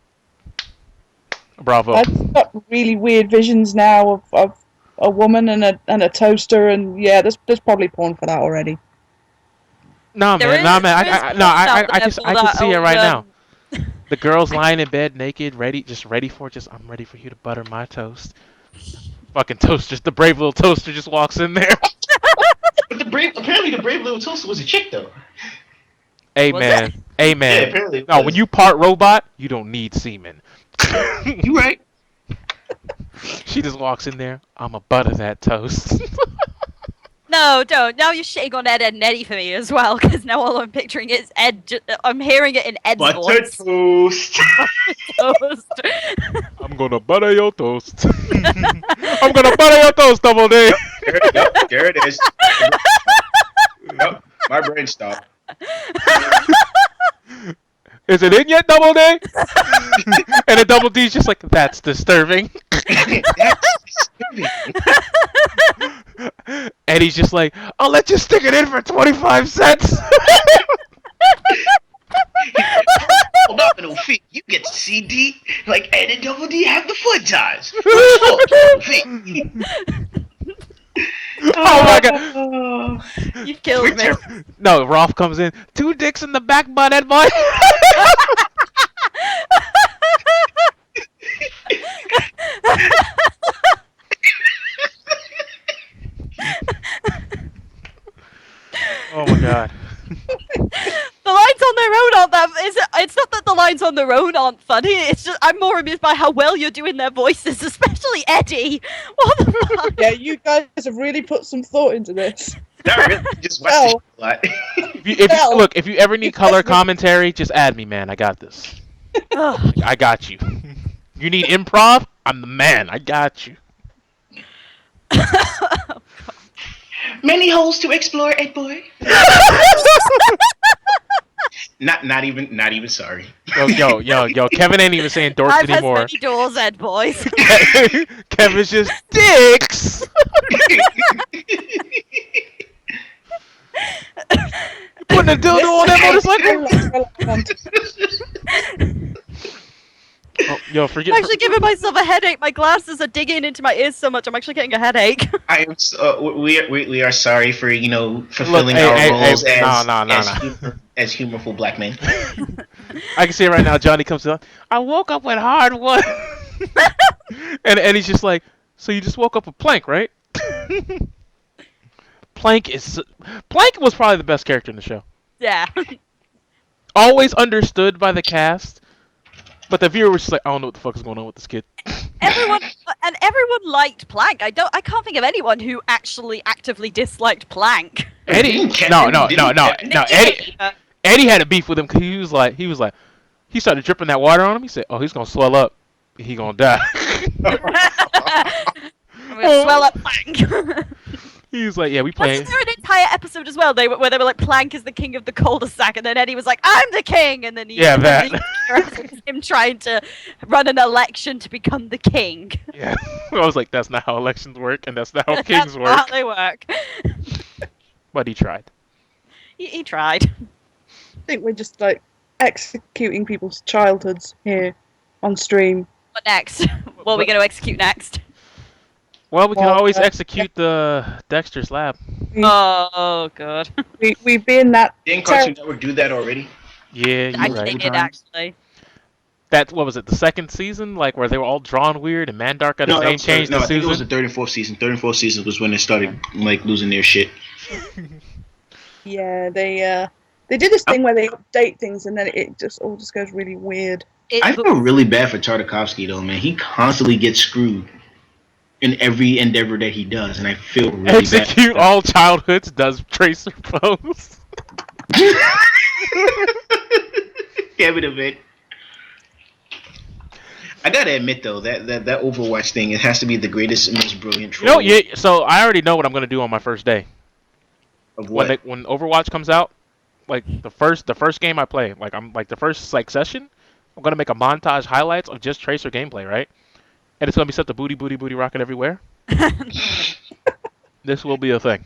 bravo. I've got really weird visions now of a woman and a toaster, and yeah, there's probably porn for that already. Nah, There man, is- nah, man. there is I porn out can there for that see it old, right now. The girl's lying in bed naked, ready for I'm ready for you to butter my toast. Fucking toaster, the brave little toaster just walks in there. But apparently the brave little toaster was a chick though. Amen. Yeah, Amen. apparently. it No, was. when you part robot, you don't need semen. You right. She just walks in there. I'ma butter that toast. No, don't. Now you're shitting on Ed, and Eddie for me as well, because now all I'm picturing is Ed. I'm hearing it in Ed's Butter voice. toast. Toast. I'm gonna butter your toast. I'm gonna butter your toast, Double D. There it is. Nope, my brain stopped. Is it in yet, Double D? And then Double D's just like, that's disturbing. That's disturbing. And he's just like, I'll let you stick it in for 25 cents. Phenomenal feet. You get to see D like Ed and Double D have the fun times. Phenomenal feet. Oh my god. You killed me. No, Rolf comes in. 2 dicks in the back butt, Ed boy. Oh my god. The lines on their own aren't that. It's not that the lines on their own aren't funny. It's just I'm more amused by how well you're doing their voices, especially Eddie. What the fuck? Yeah, you guys have really put some thought into this. Not really. Just watch this a lot. If you ever need color commentary, just add me, man. I got this. Ugh. I got you. You need improv? I'm the man. I got you. Many holes to explore, Ed boy. Not even sorry. Yo. Kevin ain't even saying dorks I've had anymore. many doors, Ed boys. Kevin's just dicks. Putting a dildo on that motorcycle. Oh, yo, forget. I'm actually giving myself a headache. My glasses are digging into my ears so much. I'm actually getting a headache. I am. We are sorry for fulfilling Look, our hey, roles hey, as humorful black men. I can see it right now. Johnny comes up. I woke up with hard one. and he's just like, so you just woke up with Plank, right? Plank was probably the best character in the show. Yeah. Always understood by the cast, but the viewer was just like, I don't know what the fuck is going on with this kid. everyone liked Plank. I can't think of anyone who actually actively disliked Plank. Eddie, no. Eddie had a beef with him because he started dripping that water on him. He said, "Oh, he's gonna swell up. He gonna die." I'm gonna swell up Plank. He was like, "Yeah, we playing." Wasn't there an entire episode as well? Where they were like, Plank is the king of the cul-de-sac, and then Eddie was like, "I'm the king," and then him trying to run an election to become the king. Yeah, I was like, "That's not how elections work, and that's not how That's kings not work." how they work. But he tried. He tried. I think we're just like executing people's childhoods here on stream. What next? What are we going to execute next? Well, we can always yeah. execute the Dexter's Lab. Oh, God. We've been that. Didn't Cartoon Network do that already? Yeah, you're Actually, right. they did, actually. That, what was it, the second season? Like, where they were all drawn weird and Mandark got his name changed I to think it was the Susan? third and fourth season. Third and fourth season was when they started like losing their shit. Yeah, they did this thing where they update things and then it just all goes really weird. I feel really bad for Tartakovsky though, man. He constantly gets screwed in every endeavor that he does, and I feel really Execute bad. all childhoods does Tracer pose. Damn it a bit. I gotta admit though, that Overwatch thing, it has to be the greatest and most brilliant troll. No, yeah. So I already know what I'm gonna do on my first day. Of what? When Overwatch comes out, like the first game I play, like I'm like the first like session, I'm gonna make a montage highlights of just Tracer gameplay, right? And it's gonna be set to booty rocket everywhere. This will be a thing.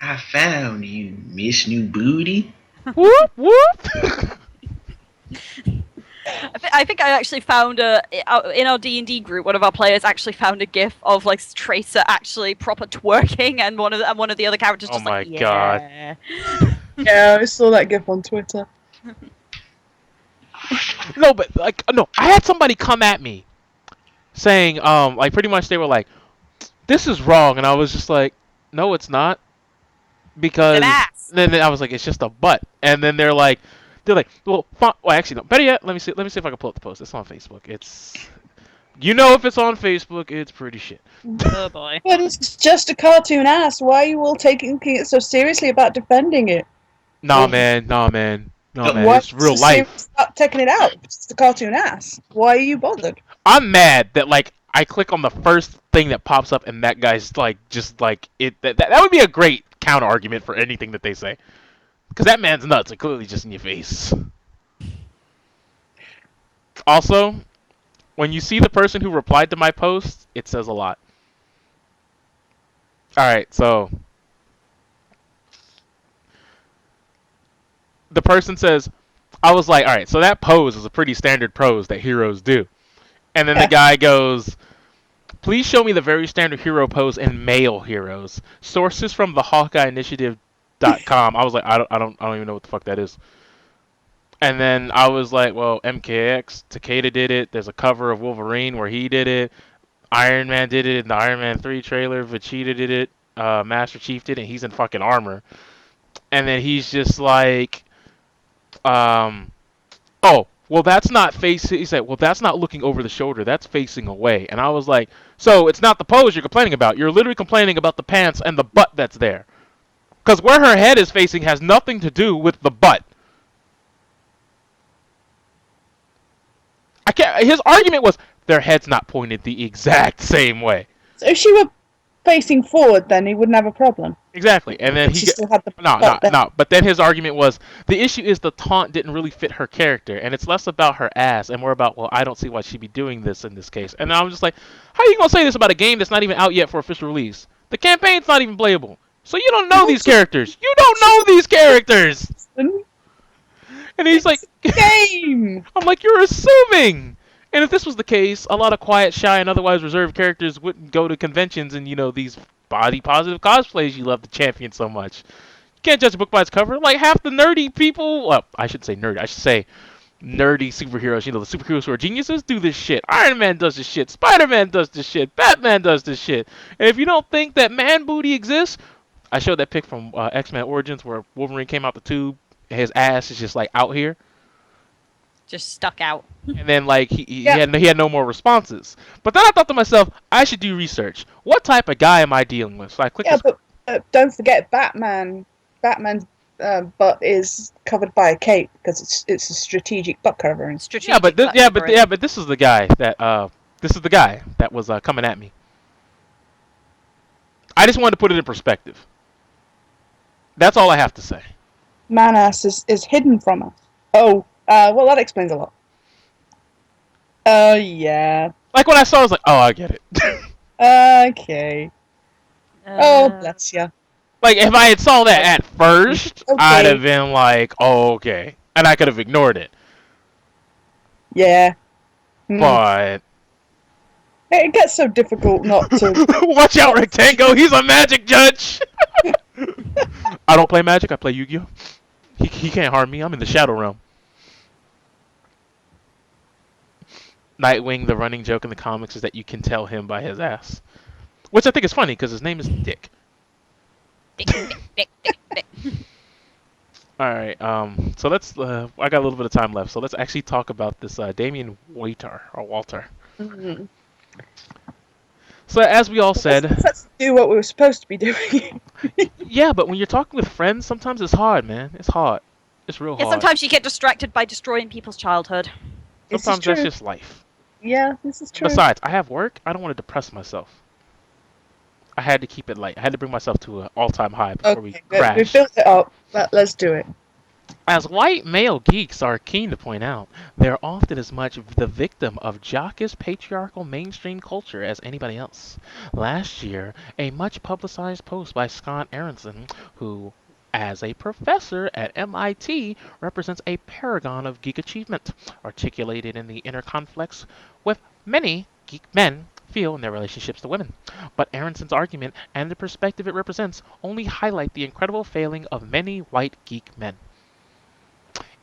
I found you, Miss New Booty. Whoop whoop. I think I actually found in our D&D group, one of our players actually found a GIF of like Tracer actually proper twerking, and one of the other characters just my like, God. yeah. Yeah, I saw that gif on Twitter. No, but like no, I had somebody come at me saying like pretty much they were like, this is wrong, and I was just like, no, it's not, because An ass. then I was like, it's just a butt, and then they're like, well, actually no, better yet, let me see if I can pull up the post. It's on Facebook. It's, you know, if it's on Facebook, it's pretty shit. Oh boy. But it's just a cartoon ass. Why are you all taking it so seriously about defending it? Nah, man, Why it's real so life. serious about taking it out? It's just a cartoon ass. Why are you bothered? I'm mad that like I click on the first thing that pops up and that guy's like just like it. That would be a great counter argument for anything that they say, because that man's nuts are clearly just in your face. Also, when you see the person who replied to my post, it says a lot. All right, so the person says, I was like, all right, so that pose is a pretty standard pose that heroes do. And then the guy goes, please show me the very standard hero pose in male heroes. Sources from the HawkeyeInitiative.com. I was like, I don't even know what the fuck that is. And then I was like, well, MKX, Takeda did it. There's a cover of Wolverine where he did it. Iron Man did it in the Iron Man 3 trailer. Vegeta did it. Master Chief did it. He's in fucking armor. And then he's just like, oh, well, that's not facing. He said, well, that's not looking over the shoulder. That's facing away. And I was like, so it's not the pose you're complaining about. You're literally complaining about the pants and the butt that's there. Because where her head is facing has nothing to do with the butt. I can't. His argument was their head's not pointed the exact same way. So if she were facing forward, then he wouldn't have a problem. Exactly, and then She still had the no. But then his argument was the issue is the taunt didn't really fit her character, and it's less about her ass and more about, well, I don't see why she'd be doing this in this case. And I'm just like, how are you gonna say this about a game that's not even out yet for official release? The campaign's not even playable, so you don't know these characters. You don't know these characters. And he's like, game. I'm like, you're assuming. And if this was the case, a lot of quiet, shy, and otherwise reserved characters wouldn't go to conventions and, you know, these body positive cosplays you love to champion so much. You can't judge a book by its cover. Like, half the nerdy people, well, I should say nerdy, I should say nerdy superheroes, you know, the superheroes who are geniuses do this shit. Iron Man does this shit. Spider-Man does this shit. Batman does this shit. And if you don't think that man booty exists, I showed that pic from X-Men Origins where Wolverine came out the tube. His ass is just, like, out here. Just stuck out. And then like he had no more responses. But then I thought to myself, I should do research. What type of guy am I dealing with? So I clicked. Yeah, but don't forget Batman. Batman's butt is covered by a cape because it's a strategic butt covering. Strategic. But this is the guy that was coming at me. I just wanted to put it in perspective. That's all I have to say. Man-ass is hidden from us. Oh, well, that explains a lot. Yeah. Like when I saw it, I was like, oh, I get it. Okay. Oh, bless ya. Like if I had saw that at first, Okay. I'd have been like, oh, okay. And I could have ignored it. Yeah. But It gets so difficult not to... watch out, Rectangle! He's a magic judge! I don't play magic, I play Yu-Gi-Oh! He can't harm me, I'm in the Shadow Realm. Nightwing, the running joke in the comics is that you can tell him by his ass. Which I think is funny, because his name is Dick. Dick. Alright, so let's, I got a little bit of time left, so let's actually talk about this Damian Walter. Mm-hmm. So as we all said... Let's do what we were supposed to be doing. Yeah, but when you're talking with friends, sometimes it's hard, man. It's hard. It's real hard. Yeah, sometimes you get distracted by destroying people's childhood. Sometimes that's just life. Yeah, this is true. Besides, I have work. I don't want to depress myself. I had to keep it light. I had to bring myself to an all-time high before we crash. We built it up. Let's do it. As white male geeks are keen to point out, they're often as much the victim of jockey's patriarchal mainstream culture as anybody else. Last year, a much-publicized post by Scott Aronson, who, as a professor at MIT, represents a paragon of geek achievement, articulated in the inner conflicts with many geek men feel in their relationships to women. But Aronson's argument and the perspective it represents only highlight the incredible failing of many white geek men.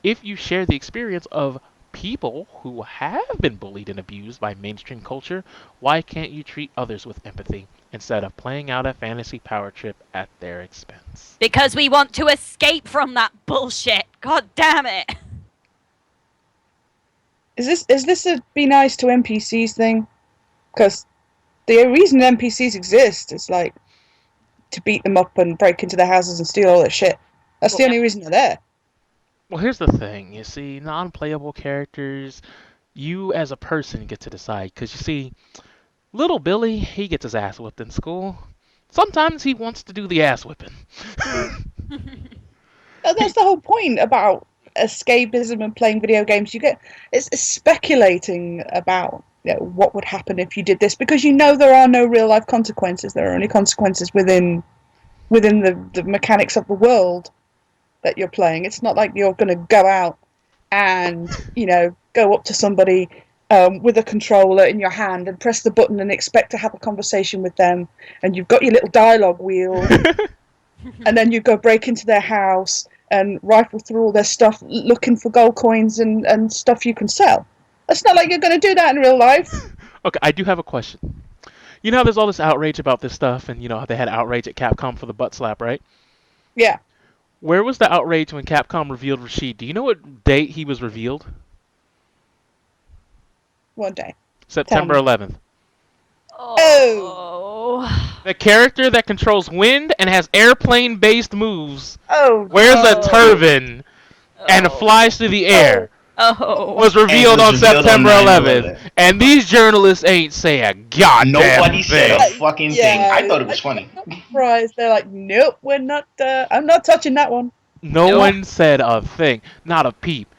If you share the experience of people who have been bullied and abused by mainstream culture, why can't you treat others with empathy instead of playing out a fantasy power trip at their expense? Because we want to escape from that bullshit. God damn it. Is this a be nice to NPCs thing? Because the reason NPCs exist is like to beat them up and break into their houses and steal all their shit. That's the only reason they're there. Well, here's the thing. You see, non-playable characters, you as a person get to decide. Because you see, little Billy, he gets his ass whipped in school. Sometimes he wants to do the ass whipping. That's the whole point about escapism and playing video games. It's speculating about what would happen if you did this, because there are no real life consequences. There are only consequences within the mechanics of the world that you're playing. It's not like you're going to go out and go up to somebody with a controller in your hand and press the button and expect to have a conversation with them, and you've got your little dialogue wheel and then you go break into their house and rifle through all their stuff looking for gold coins and stuff you can sell. It's not like you're going to do that in real life. Okay, I do have a question. You know how there's all this outrage about this stuff, and how they had outrage at Capcom for the butt slap, right? Yeah. Where was the outrage when Capcom revealed Rashid? Do you know what date he was revealed? One day. September 11th. Oh. The character that controls wind and has airplane-based moves, Oh. wears a turban, and flies through the air, was revealed on September 11th. And these journalists ain't say a goddamn Nobody thing. said a fucking thing. I thought it was funny. Surprised. They're like, nope, we're not. I'm not touching that one. No one said a thing. Not a peep.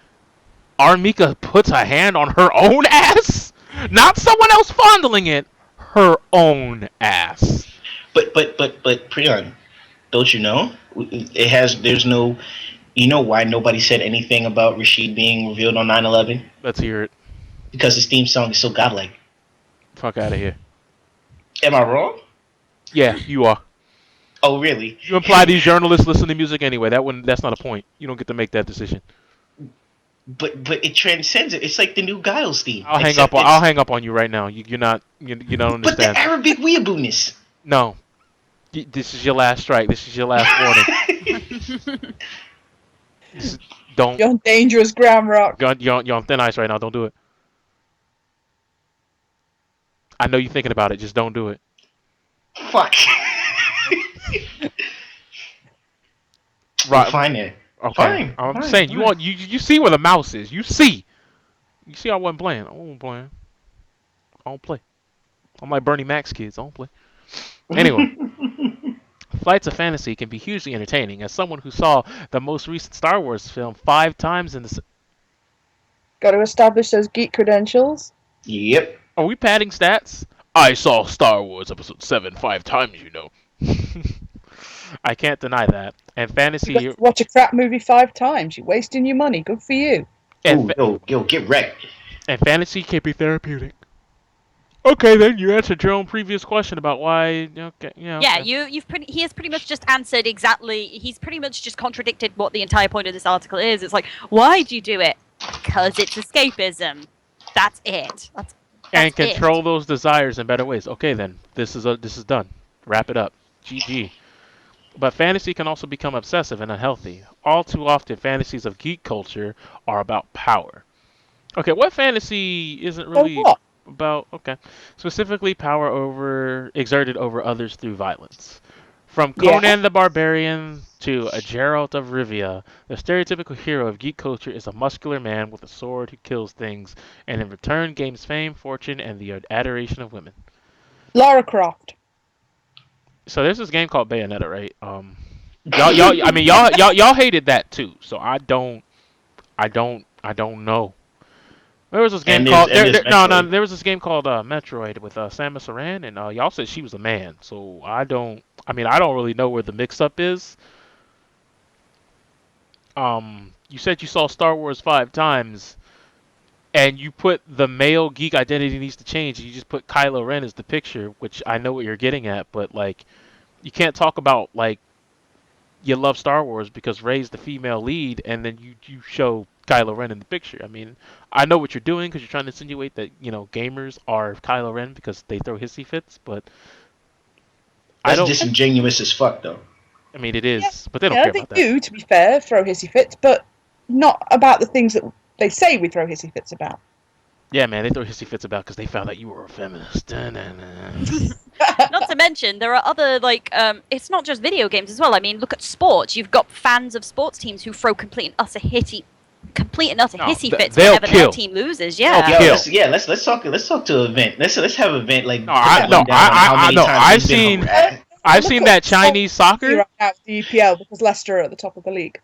Armika puts a hand on her own ass? Not someone else fondling it. Her own ass. But Priyan, don't you know? There's no... You know why nobody said anything about Rashid being revealed on 9/11? Let's hear it. Because his theme song is so godlike. Fuck out of here. Am I wrong? Yeah, you are. Oh, really? You imply these journalists listen to music anyway. That's not a point. You don't get to make that decision. But it transcends it. It's like the new Giles theme. I'll hang up on you right now. You don't understand. But the Arabic weeaboo-ness. No. This is your last strike. This is your last warning. Don't. You're on dangerous ground, Rock. You're on thin ice right now. Don't do it. I know you're thinking about it. Just don't do it. Fuck. Right. Fine then. Okay. Fine. I'm fine, saying fine. you see where the mouse is. You see. You see I wasn't playing. I wasn't playing. I don't play. I'm like Bernie Mac's kids. I don't play. Anyway. Flights of Fantasy can be hugely entertaining. As someone who saw the most recent Star Wars film 5 times in the... Got to establish those geek credentials. Yep. Are we padding stats? I saw Star Wars Episode 7 5 times, you know. I can't deny that. And fantasy... You got to watch a crap movie 5 times. You're wasting your money. Good for you. And, Yo, get wrecked. and fantasy can be therapeutic. Okay, then you answered your own previous question about why. Okay, yeah. Yeah, Okay. he has pretty much just answered exactly. He's pretty much just contradicted what the entire point of this article is. It's like, why do you do it? Because it's escapism. That's it. That's And it. control those desires in better ways. Okay, then this is done. Wrap it up. GG. But fantasy can also become obsessive and unhealthy. All too often, fantasies of geek culture are about power. Okay, what fantasy isn't really what? about? Okay, specifically power exerted over others through violence. From Yeah. Conan the Barbarian to a Geralt of Rivia, the stereotypical hero of geek culture is a muscular man with a sword who kills things, and in return gains fame, fortune, and the adoration of women. Lara Croft. So there's this game called Bayonetta, right? Y'all hated that too. So I don't know. There was this game called there was this game called Metroid with Samus Aran, and y'all said she was a man. So I don't really know where the mix-up is. You said you saw Star Wars 5 times, and you put the male geek identity needs to change. You just put Kylo Ren as the picture, which I know what you're getting at, but like, you can't talk about like you love Star Wars because Rey's the female lead, and then you show Kylo Ren in the picture. I mean, I know what you're doing because you're trying to insinuate that gamers are Kylo Ren because they throw hissy fits, but That's disingenuous as fuck, though. I mean, it is, but they don't I care think about that. you, to be fair, throw hissy fits, but not about the things that they say we throw hissy fits about. Yeah, man, they throw hissy fits about because they found out you were a feminist. Not to mention, there are other, it's not just video games as well. I mean, look at sports. You've got fans of sports teams who throw complete and utter hissy fits whenever their team loses. Yeah. Let's talk to an event. Let's have an event like. I've seen that Chinese soccer. Right now with the EPL because Leicester are at the top of the league.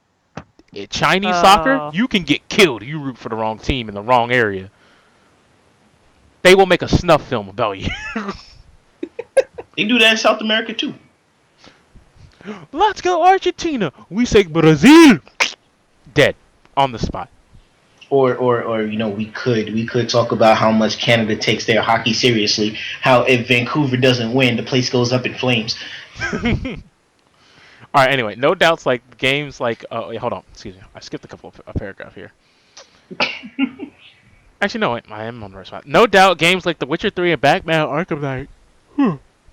Chinese soccer, you can get killed. You root for the wrong team in the wrong area. They will make a snuff film about you. They do that in South America too. Let's go Argentina. We say Brazil. Dead on the spot. Or we could talk about how much Canada takes their hockey seriously. How if Vancouver doesn't win, the place goes up in flames. All right. Anyway, no doubts. Like games like wait, hold on. Excuse me. I skipped a paragraph here. Actually, no. Wait, I am on the right spot. No doubt, games like The Witcher 3 and Batman Arkham Knight,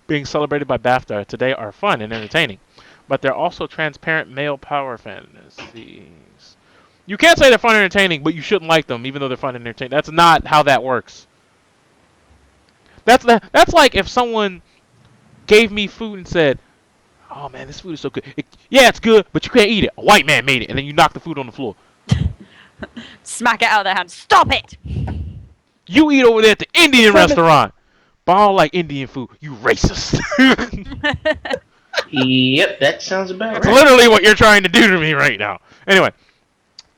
being celebrated by BAFTA today, are fun and entertaining, but they're also transparent male power fantasies. You can't say they're fun and entertaining, but you shouldn't like them, even though they're fun and entertaining. That's not how that works. That's like if someone gave me food and said, "Oh man, this food is so good. It's good, but you can't eat it. A white man made it," and then you knock the food on the floor. Smack it out of their hands. Stop it! You eat over there at the Indian restaurant, but I don't like Indian food. You racist. Yep, that sounds about right. That's literally what you're trying to do to me right now. Anyway,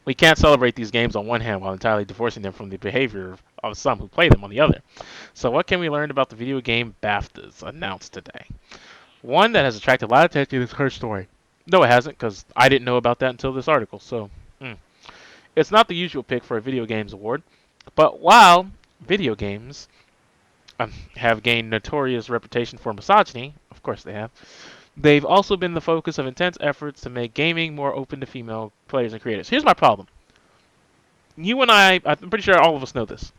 we can't celebrate these games on one hand while entirely divorcing them from the behavior of some who play them on the other. So what can we learn about the video game BAFTAs announced today? One that has attracted a lot of attention is her story. No, it hasn't, because I didn't know about that until this article. So, it's not the usual pick for a video games award, but while video games have gained notorious reputation for misogyny, of course they have, they've also been the focus of intense efforts to make gaming more open to female players and creators. Here's my problem. You and I'm pretty sure all of us know this.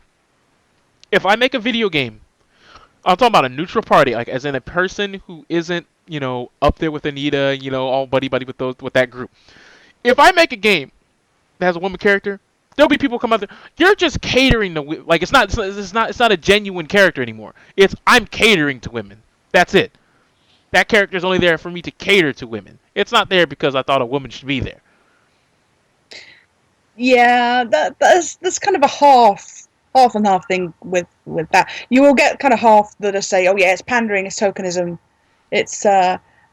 If I make a video game, I'm talking about a neutral party, like as in a person who isn't, up there with Anita, all buddy with that group. If I make a game that has a woman character, there'll be people come out there. You're just catering to like it's not a genuine character anymore. It's I'm catering to women. That's it. That character is only there for me to cater to women. It's not there because I thought a woman should be there. Yeah, that's kind of a half and half thing with that. You will get kind of half that say, oh yeah, it's pandering, it's tokenism, it's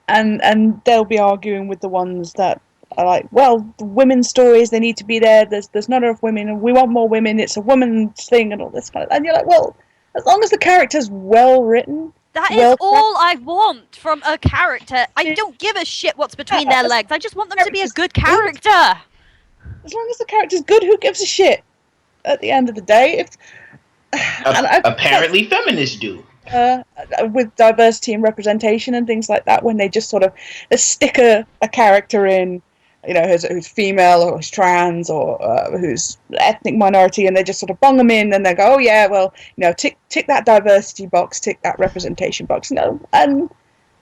and they'll be arguing with the ones that are like, well, the women's stories, they need to be there. There's not enough women, and we want more women. It's a woman's thing, and all this kind of. And you're like, well, as long as the character's well written. That is all I want from a character. I don't give a shit what's between their legs. I just want them to be a good character. As long as the character's good, who gives a shit? At the end of the day, apparently feminists do. With diversity and representation and things like that, when they just sort of stick a character in, who's female or who's trans or who's ethnic minority, and they just sort of bung them in, and they go, oh yeah, well, tick that diversity box, tick that representation box, and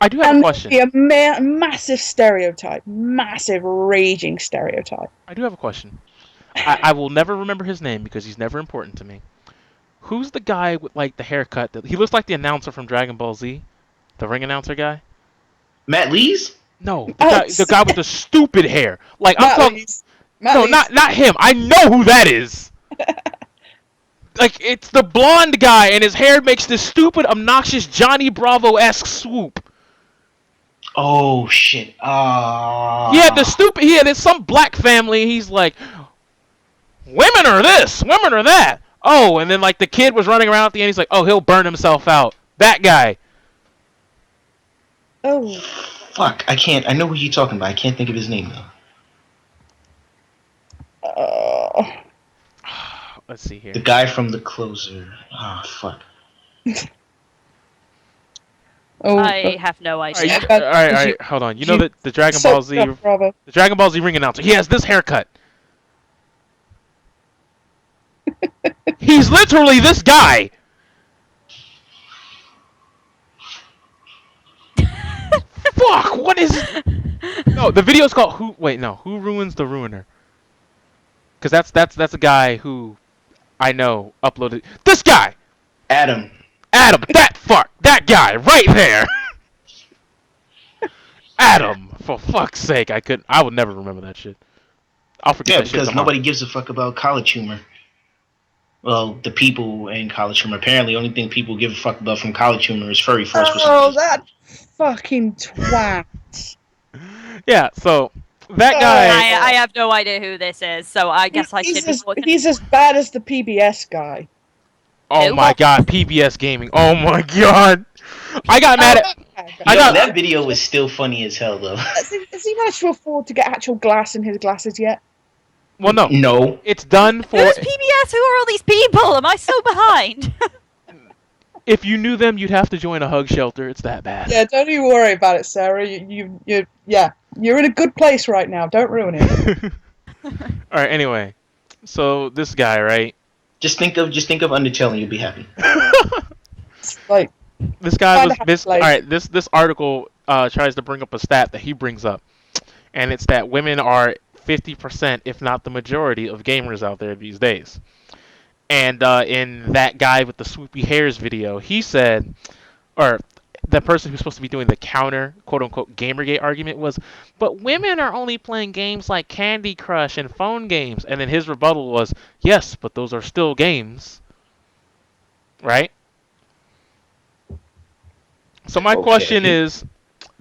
I do have a question. Be a massive stereotype, massive raging stereotype. I do have a question. I will never remember his name because he's never important to me. Who's the guy with like the haircut? He looks like the announcer from Dragon Ball Z, the ring announcer guy. Matt Lees? No, the guy with the stupid hair. Like Matt I'm talking. Lees. No, not him. I know who that is. Like it's the blonde guy, and his hair makes this stupid, obnoxious Johnny Bravo-esque swoop. Oh shit! Yeah, there's some black family. He's like, women are this, women are that. Oh, and then like the kid was running around at the end. He's like, oh, he'll burn himself out. That guy. Oh. Fuck! I can't. I know who you're talking about. I can't think of his name though. Let's see here. The guy from The Closer. Ah, fuck. I have no idea. All right. Hold on. You know that the Dragon Ball Z, the Dragon Ball Z ring announcer. He has this haircut. He's literally this guy. Fuck! What is? No, the video's called Who? Wait, no. Who ruins the ruiner? Because that's a guy who I know uploaded this guy. Adam, that guy right there. Adam, for fuck's sake, I would never remember that shit. I'll forget that shit. Yeah, because nobody gives a fuck about college humor. Well, the people in college humor. Apparently, the only thing people give a fuck about from college humor is furry force. Oh, that fucking twat. Yeah, so that guy. I have no idea who this is, so I guess I should be looking. He's as bad as the PBS guy. Oh my god, PBS gaming. Oh my god. I got mad at. That video was still funny as hell, though. Has he managed to afford to get actual glass in his glasses yet? Well, no. No. It's done for. Who's PBS? Who are all these people? Am I so behind? If you knew them, you'd have to join a hug shelter. It's that bad. Yeah, don't even worry about it, Sarah. You're in a good place right now. Don't ruin it. All right. Anyway, so this guy, right? Just think of Undertale and you'll be happy. Like this guy was this. All right. This article tries to bring up a stat that he brings up, and it's that women are 50%, if not the majority, of gamers out there these days. And in that guy with the swoopy hairs video, he said, or the person who's supposed to be doing the counter, quote-unquote, Gamergate argument was, but women are only playing games like Candy Crush and phone games. And then his rebuttal was, yes, but those are still games. Right? So my question is,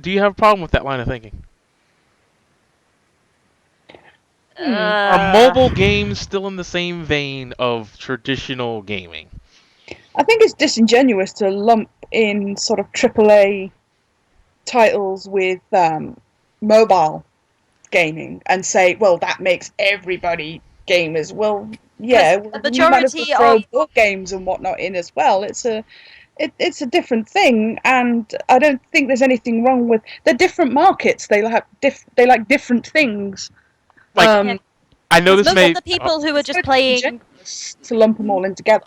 do you have a problem with that line of thinking? Are mobile games still in the same vein of traditional gaming? I think it's disingenuous to lump in sort of AAA titles with mobile gaming and say, well, that makes everybody gamers. Well, yeah, the majority of board games and whatnot in as well. It's a different thing, and I don't think there's anything wrong with. They're different markets. They like different things. Like, I know this most may. of the people who are just playing to lump them all in together.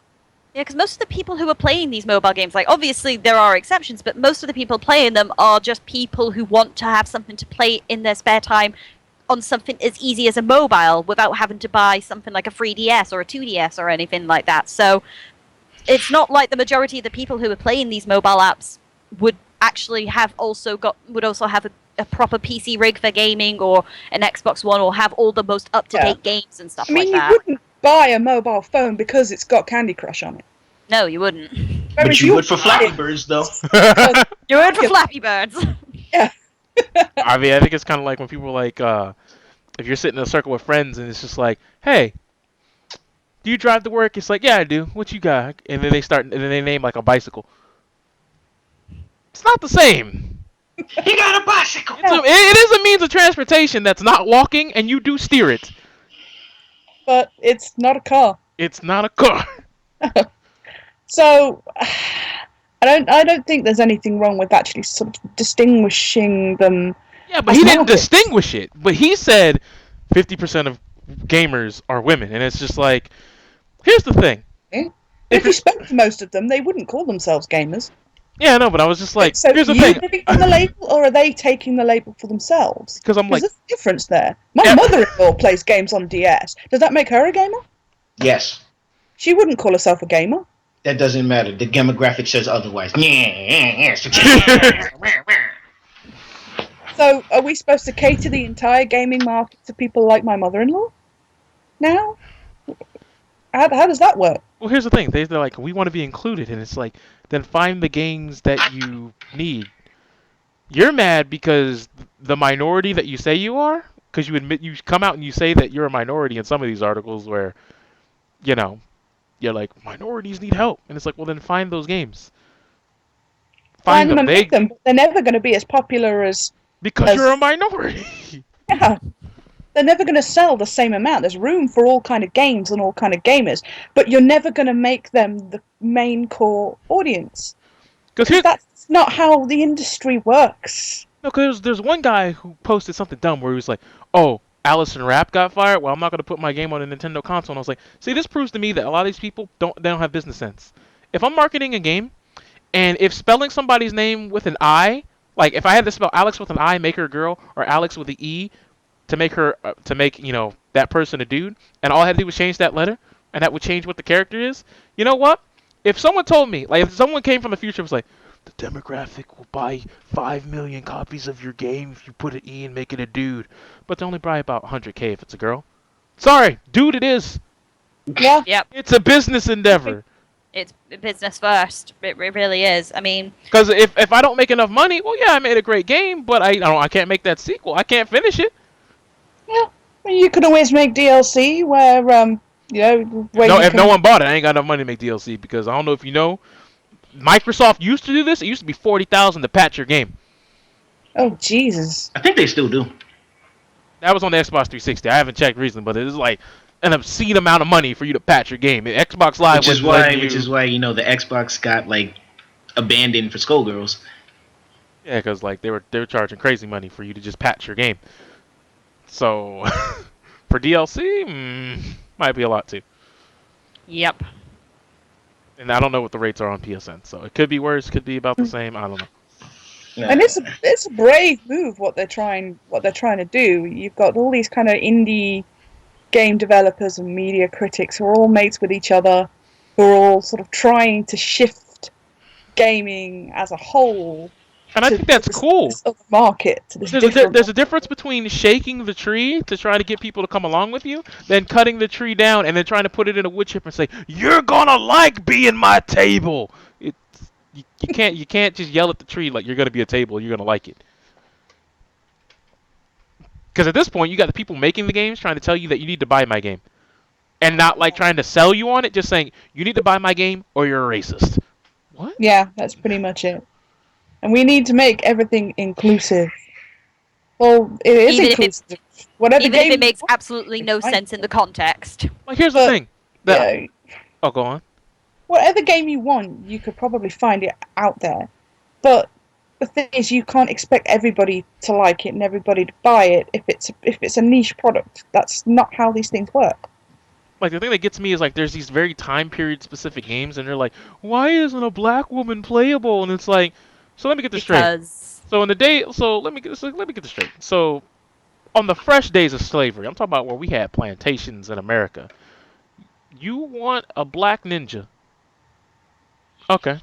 Yeah, because most of the people who are playing these mobile games, like obviously there are exceptions, but most of the people playing them are just people who want to have something to play in their spare time on something as easy as a mobile without having to buy something like a 3DS or a 2DS or anything like that. So it's not like the majority of the people who are playing these mobile apps would actually have would also have a proper PC rig for gaming or an Xbox One or have all the most up-to-date games and stuff I mean, like you that. wouldn't buy a mobile phone because it's got Candy Crush on it. No, you wouldn't. But Whereas you would for buy Flappy it Birds, though. because- You would for Flappy Birds. I mean, I think it's kind of like when people like, if you're sitting in a circle with friends and it's just like, hey, do you drive to work? It's like, yeah, I do. What you got? And then they name like a bicycle. It's not the same. He got a bicycle. It is a means of transportation that's not walking, and you do steer it. but it's not a car. It's not a car. So I don't think there's anything wrong with actually sort of distinguishing them. Yeah, but as he didn't markets. distinguish it. But he said 50% of gamers are women, and it's just like, here's the thing. If you spoke to most of them, they wouldn't call themselves gamers. Yeah, no, but I was just like, So here's the you thing. giving them the label, or are they taking the label for themselves? Because I'm like, There's a difference there. My Yeah. mother-in-law plays games on DS. Does that make her a gamer? Yes. She wouldn't call herself a gamer. That doesn't matter. The demographic says otherwise. So are we supposed to cater the entire gaming market to people like my mother-in-law? Now? How does that work? well, here's the thing. They're like, we want to be included, and it's like, then find the games that you need. You're mad because the minority that you say you are, because you come out and you say that you're a minority in some of these articles where, you know, you're like, minorities need help, and it's like, well, then find those games. I'm Find going them. to make them, but they're never going to be as popular as... Because you're a minority. Yeah. They're never going to sell the same amount. There's room for all kind of games and all kind of gamers, but you're never going to make them the main core audience. Because that's not how the industry works. No, because there's one guy who posted something dumb where he was like, oh, Alison Rapp got fired? Well, I'm not going to put my game on a Nintendo console. And I was like, see, this proves to me that a lot of these people don't have business sense. If I'm marketing a game, and if spelling somebody's name with an I, like if I had to spell Alex with an I, make her a girl, or Alex with an E, to make her, that person a dude, and all I had to do was change that letter, and that would change what the character is, you know what? If someone told me, like if someone came from the future and was like, the demographic will buy 5 million copies of your game if you put an E and make it a dude, but they only buy about 100K if it's a girl. Sorry, dude, it is. Yeah. Yep. It's a business endeavor. It's business first. It really is. I mean, Because if I don't make enough money, well, yeah, I made a great game, but I can't make that sequel. I can't finish it. Yeah. You could always make DLC where, where No, you if can... no one bought it, I ain't got enough money to make DLC because I don't know if you know, Microsoft used to do this. It used to be $40,000 to patch your game. Oh, Jesus. I think they still do. That was on the Xbox 360. I haven't checked recently, but it is like an obscene amount of money for you to patch your game. Xbox Live, Which is why the Xbox got like abandoned for Skullgirls. yeah, because like they were charging crazy money for you to just patch your game. So for DLC, might be a lot too. yep. And I don't know what the rates are on PSN, so it could be worse, could be about the same. I don't know. And it's a brave move what they're trying to do. You've got all these kind of indie game developers and media critics who are all mates with each other, who are all sort of trying to shift gaming as a whole. And I think that's cool. This other market. To this There's a difference between shaking the tree to try to get people to come along with you, than cutting the tree down and then trying to put it in a wood chip and say, "You're gonna like being my table." You can't just yell at the tree like you're gonna be a table. You're gonna like it. Because at this point, you got the people making the games trying to tell you that you need to buy my game, and not like trying to sell you on it, just saying you need to buy my game or you're a racist. What? Yeah, that's pretty much it. And we need to make everything inclusive. Well, it is Even inclusive. Whatever Even game if it makes you want, absolutely no sense in the context. Like here's the But, thing. Oh, go on. whatever game you want, you could probably find it out there. But the thing is, you can't expect everybody to like it and everybody to buy it if it's a niche product. That's not how these things work. Like the thing that gets me is like there's these very time period specific games, and they're like, why isn't a black woman playable? And it's like, so let me get this straight. Because So in the day, so let me get this straight. So on the fresh days of slavery, I'm talking about where we had plantations in America. You want a black ninja? Okay,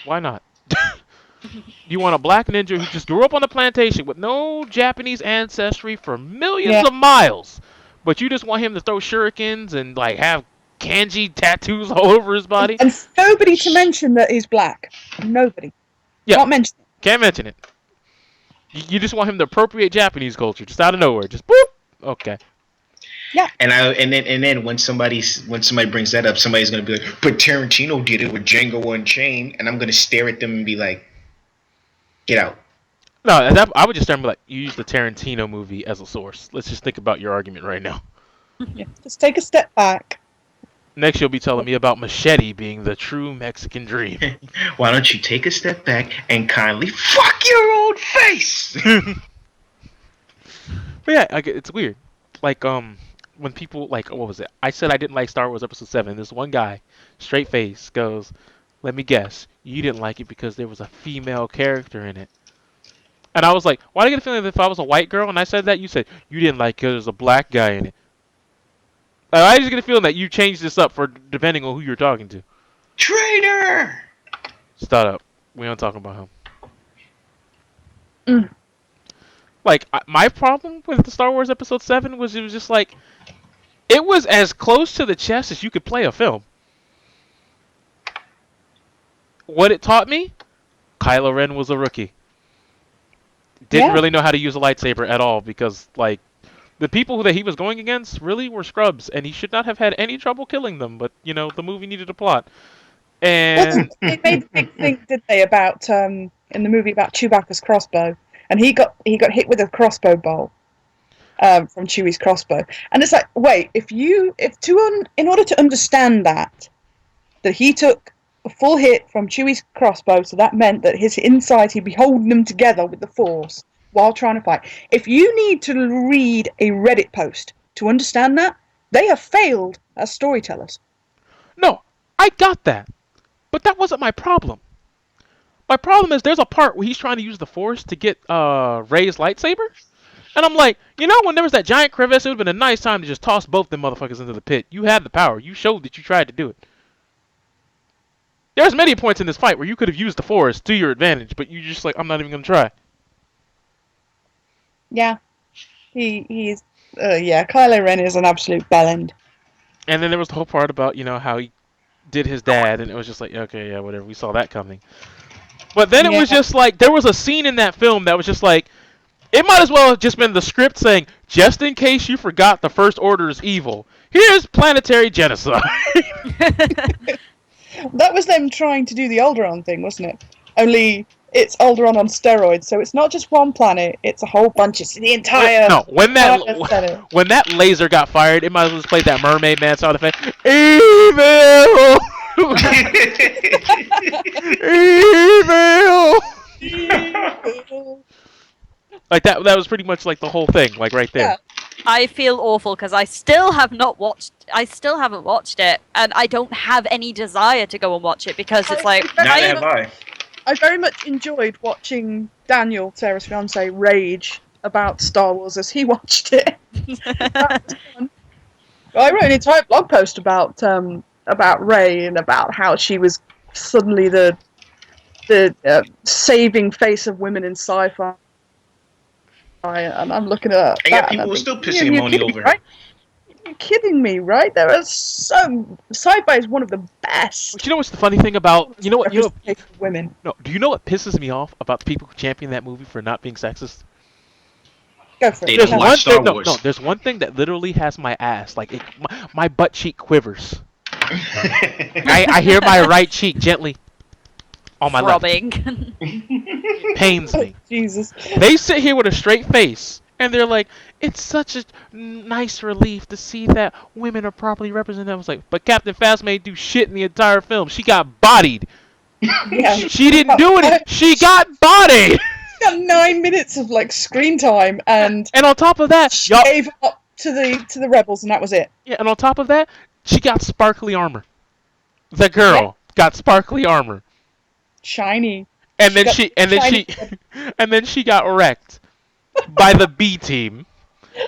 why not? You want a black ninja who just grew up on the plantation with no Japanese ancestry for millions Yeah. of miles, but you just want him to throw shurikens and like have kanji tattoos all over his body? And nobody to mention that he's black. Nobody. Yeah. Not mention it. Can't mention it. You just want him to appropriate Japanese culture, just out of nowhere, just boop. Okay. And then when somebody brings that up, somebody's gonna be like, "But Tarantino did it with Django Unchained," and I'm gonna stare at them and be like, "Get out." No, I would just start and be like, you use the Tarantino movie as a source. Let's just think about your argument right now. Yeah. Just take a step back. Next, you'll be telling me about Machete being the true Mexican dream. Why don't you take a step back and kindly fuck your own face? But yeah, it's weird. Like, when people, like, what was it? I said I didn't like Star Wars Episode 7. This one guy, straight face, goes, let me guess, you didn't like it because there was a female character in it. And I was like, why do I get a feeling that if I was a white girl and I said that, you said, you didn't like it because there's a black guy in it? I just get a feeling that you changed this up for depending on who you're talking to. Traitor! Stop up. We don't talk about him. Mm. Like, my problem with the Star Wars Episode 7 was it was just like, it was as close to the chest as you could play a film. What it taught me? Kylo Ren was a rookie. Didn't really know how to use a lightsaber at all because, like, the people that he was going against really were scrubs, and he should not have had any trouble killing them. But you know, the movie needed a plot, and They made a big thing, did they, about in the movie about Chewbacca's crossbow, and he got hit with a crossbow bolt from Chewie's crossbow, and it's like, wait, in order to understand that he took a full hit from Chewie's crossbow, so that meant that his inside he'd be holding them together with the Force while trying to fight. If you need to read a Reddit post to understand that, they have failed as storytellers. no, I got that, but that wasn't my problem. My problem is there's a part where he's trying to use the Force to get Rey's lightsaber, and I'm like, you know, when there was that giant crevice, it would have been a nice time to just toss both them motherfuckers into the pit. You had the power. You showed that you tried to do it. There's many points in this fight where you could have used the Force to your advantage, but you just like, I'm not even gonna try. Yeah, he's Kylo Ren is an absolute bellend. And then there was the whole part about, you know, how he did his dad, and it was just like, okay, yeah, whatever, we saw that coming. But then it was just like, there was a scene in that film that was just like, it might as well have just been the script saying, just in case you forgot the First Order is evil, here's planetary genocide. That was them trying to do the Alderaan thing, wasn't it? Only it's Alderaan on steroids, so it's not just one planet; it's a whole bunch of the entire. No, when that laser got fired, it might as well just play that Mermaid Man sound effect. Evil, evil. Like that. That was pretty much like the whole thing, like right there. Yeah. I feel awful because I still haven't watched it, and I don't have any desire to go and watch it because it's like Neither have I. I very much enjoyed watching Daniel, Sarah's fiance, rage about Star Wars as he watched it. I wrote an entire blog post about Rey and about how she was suddenly the saving face of women in sci-fi. And I'm looking at that. Yeah, people were still pissing and moaning over right? You're kidding me, right? There are sci-fi is one of the best. But you know what's the funny thing about women? No, do you know what pisses me off about the people who champion that movie for not being sexist? Go for it. They don't watch Star Wars. No, there's one thing that literally has my ass, like my butt cheek quivers. I hear my right cheek gently on my throbbing. left. Pains me. Jesus. They sit here with a straight face, and they're like, it's such a nice relief to see that women are properly represented. I was like, but Captain Phasma ain't do shit in the entire film. She got bodied. Yeah. She didn't do it. She got bodied. She got 9 minutes of like screen time, and on top of that, she gave up to the rebels, and that was it. Yeah, and on top of that, she got sparkly armor. The girl got sparkly armor. Shiny. And then she got wrecked by the B team.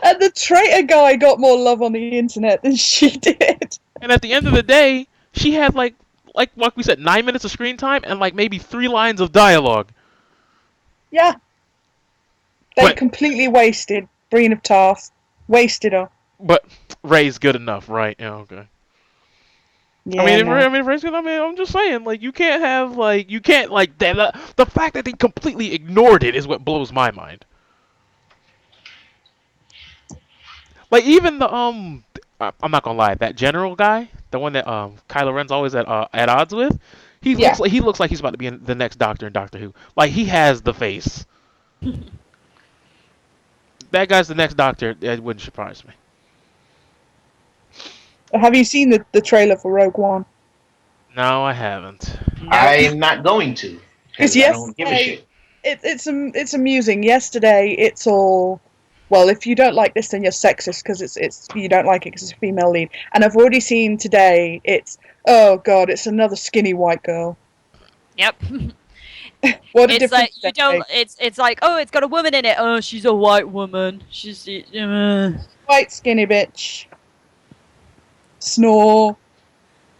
And the traitor guy got more love on the internet than she did. And at the end of the day, she had like we said, 9 minutes of screen time and like maybe 3 lines of dialogue. Yeah. They But completely wasted Breen of Tarth. Wasted her. but Ray's good enough, right? Yeah, okay. Yeah, Ray's good. I'm just saying, like, you can't the fact that they completely ignored it is what blows my mind. Like even I'm not gonna lie, that general guy, the one that Kylo Ren's always at odds with, Yeah. he looks like he's about to be the next Doctor in Doctor Who. Like he has the face. That guy's the next Doctor. It wouldn't surprise me. Have you seen the trailer for Rogue One? No, I haven't. I'm not going to. Because I don't give a shit. it's amusing. Yesterday, it's all, well, if you don't like this, then you're sexist because it's you don't like it because it's a female lead. And I've already seen today. It's, oh god, it's another skinny white girl. Yep. What a It's difference like you that don't. makes. It's like, oh, it's got a woman in it. Oh, she's a white woman. She's White skinny bitch. Snore.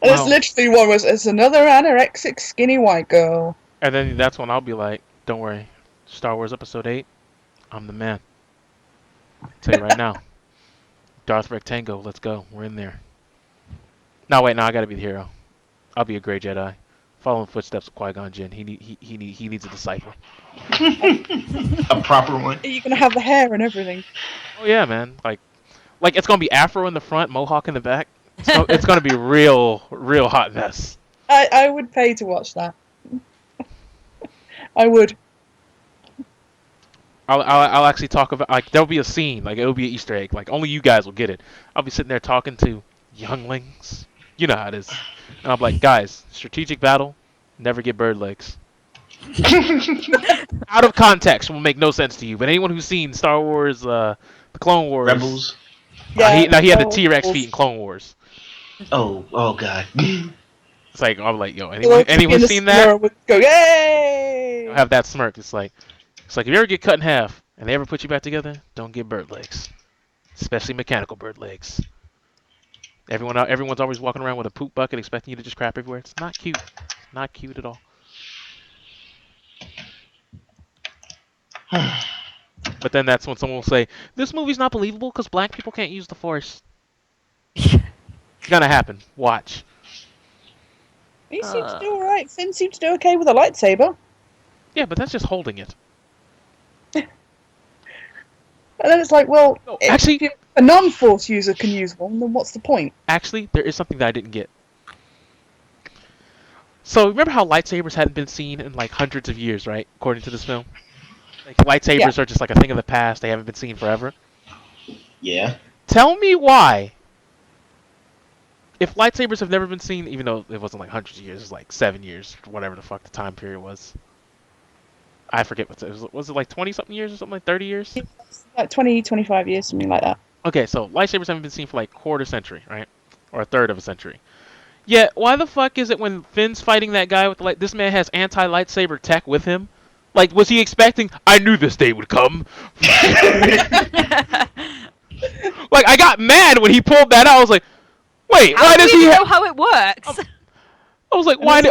And it's Wow. literally one was, it's another anorexic skinny white girl. And then that's when I'll be like, don't worry, Star Wars Episode 8, I'm the man. I'll tell you right now. Darth Rectango, let's go. We're in there. No, wait, no, I gotta be the hero. I'll be a Grey Jedi. Following footsteps of Qui-Gon Jinn. He needs a disciple. A proper one. Are you gonna have the hair and everything? Oh yeah, man. Like it's gonna be afro in the front, mohawk in the back. It's gonna be real hot mess. I would pay to watch that. I would. I'll actually talk about, like, there'll be a scene, like it'll be an Easter egg, like only you guys will get it. I'll be sitting there talking to younglings. You know how it is. And I'm like, guys, strategic battle, never get bird legs. Out of context will make no sense to you, but anyone who's seen Star Wars, the Clone Wars, Rebels. Yeah. he had the T-Rex feet in Clone Wars. Oh god. It's like, I'm like, yo, anyone seen that? Would go, yay! You'll have that smirk. It's like if you ever get cut in half and they ever put you back together, don't get bird legs, especially mechanical bird legs. Everyone's always walking around with a poop bucket expecting you to just crap everywhere. It's not cute. Not cute at all. But then that's when someone will say, this movie's not believable because black people can't use the Force. It's gonna happen. Watch. He seemed to do alright. Finn seemed to do okay with a lightsaber. Yeah, but that's just holding it. And then it's like, well, No, if actually- a non-Force user can use one, then what's the point? Actually, there is something that I didn't get. So, remember how lightsabers hadn't been seen in like hundreds of years, right? According to this film? Like, lightsabers are just like a thing of the past. They haven't been seen forever. Yeah. Tell me why, if lightsabers have never been seen, even though it wasn't like hundreds of years, it was like 7 years, whatever the fuck the time period was. I forget what it was. It like 20-something years or something, like 30 years? Like 20, 25 years, something like that. Okay, so lightsabers haven't been seen for like quarter century, right? Or a third of a century. Yet, why the fuck is it when Finn's fighting that guy with the this man has anti-lightsaber tech with him? Like, was he expecting, I knew this day would come? Like, I got mad when he pulled that out. I was like, wait, How why do does we he know how it works? I was like, And why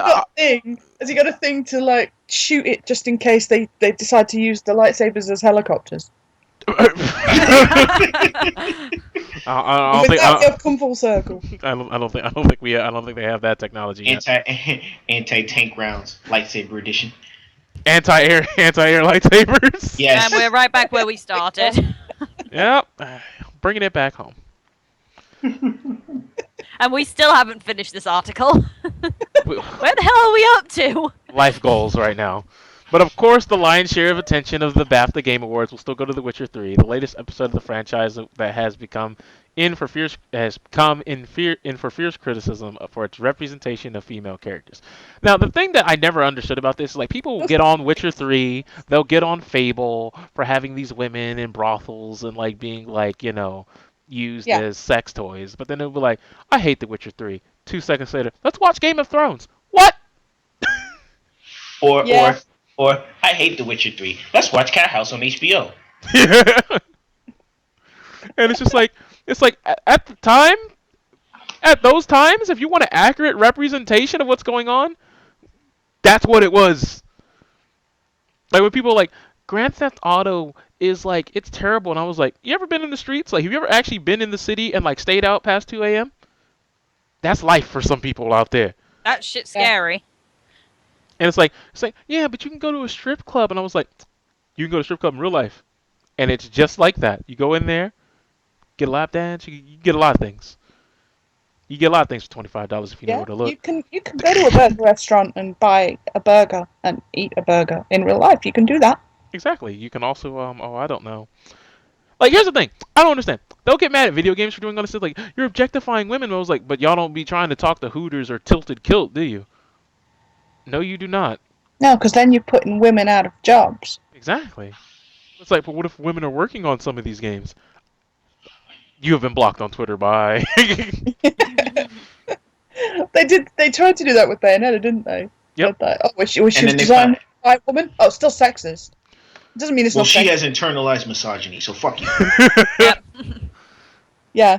has he got a thing to like shoot it just in case they decide to use the lightsabers as helicopters? I don't With think that, we have come full circle. I don't think they have that technology yet. Anti-tank rounds, lightsaber edition. Anti-air lightsabers. Yes. And we're right back where we started. Yep, bringing it back home. And we still haven't finished this article. Where the hell are we up to? Life goals right now. But of course, the lion's share of attention of the BAFTA Game Awards will still go to The Witcher 3, the latest episode of the franchise that has come in for fierce criticism for its representation of female characters. Now, the thing that I never understood about this is, like, people will get on Witcher 3, they'll get on Fable for having these women in brothels and, like, being, like, you know, used as sex toys, but then they'll be like, I hate The Witcher 3. 2 seconds later, let's watch Game of Thrones. What? Or I hate The Witcher 3. Let's watch Cat House on HBO. And it's like at the time, at those times, if you want an accurate representation of what's going on, that's what it was. Like when people are like Grand Theft Auto is like it's terrible, and I was like, you ever been in the streets? Like, have you ever actually been in the city and like stayed out past 2 a.m.? That's life for some people out there. That shit's scary. And it's like yeah, but you can go to a strip club, and I was like, you can go to a strip club in real life, and it's just like that. You go in there, get a lap dance, you get a lot of things. You get a lot of things for $25 if you know where to look. You can go to a burger restaurant and buy a burger and eat a burger in real life. You can do that. Exactly. You can also I don't know. Like, here's the thing. I don't understand. They'll get mad at video games for doing all this stuff. Like, you're objectifying women. I was like, but y'all don't be trying to talk to Hooters or Tilted Kilt, do you? No, you do not. No, because then you're putting women out of jobs. Exactly. It's like, but what if women are working on some of these games? You have been blocked on Twitter by... They tried to do that with Bayonetta, didn't they? Yep. Was she designed by a woman? Oh, still sexist. Doesn't mean it's Well, not she sexist. has internalized misogyny, so fuck you. Yep. Yeah,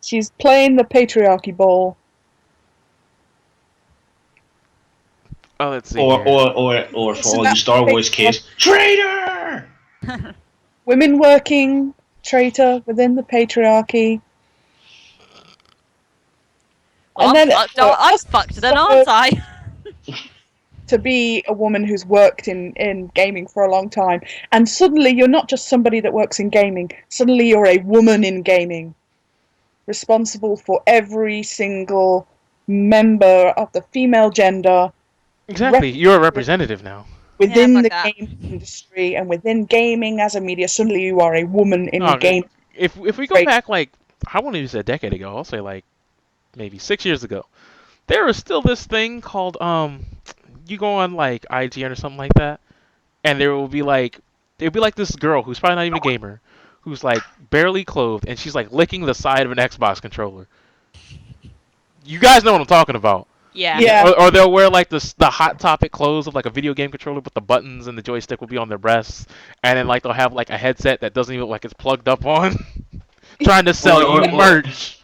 she's playing the patriarchy ball. Oh, let's see. Or here. for all you Star Wars kids, traitor! Women working, traitor within the patriarchy. Well, I'm fucked then, aren't I? To be a woman who's worked in gaming for a long time, and suddenly you're not just somebody that works in gaming, suddenly you're a woman in gaming, responsible for every single member of the female gender. Exactly, you're a representative now. Within the that. game industry and within gaming as a media, suddenly you are a woman in the game. If we go back, like, I won't even say a decade ago, I'll say like maybe 6 years ago, there was still this thing called you go on like IGN or something like that, and there'll be like this girl who's probably not even a gamer, who's like barely clothed, and she's like licking the side of an Xbox controller. You guys know what I'm talking about. Yeah. Or they'll wear like the Hot Topic clothes of like a video game controller, but the buttons and the joystick will be on their breasts, and then like they'll have like a headset that doesn't even look like it's plugged up on, trying to sell you merch.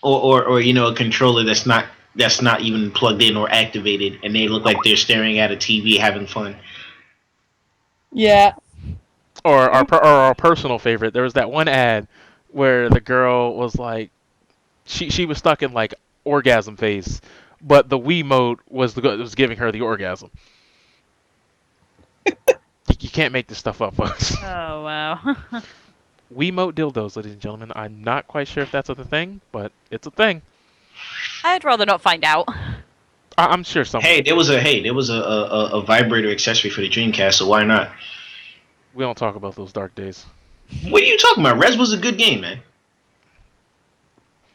Or you know, a controller that's not even plugged in or activated, and they look like they're staring at a TV having fun. Yeah. Or our personal favorite, there was that one ad where the girl was like, she was stuck in like orgasm phase, but the Wiimote was giving her the orgasm. You can't make this stuff up, folks. Oh, wow. Wiimote dildos, ladies and gentlemen. I'm not quite sure if that's a thing, but it's a thing. I'd rather not find out. I'm sure someone. Hey, there was a vibrator accessory for the Dreamcast, so why not? We don't talk about those dark days. What are you talking about? Res was a good game, man.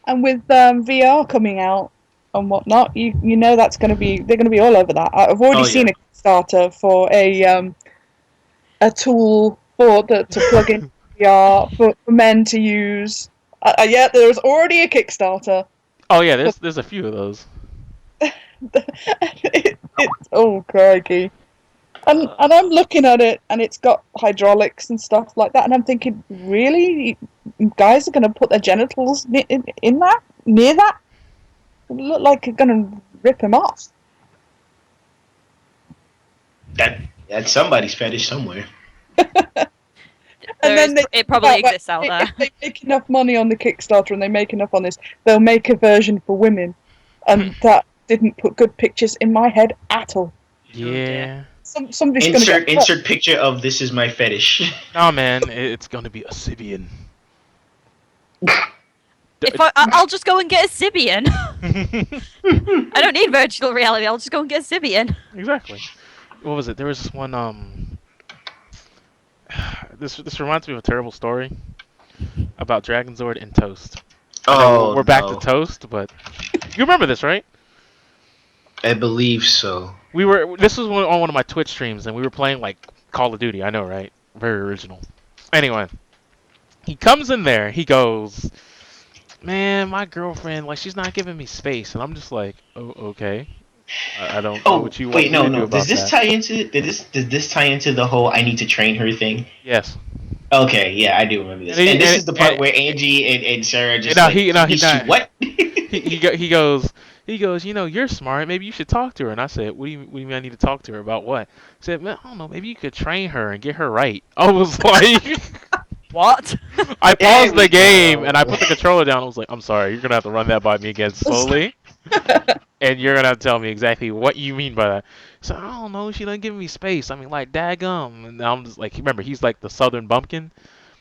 And with VR coming out and whatnot, you know they're going to be all over that. I've already seen a Kickstarter for a tool to plug in VR for men to use. Yeah, there's already a Kickstarter. Oh yeah, there's a few of those. Oh crikey! And I'm looking at it, and it's got hydraulics and stuff like that, and I'm thinking, really, guys are going to put their genitals in that, near that? It look like it's going to rip them off. That's somebody's fetish somewhere. It probably exists out there. If they make enough money on the Kickstarter and they make enough on this, they'll make a version for women, and that didn't put good pictures in my head at all. Yeah. Somebody's going to insert picture of this is my fetish. Oh man, it's gonna be a Sibian. I'll just go and get a Sibian. I don't need virtual reality. I'll just go and get a Sibian. Exactly. What was it? There was this one. This reminds me of a terrible story about Dragonzord and Toast. We're back to Toast, but you remember this, right? I believe so. This was on one of my Twitch streams, and we were playing like Call of Duty. I know, right? Very original. Anyway, he comes in there. He goes, "Man, my girlfriend, like, she's not giving me space," and I'm just like, "Oh, okay. I don't know what you want me to do about Does this tie into the whole I need to train her thing? Yes. Okay, yeah, I do remember this. And this is the part where Angie and Sarah just what? he goes, you know, you're smart. Maybe you should talk to her. And I said, what do you mean I need to talk to her about what? He said, man, I don't know. Maybe you could train her and get her right. I was like, What? I paused the game and I put the controller down. I was like, I'm sorry, you're gonna have to run that by me again slowly, and you're gonna have to tell me exactly what you mean by that. So I don't know. She doesn't give me space. I mean, like, daggum. And I'm just like, remember, he's like the Southern bumpkin.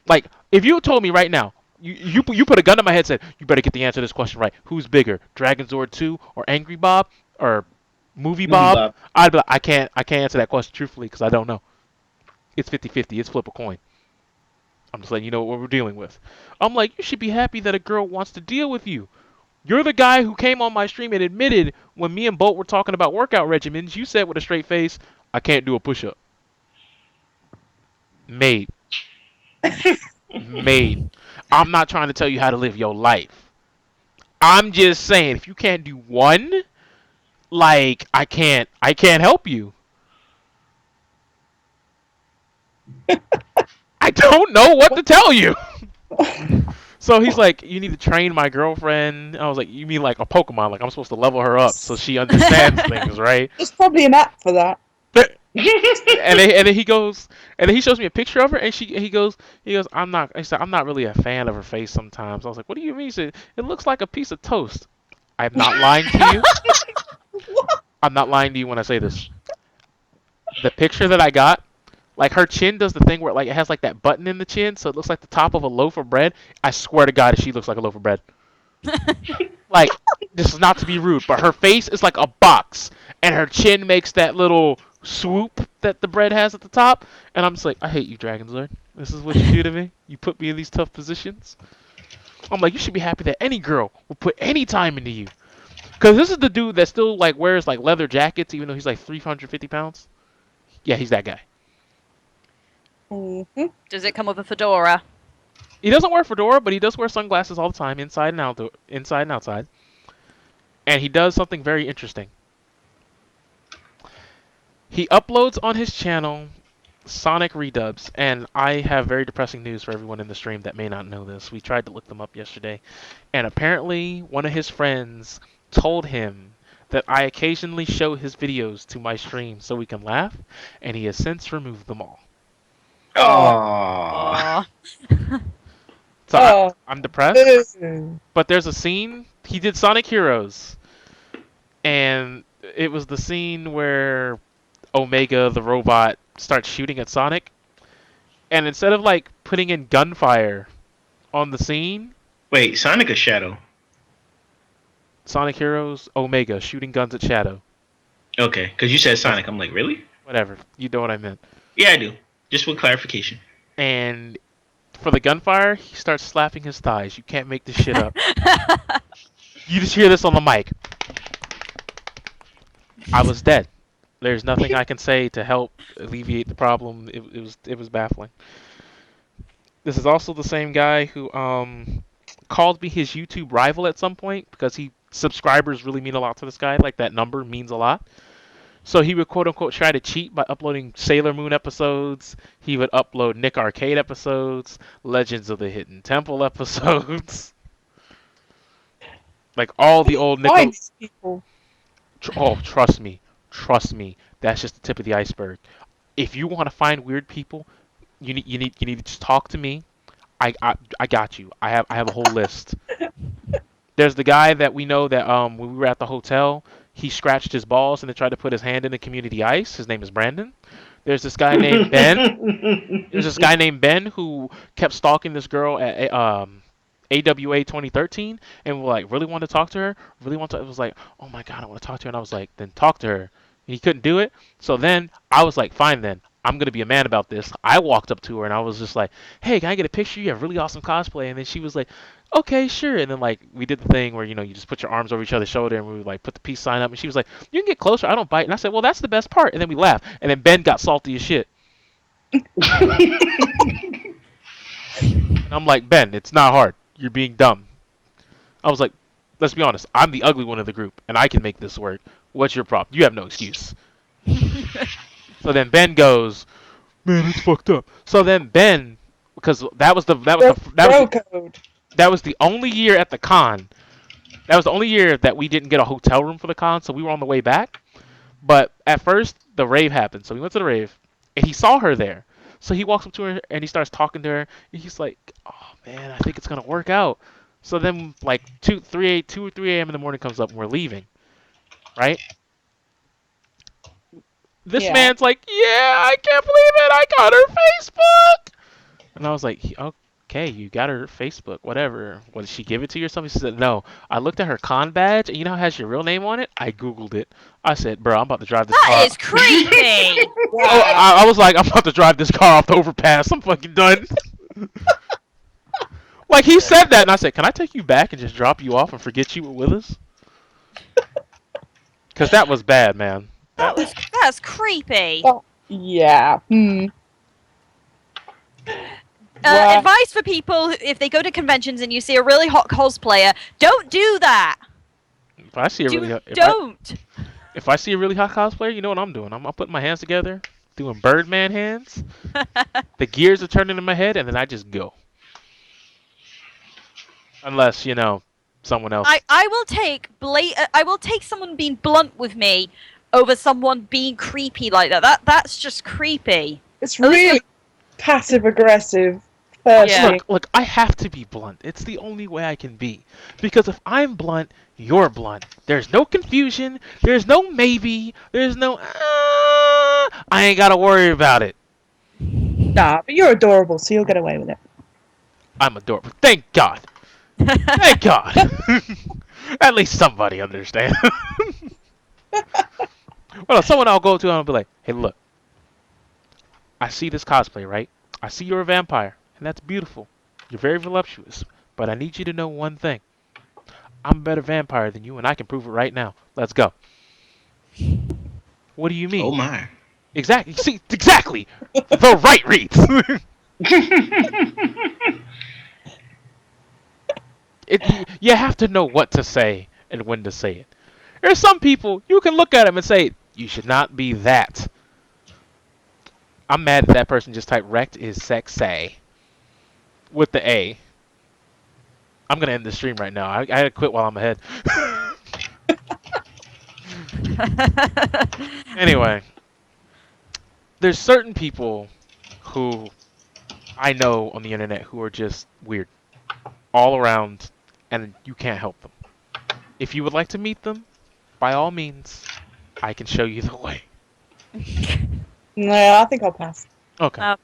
Like, if you told me right now, you put a gun to my head, said you better get the answer to this question right. Who's bigger, Dragon Zord 2 or Angry Bob or Movie Bob? I'd be like, I can't answer that question truthfully because I don't know. It's 50-50. It's flip a coin. I'm just letting you know what we're dealing with. I'm like, you should be happy that a girl wants to deal with you. You're the guy who came on my stream and admitted when me and Bolt were talking about workout regimens, you said with a straight face, I can't do a push-up. Mate. Mate. I'm not trying to tell you how to live your life. I'm just saying, if you can't do one, like, I can't help you. I don't know what to tell you. So he's like, you need to train my girlfriend. I was like, you mean like a Pokemon? Like I'm supposed to level her up so she understands things, right? There's probably an app for that. and then he goes, and then he shows me a picture of her, and he goes, I'm not really a fan of her face sometimes. I was like, what do you mean? He said, it looks like a piece of toast. I'm not lying to you. I'm not lying to you when I say this. The picture that I got, like her chin does the thing where like it has like that button in the chin, so it looks like the top of a loaf of bread. I swear to God, she looks like a loaf of bread. Like, this is not to be rude, but her face is like a box, and her chin makes that little swoop that the bread has at the top. And I'm just like, I hate you, Dragon's Lord. This is what you do to me. You put me in these tough positions. I'm like, you should be happy that any girl will put any time into you. Because this is the dude that still like wears like leather jackets, even though he's like 350 pounds. Yeah, he's that guy. Mm-hmm. Does it come with a fedora? He doesn't wear fedora, but he does wear sunglasses all the time, inside and outside. And he does something very interesting. He uploads on his channel Sonic redubs, and I have very depressing news for everyone in the stream that may not know this. We tried to look them up yesterday, and apparently one of his friends told him that I occasionally show his videos to my stream so we can laugh, and he has since removed them all. Oh. So I'm depressed. But there's a scene, he did Sonic Heroes, and it was the scene where Omega, the robot, starts shooting at Sonic, and instead of like putting in gunfire on the scene... Wait, Sonic or Shadow? Sonic Heroes, Omega, shooting guns at Shadow. Okay, because you said Sonic. I'm like, really? Whatever, you know what I meant. Yeah, I do. Just for clarification. And for the gunfire, he starts slapping his thighs. You can't make this shit up. You just hear this on the mic. I was dead. There's nothing I can say to help alleviate the problem. It was baffling. This is also the same guy who called me his YouTube rival at some point because subscribers really mean a lot to this guy. Like that number means a lot. So he would quote unquote try to cheat by uploading Sailor Moon episodes. He would upload Nick Arcade episodes, Legends of the Hidden Temple episodes. Like all the old Nick. People. Oh, trust me. That's just the tip of the iceberg. If you want to find weird people, you need to just talk to me. I got you. I have a whole list. There's the guy that we know that when we were at the hotel, he scratched his balls and then tried to put his hand in the community ice. His name is Brandon. There's this guy named Ben. Who kept stalking this girl at AWA 2013 and like really wanted to talk to her. It was like, oh my god, I want to talk to her. And I was like, then talk to her. And he couldn't do it. So then I was like, fine then. I'm going to be a man about this. I walked up to her and I was just like, hey, can I get a picture? You have really awesome cosplay. And then she was like, okay, sure. And then like we did the thing where, you know, you just put your arms over each other's shoulder and we would like put the peace sign up. And she was like, you can get closer. I don't bite. And I said, well, that's the best part. And then we laughed. And then Ben got salty as shit. And I'm like, Ben, it's not hard. You're being dumb. I was like, let's be honest. I'm the ugly one of the group and I can make this work. What's your problem? You have no excuse. So then Ben goes, man, it's fucked up. So then Ben because that was the Bro code. that was the only year at the con. That was the only year that we didn't get a hotel room for the con, so we were on the way back. But at first, the rave happened, so we went to the rave, and he saw her there. So he walks up to her and he starts talking to her. And he's like, "Oh man, I think it's gonna work out." So then, like 2 or 3 a.m. in the morning comes up, and we're leaving, right? This Yeah. man's like, "Yeah, I can't believe it. I got her Facebook." And I was like, "Okay, you got her Facebook, whatever. What, did she give it to you or something?" She said, "No. I looked at her con badge, and you know how it has your real name on it? I Googled it. I said, bro, I'm about to drive this car." That is creepy. Oh, I was like, I'm about to drive this car off the overpass. I'm fucking done. Like, he said that, and I said, can I take you back and just drop you off and forget you were with us? Because that was bad, man. That's creepy. Oh, yeah. Wow. Advice for people: if they go to conventions and you see a really hot cosplayer, don't do that. If I see a really hot, Don't. if I see a really hot cosplayer, you know what I'm doing? I'm putting my hands together, doing Birdman hands. The gears are turning in my head, and then I just go. Unless, someone else. I will take someone being blunt with me over someone being creepy like that. That's just creepy. It's really passive aggressive. Personally. Look, I have to be blunt. It's the only way I can be. Because if I'm blunt, you're blunt. There's no confusion. There's no maybe. There's no, I ain't got to worry about it. Nah, but you're adorable, so you'll get away with it. I'm adorable. Thank God. Thank God. At least somebody understands. Well, someone I'll go to and I'll be like, hey, look. I see this cosplay, right? I see you're a vampire. And that's beautiful. You're very voluptuous. But I need you to know one thing. I'm a better vampire than you, and I can prove it right now. Let's go. What do you mean? Oh my. Exactly. See, exactly. The right reads. You have to know what to say and when to say it. There's some people, you can look at them and say, you should not be that. I'm mad that that person just typed wrecked is sexy. With the A. I'm gonna end the stream right now. I gotta quit while I'm ahead. Anyway, there's certain people who I know on the internet who are just weird, all around, and you can't help them. If you would like to meet them, by all means, I can show you the way. No, I think I'll pass. Okay. No.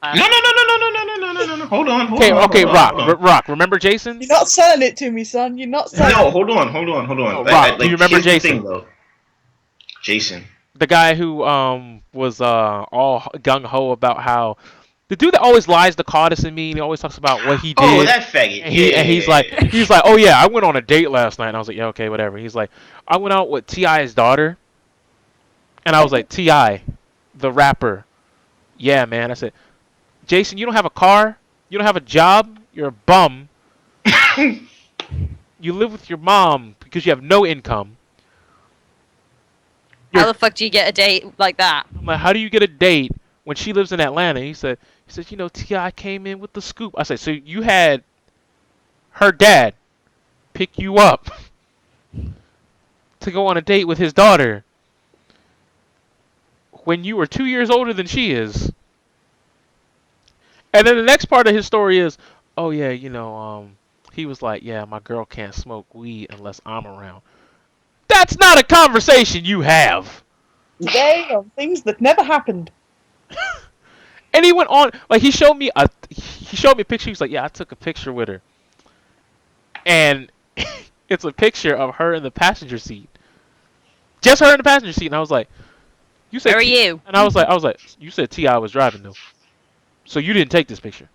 Hold on. Okay, Rock. Hold on. Rock. Remember Jason? You're not selling it to me, son. You're not selling No, it. hold on. Oh, Rock, do you remember here's the Jason? thing, though. Jason. The guy who was all gung ho about how the dude that always lies to Cardis and me, and he always talks about what he did. Oh, that faggot. And he's like, oh yeah, I went on a date last night, and I was like, yeah, okay, whatever. He's like, I went out with T.I.'s daughter, and I was like, T.I., the rapper. Yeah, man. I said, Jason, you don't have a car, you don't have a job, you're a bum. You live with your mom because you have no income. How the fuck do you get a date like that? I'm like, how do you get a date when she lives in Atlanta? He said, T.I. came in with the scoop. I said, so you had her dad pick you up to go on a date with his daughter when you were 2 years older than she is. And then the next part of his story is, oh yeah, he was like, yeah, my girl can't smoke weed unless I'm around. That's not a conversation you have. They are things that never happened. And he went on, like, he showed me a picture. He was like, yeah, I took a picture with her. And it's a picture of her in the passenger seat. Just her in the passenger seat. And I was like, you said Where are you? And I was like, you said T.I. was driving though. So you didn't take this picture.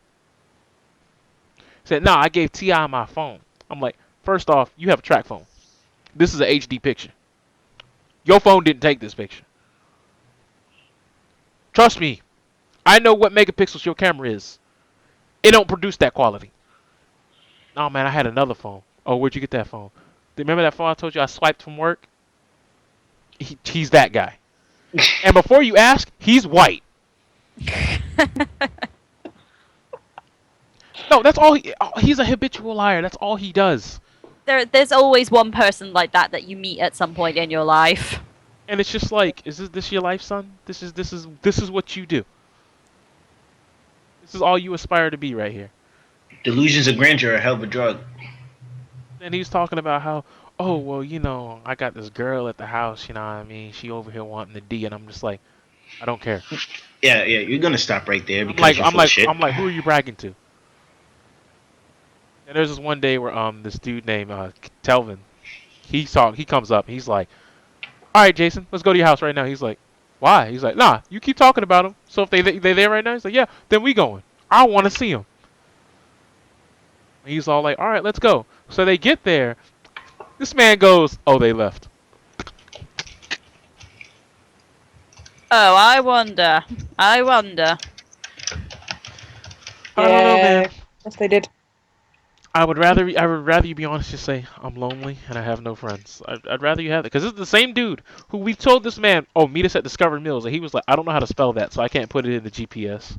He said, no, I gave T.I. my phone. I'm like, first off, you have a track phone. This is an HD picture. Your phone didn't take this picture. Trust me. I know what megapixels your camera is. It don't produce that quality. Oh man, I had another phone. Oh, where'd you get that phone? Remember that phone I told you I swiped from work? He's that guy. And before you ask, he's white. No, that's all. He's a habitual liar. That's all he does. There's always one person like that you meet at some point in your life. And it's just like, is this your life, son? This is what you do. This is all you aspire to be right here. Delusions of grandeur are a hell of a drug. And he's talking about how, oh well, I got this girl at the house. You know what I mean? She over here wanting the D, and I'm just like, I don't care. Yeah, you're gonna stop right there because you're full of shit. I'm like, who are you bragging to? And there's this one day where this dude named Telvin, he comes up, he's like, all right, Jason, let's go to your house right now. He's like, why? He's like, nah, you keep talking about him. So if they there right now, he's like, yeah, then we going. I want to see him. He's all like, all right, let's go. So they get there. This man goes, oh, they left. Oh, I wonder. I don't know, man. Yes, they did. I would rather you be honest, just say I'm lonely and I have no friends. I'd rather you have that because this is the same dude who we told this man, oh, meet us at Discovered Mills, and he was like, I don't know how to spell that, so I can't put it in the GPS.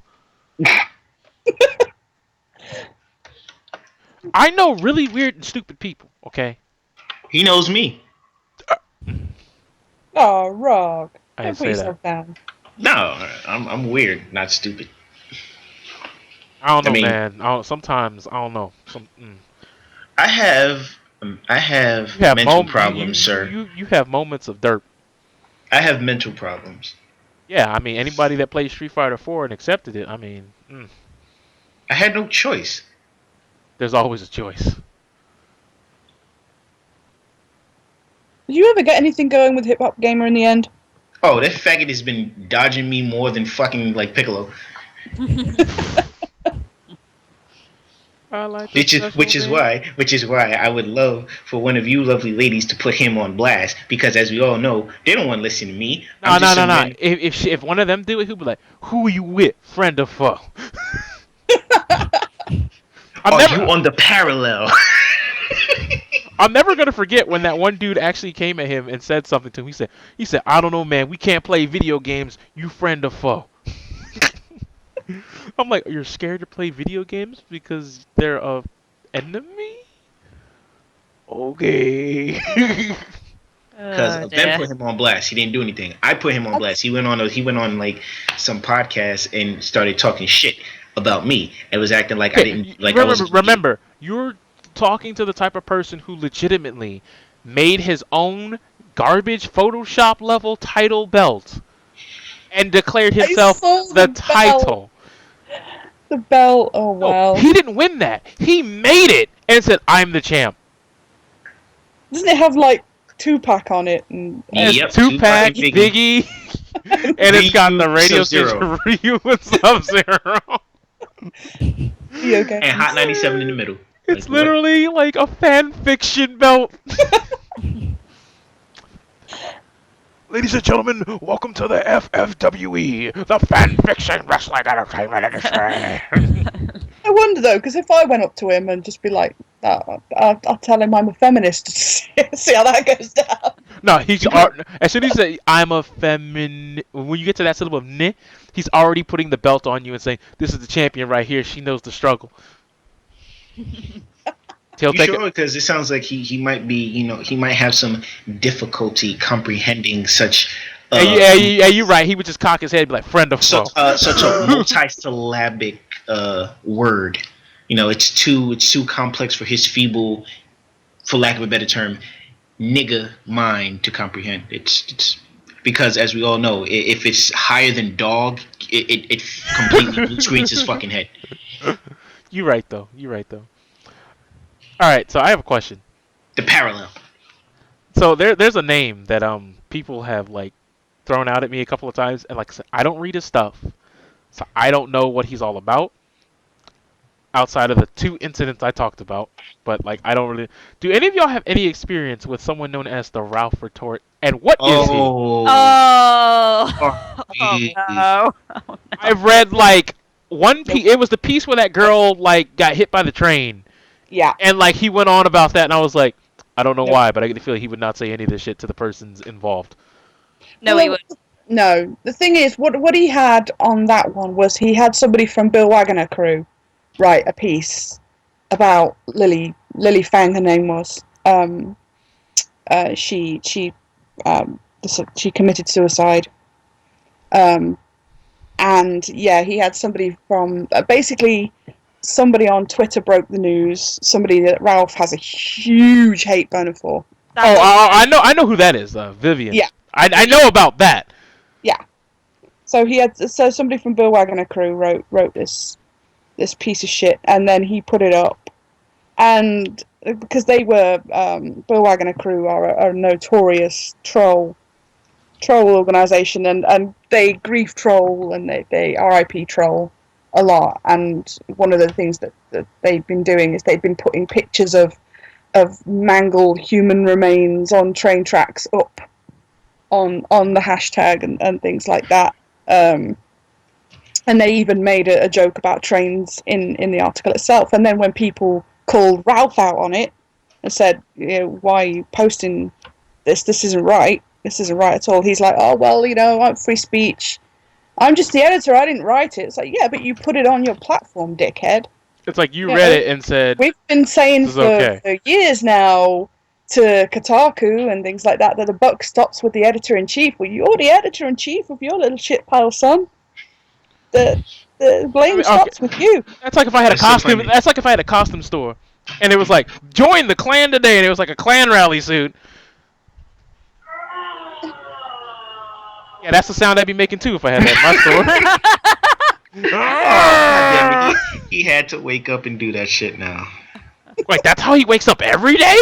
I know really weird and stupid people. Okay. He knows me. Oh, Rock. I Don't didn't put say yourself that. down. No, I'm weird, not stupid. I don't know, I mean- man. Sometimes I don't know. I have You have mental problems, sir. You have moments of dirt. I have mental problems. Yeah, I mean anybody that played Street Fighter 4 and accepted it, I mean, I had no choice. there's always a choice. Did you ever get anything going with Hip Hop Gamer in the end? Oh, that faggot has been dodging me more than fucking like Piccolo. I like Which is why I would love for one of you lovely ladies to put him on blast, because as we all know, they don't want to listen to me. No. If one of them do it, he'll be like, "Who are you with, friend or foe?" Are you on the parallel? I'm never gonna forget when that one dude actually came at him and said something to him. He said, "I don't know, man. We can't play video games. You friend or foe?" I'm like, you're scared to play video games because they're a enemy? Okay. Because Ben put him on blast. He didn't do anything. I put him on blast. He went on like some podcast and started talking shit about me. And was acting like I didn't like. Remember, you're talking to the type of person who legitimately made his own garbage Photoshop level title belt and declared himself the title. The belt, oh wow. No, he didn't win that. He made it and said, I'm the champ. Doesn't it have like Tupac on it? And Yep, Tupac, Biggie, and it's got the radio station Ryu and Sub-Zero. Okay. And Hot 97 in the middle. It's literally like a fan fiction belt. Ladies and gentlemen, welcome to the FFWE, the Fan Fiction Wrestling Entertainment Industry. I wonder though, because if I went up to him and just be like, I'll tell him I'm a feminist to see how that goes down. No, as soon as he says, I'm a feminine, when you get to that syllable of "ni," he's already putting the belt on you and saying, this is the champion right here, she knows the struggle. You sure? Because it sounds like he might be, he might have some difficulty comprehending such. Yeah, you're right. He would just cock his head and be like, friend of foe. Such a multi-syllabic word. It's too complex for his feeble, for lack of a better term, nigga mind to comprehend. It's because, as we all know, if it's higher than dog, it completely screens his fucking head. You're right though. All right, so I have a question. The parallel. So there's a name that people have like thrown out at me a couple of times, and like I said, I don't read his stuff, so I don't know what he's all about. Outside of the 2 incidents I talked about, but like I don't really. Do any of y'all have any experience with someone known as the Ralph Retort? And what is he? Oh no! I've read like one piece. It was the piece where that girl like got hit by the train. Yeah. And like he went on about that, and I was like, I don't know why, but I get the feeling he would not say any of this shit to the persons involved. No, he would. No. The thing is, what he had on that one was he had somebody from Bill Wagner crew write a piece about Lily Fang. Her name was. She she committed suicide. And yeah, he had somebody from basically somebody on Twitter broke the news. Somebody that Ralph has a huge hate boner for. Oh, I know who that is. Vivian. Yeah. I know about that. Yeah. So somebody from Bill Wagner crew wrote this piece of shit, and then he put it up, and because they were Bill Wagner crew are a notorious troll organization, and they grief troll and they RIP troll a lot. And one of the things that they've been doing is they've been putting pictures of mangled human remains on train tracks up on the hashtag and things like that. And they even made a joke about trains in the article itself. And then when people called Ralph out on it and said, why are you posting this? This isn't right. This isn't right at all. He's like, oh, well, I'm free speech. I'm just the editor. I didn't write it. It's like, yeah, but you put it on your platform, dickhead. It's like you read it and said, we've been saying for years now to Kotaku and things like that the buck stops with the editor-in-chief. Well, you're the editor-in-chief of your little shit pile, son. The blame stops with you. That's like if I had a costume. That's like if I had a costume store, and it was like, join the clan today, and it was like a clan rally suit. Yeah, that's the sound I'd be making too if I had that in my store. God damn it. He had to wake up and do that shit now. Wait, that's how he wakes up every day?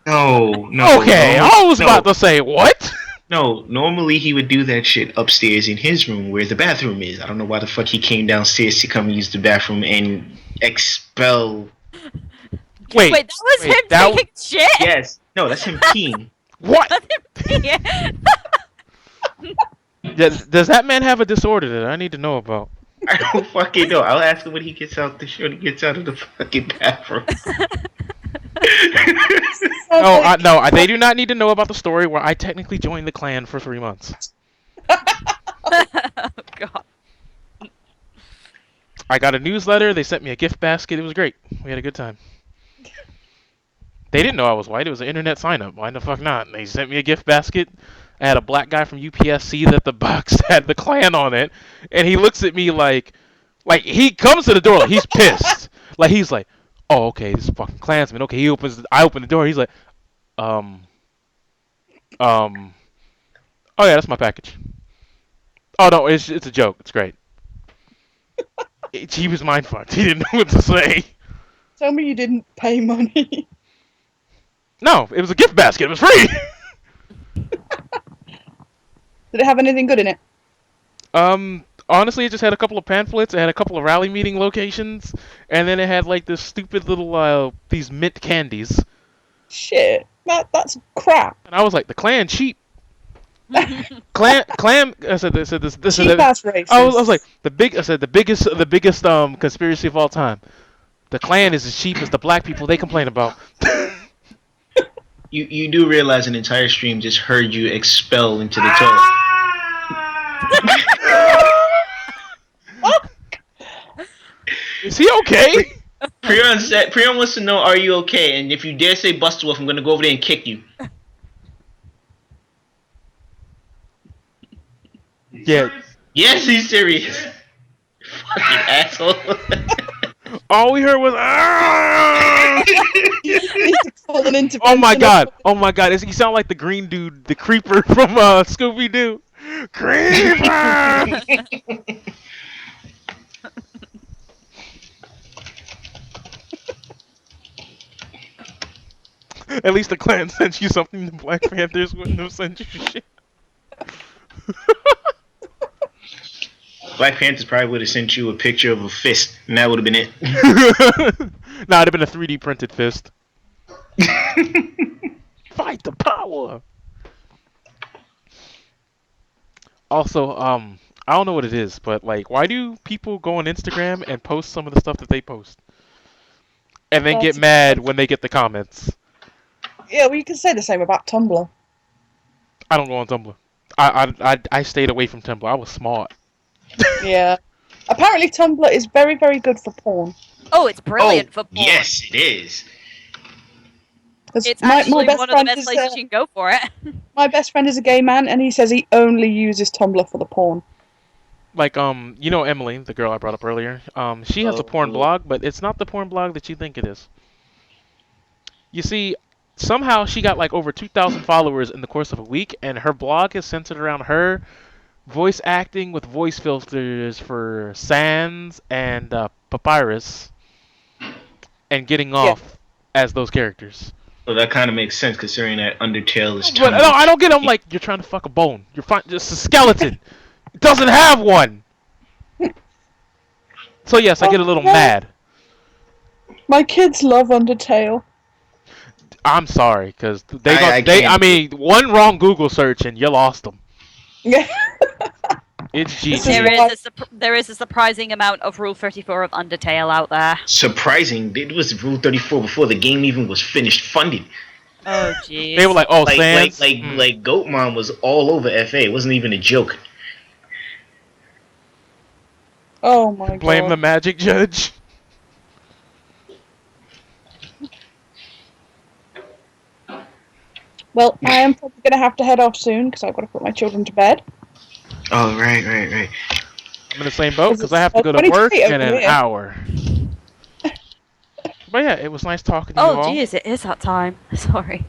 No. Okay, I was about to say, what? No, normally he would do that shit upstairs in his room where the bathroom is. I don't know why the fuck he came downstairs to come use the bathroom and expel. Wait, that was him taking shit? Yes. No, that's him peeing. What? Does that man have a disorder that I need to know about? I don't fucking know. I'll ask him when he gets out of the fucking bathroom. No, they do not need to know about the story where I technically joined the clan for 3 months. Oh, God. I got a newsletter, they sent me a gift basket, it was great. We had a good time. They didn't know I was white, it was an internet sign-up. Why the fuck not? They sent me a gift basket. I had a black guy from UPS see that the box had the clan on it, and he looks at me like he comes to the door like he's pissed. Like he's like, oh, okay, this is fucking Klansman. Okay, I open the door. He's like, oh yeah, that's my package. Oh no, it's a joke. It's great. He was mind fucked. He didn't know what to say. Tell me you didn't pay money. No, it was a gift basket. It was free. Did it have anything good in it? Honestly, it just had a couple of pamphlets. It had a couple of rally meeting locations, and then it had like this stupid little these mint candies. Shit, that's crap. And I was like, the clan cheap. clan. I said this. Cheap ass racist. I was like the biggest conspiracy of all time. The clan is as cheap as the black people they complain about. You do realize an entire stream just heard you expel into the toilet. Is he okay? Prion wants to know, are you okay? And if you dare say Buster Wolf, I'm gonna go over there and kick you. Yeah. Yes, he's serious. Fucking asshole. All we heard was Oh my god! He sound like the green dude, the creeper from Scooby Doo. Creeper. At least the clan sent you something. The Black Panthers wouldn't have sent you shit. Black Panthers probably would have sent you a picture of a fist, and that would have been it. Nah, it'd have been a 3D printed fist. Fight the power. Also, I don't know what it is, but like, why do people go on Instagram and post some of the stuff that they post, and then get mad when they get the comments? Yeah, well, you can say the same about Tumblr. I don't go on Tumblr. I stayed away from Tumblr. I was smart. Yeah. Apparently, Tumblr is very, very good for porn. Oh, it's brilliant for porn. Yes, it is. 'Cause It's my actually best one of the friend best is places you can go for it. my best friend is a gay man, and he says he only uses Tumblr for the porn. Like you know Emily, the girl I brought up earlier. She has a porn blog, but it's not the porn blog that you think it is. You see, somehow she got like over 2,000 followers in the course of a week, and her blog is centered around her voice acting with voice filters for Sans and Papyrus, and getting Yeah. off as those characters. Well, that kind of makes sense considering that Undertale is. But no, I don't get them. Like, you're trying to fuck a bone. You're just a skeleton. It doesn't have one. So yes, I get a little mad. My kids love Undertale. I'm sorry, because I mean, one wrong Google search and you lost them. Yeah. It's This GG. There is a surprising amount of Rule 34 of Undertale out there. Surprising. It was Rule 34 before the game even was finished funded. Oh jeez. They were like, oh, Like Sans. like Goatmon was all over FA. It wasn't even a joke. Oh my Blame god. the magic judge. Well, I am probably going to have to head off soon because I've got to put my children to bed. Oh, right. I'm in the same boat because I have to go to 23 work over in an here. hour. But yeah, it was nice talking to you Oh all. jeez, it is that time. Sorry.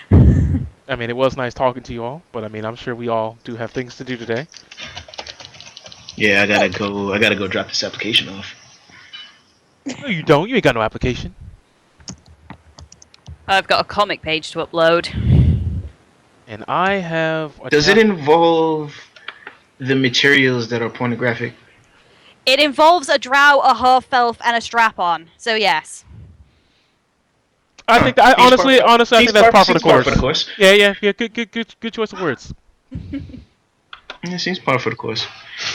I mean, it was nice talking to you all, but I mean, I'm sure we all do have things to do today. Yeah, I gotta go drop this application off. No, you don't. You ain't got no application. I've got a comic page to upload. And I have. Does it involve the materials that are pornographic? It involves a drow, a half-elf, and a strap-on. So yes. I think that, honestly, I think that's par for the course. Par for the course. Yeah. Good choice of words. Yeah, seems par for the course.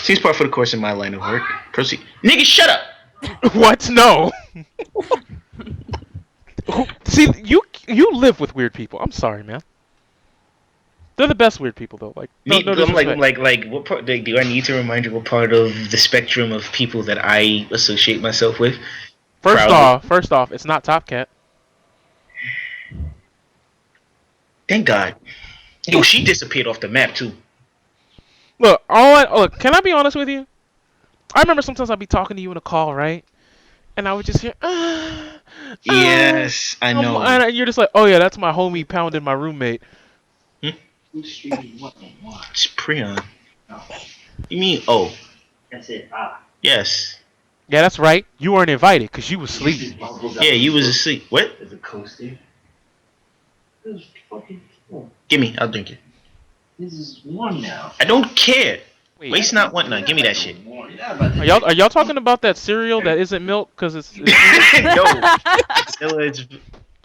Seems par for the course in my line of work. Proceed. Nigga, shut up! What? No. See, you live with weird people. I'm sorry, man. They're the best weird people, though. Like, no disrespect. like, what part? Do I need to remind you what part of the spectrum of people that I associate myself with? First off, it's not Top Cat. Thank God. Yo, she disappeared off the map too. Look, can I be honest with you? I remember sometimes I'd be talking to you in a call, right? And I would just hear, Yes, I know. and you're just like, oh yeah, that's my homie pounding my roommate. It's Prion. You mean, oh. That's it. Yes. Yeah, that's right. You weren't invited because you was asleep. Yeah, you was asleep. What? There's a coaster. This is fucking cool. Gimme, I'll drink it. This is warm now. I don't care. Wait, Waste not, want none. Give me that shit. are y'all talking about that cereal that isn't milk? Because it's Yo, it's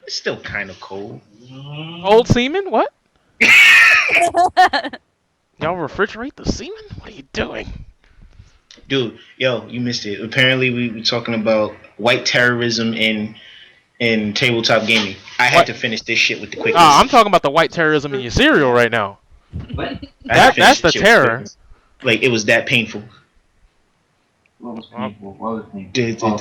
still kind of cold. old semen? What? Y'all refrigerate the semen? What are you doing? Dude, yo, you missed it. Apparently, we were talking about white terrorism in tabletop gaming. I had to finish this shit with the quickness. I'm talking about the white terrorism in your cereal right now. What? That's the terror. Like, it was that painful. What was painful? What was painful?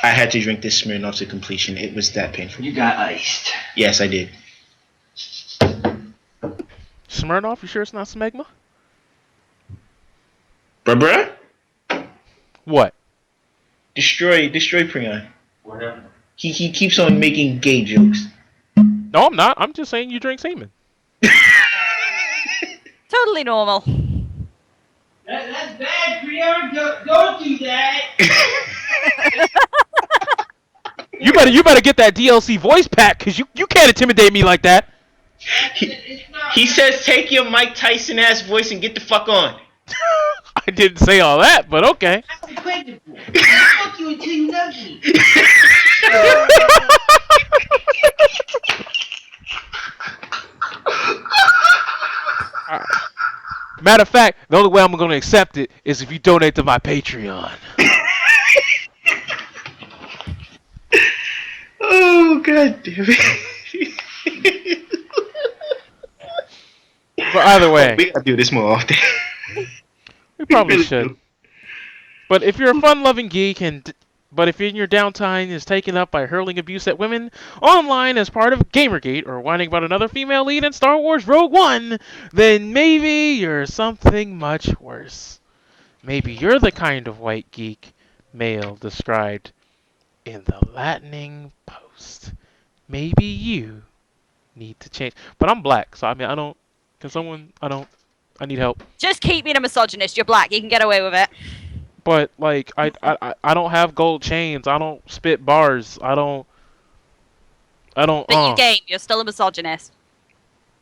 I had to drink this Smirnoff to completion. It was that painful. You got iced. Yes, I did. Smirnoff, you sure it's not smegma? Bruh? What? Destroy Prion. Whatever. He keeps on making gay jokes. No, I'm not. I'm just saying you drink semen. Totally normal. That's bad, Prion. Don't do that. You better get that DLC voice pack because you can't intimidate me like that. He says, take your Mike Tyson ass voice and get the fuck on. I didn't say all that, but okay. Fuck you until you love me. Matter of fact, the only way I'm going to accept it is if you donate to my Patreon. Oh, god damn it. But either way, We gotta do this more often. we probably really should. do. But if you're a fun-loving geek but if in your downtime is taken up by hurling abuse at women online as part of Gamergate or whining about another female lead in Star Wars Rogue One, then maybe you're something much worse. Maybe you're the kind of white geek male described in the Latining Post. Maybe you need to change. But I'm black, so I mean, I don't. Can someone? I need help. Just keep being a misogynist. You're black. You can get away with it. But like, I don't have gold chains. I don't spit bars. I don't. But you game. You're still a misogynist.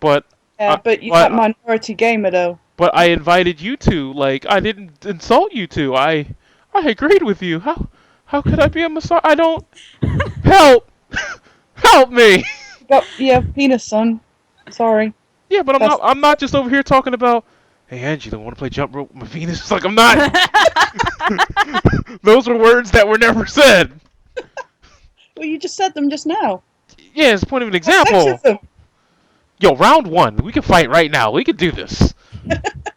But. Yeah, but you're that minority gamer though. But I invited you to. Like, I didn't insult you to. I agreed with you. How could I be a misogynist? I don't. Help! Help me! Yeah, penis, son. Sorry. Yeah, but I'm not just over here talking about, hey Angela, want to play jump rope with my penis? It's like, I'm not. Those were words that were never said. Well, you just said them just now. Yeah, it's a point of an example. Yo, round one. We can fight right now. We can do this.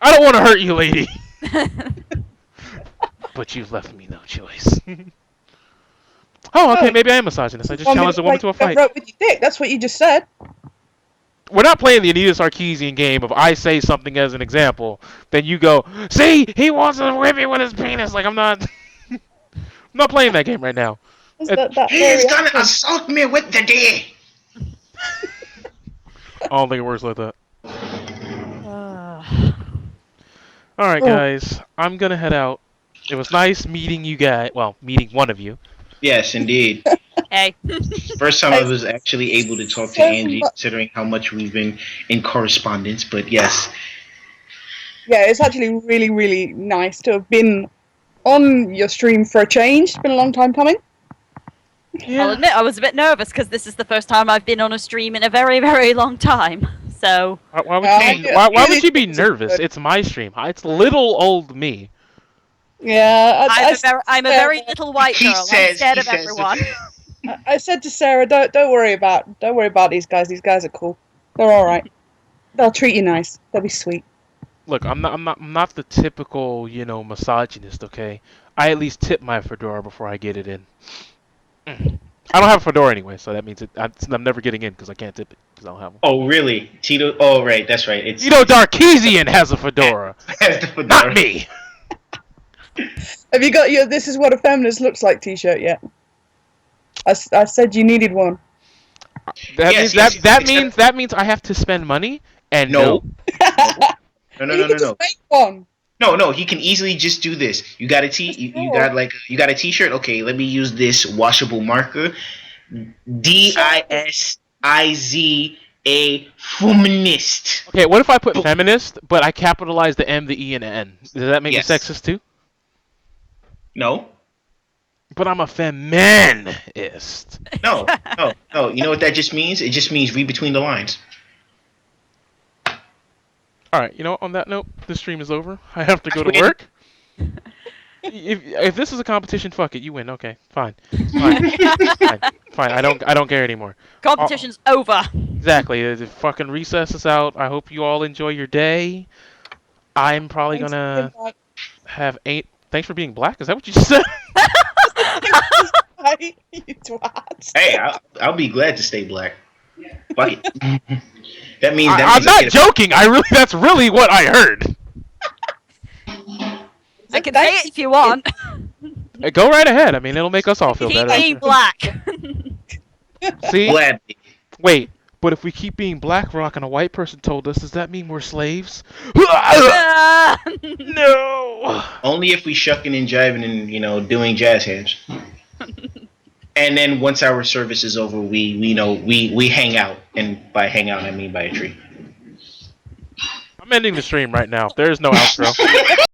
I don't want to hurt you, lady. But you've left me no choice. Oh, okay, maybe I am misogynist. I just challenged a woman to a fight. With your dick. That's what you just said. We're not playing the Anita Sarkeesian game of I say something as an example, then you go, see, he wants to whip me with his penis. Like, I'm not I'm not playing that game right now. He's gonna assault me with the dick. I don't think it works like that. Alright, guys. I'm gonna head out. It was nice meeting you guys. Well, meeting one of you. Yes, indeed. Hey. First time I was actually able to talk to Angie, considering how much we've been in correspondence, but yes. Yeah, it's actually really, really nice to have been on your stream for a change. It's been a long time coming. Yeah. I'll admit, I was a bit nervous because this is the first time I've been on a stream in a very, very long time. So. Why would you be nervous? It's my stream. It's little old me. Yeah, I'm a very little white girl. I'm scared of everyone. I said to Sarah, don't worry about these guys. These guys are cool. They're all right. They'll treat you nice. They'll be sweet. Look, I'm not the typical, misogynist. Okay, I at least tip my fedora before I get it in. I don't have a fedora anyway, so that means I'm never getting in because I can't tip it because I don't have one. Oh really, Tito? Oh right, that's right. It's Tito Darkeesian has a fedora. Has the fedora. Not me. Have you got your "This is what a feminist looks like" T-shirt yet? I said you needed one. That means I have to spend money and no. No. Just make one. No. He can easily just do this. You got a you got a T-shirt. Okay, let me use this washable marker. DISIZA feminist. Okay, what if I put feminist, but I capitalize the M, the E, and the N? Does that make me sexist too? No. But I'm a feminist. No. You know what that just means? It just means read between the lines. Alright, on that note, this stream is over. I have to go to work. If this is a competition, fuck it, you win. Okay, fine. Fine. I don't care anymore. Competition's over. Exactly. The fucking recess is out. I hope you all enjoy your day. I'm probably gonna have 8. Thanks for being black. Is that what you said? You twat. Hey, I'll be glad to stay black. Fuck it. That means I'm not joking. That's really what I heard. I can say it if you want. Go right ahead. I mean, it'll make us all feel better. Keep being black. See? Gladly. Wait, but if we keep being black rock and a white person told us, does that mean we're slaves? No. Only if we shucking and jiving and doing jazz hands. And then once our service is over, we hang out, and by hang out I mean by a tree. I'm ending the stream right now. There is no outro.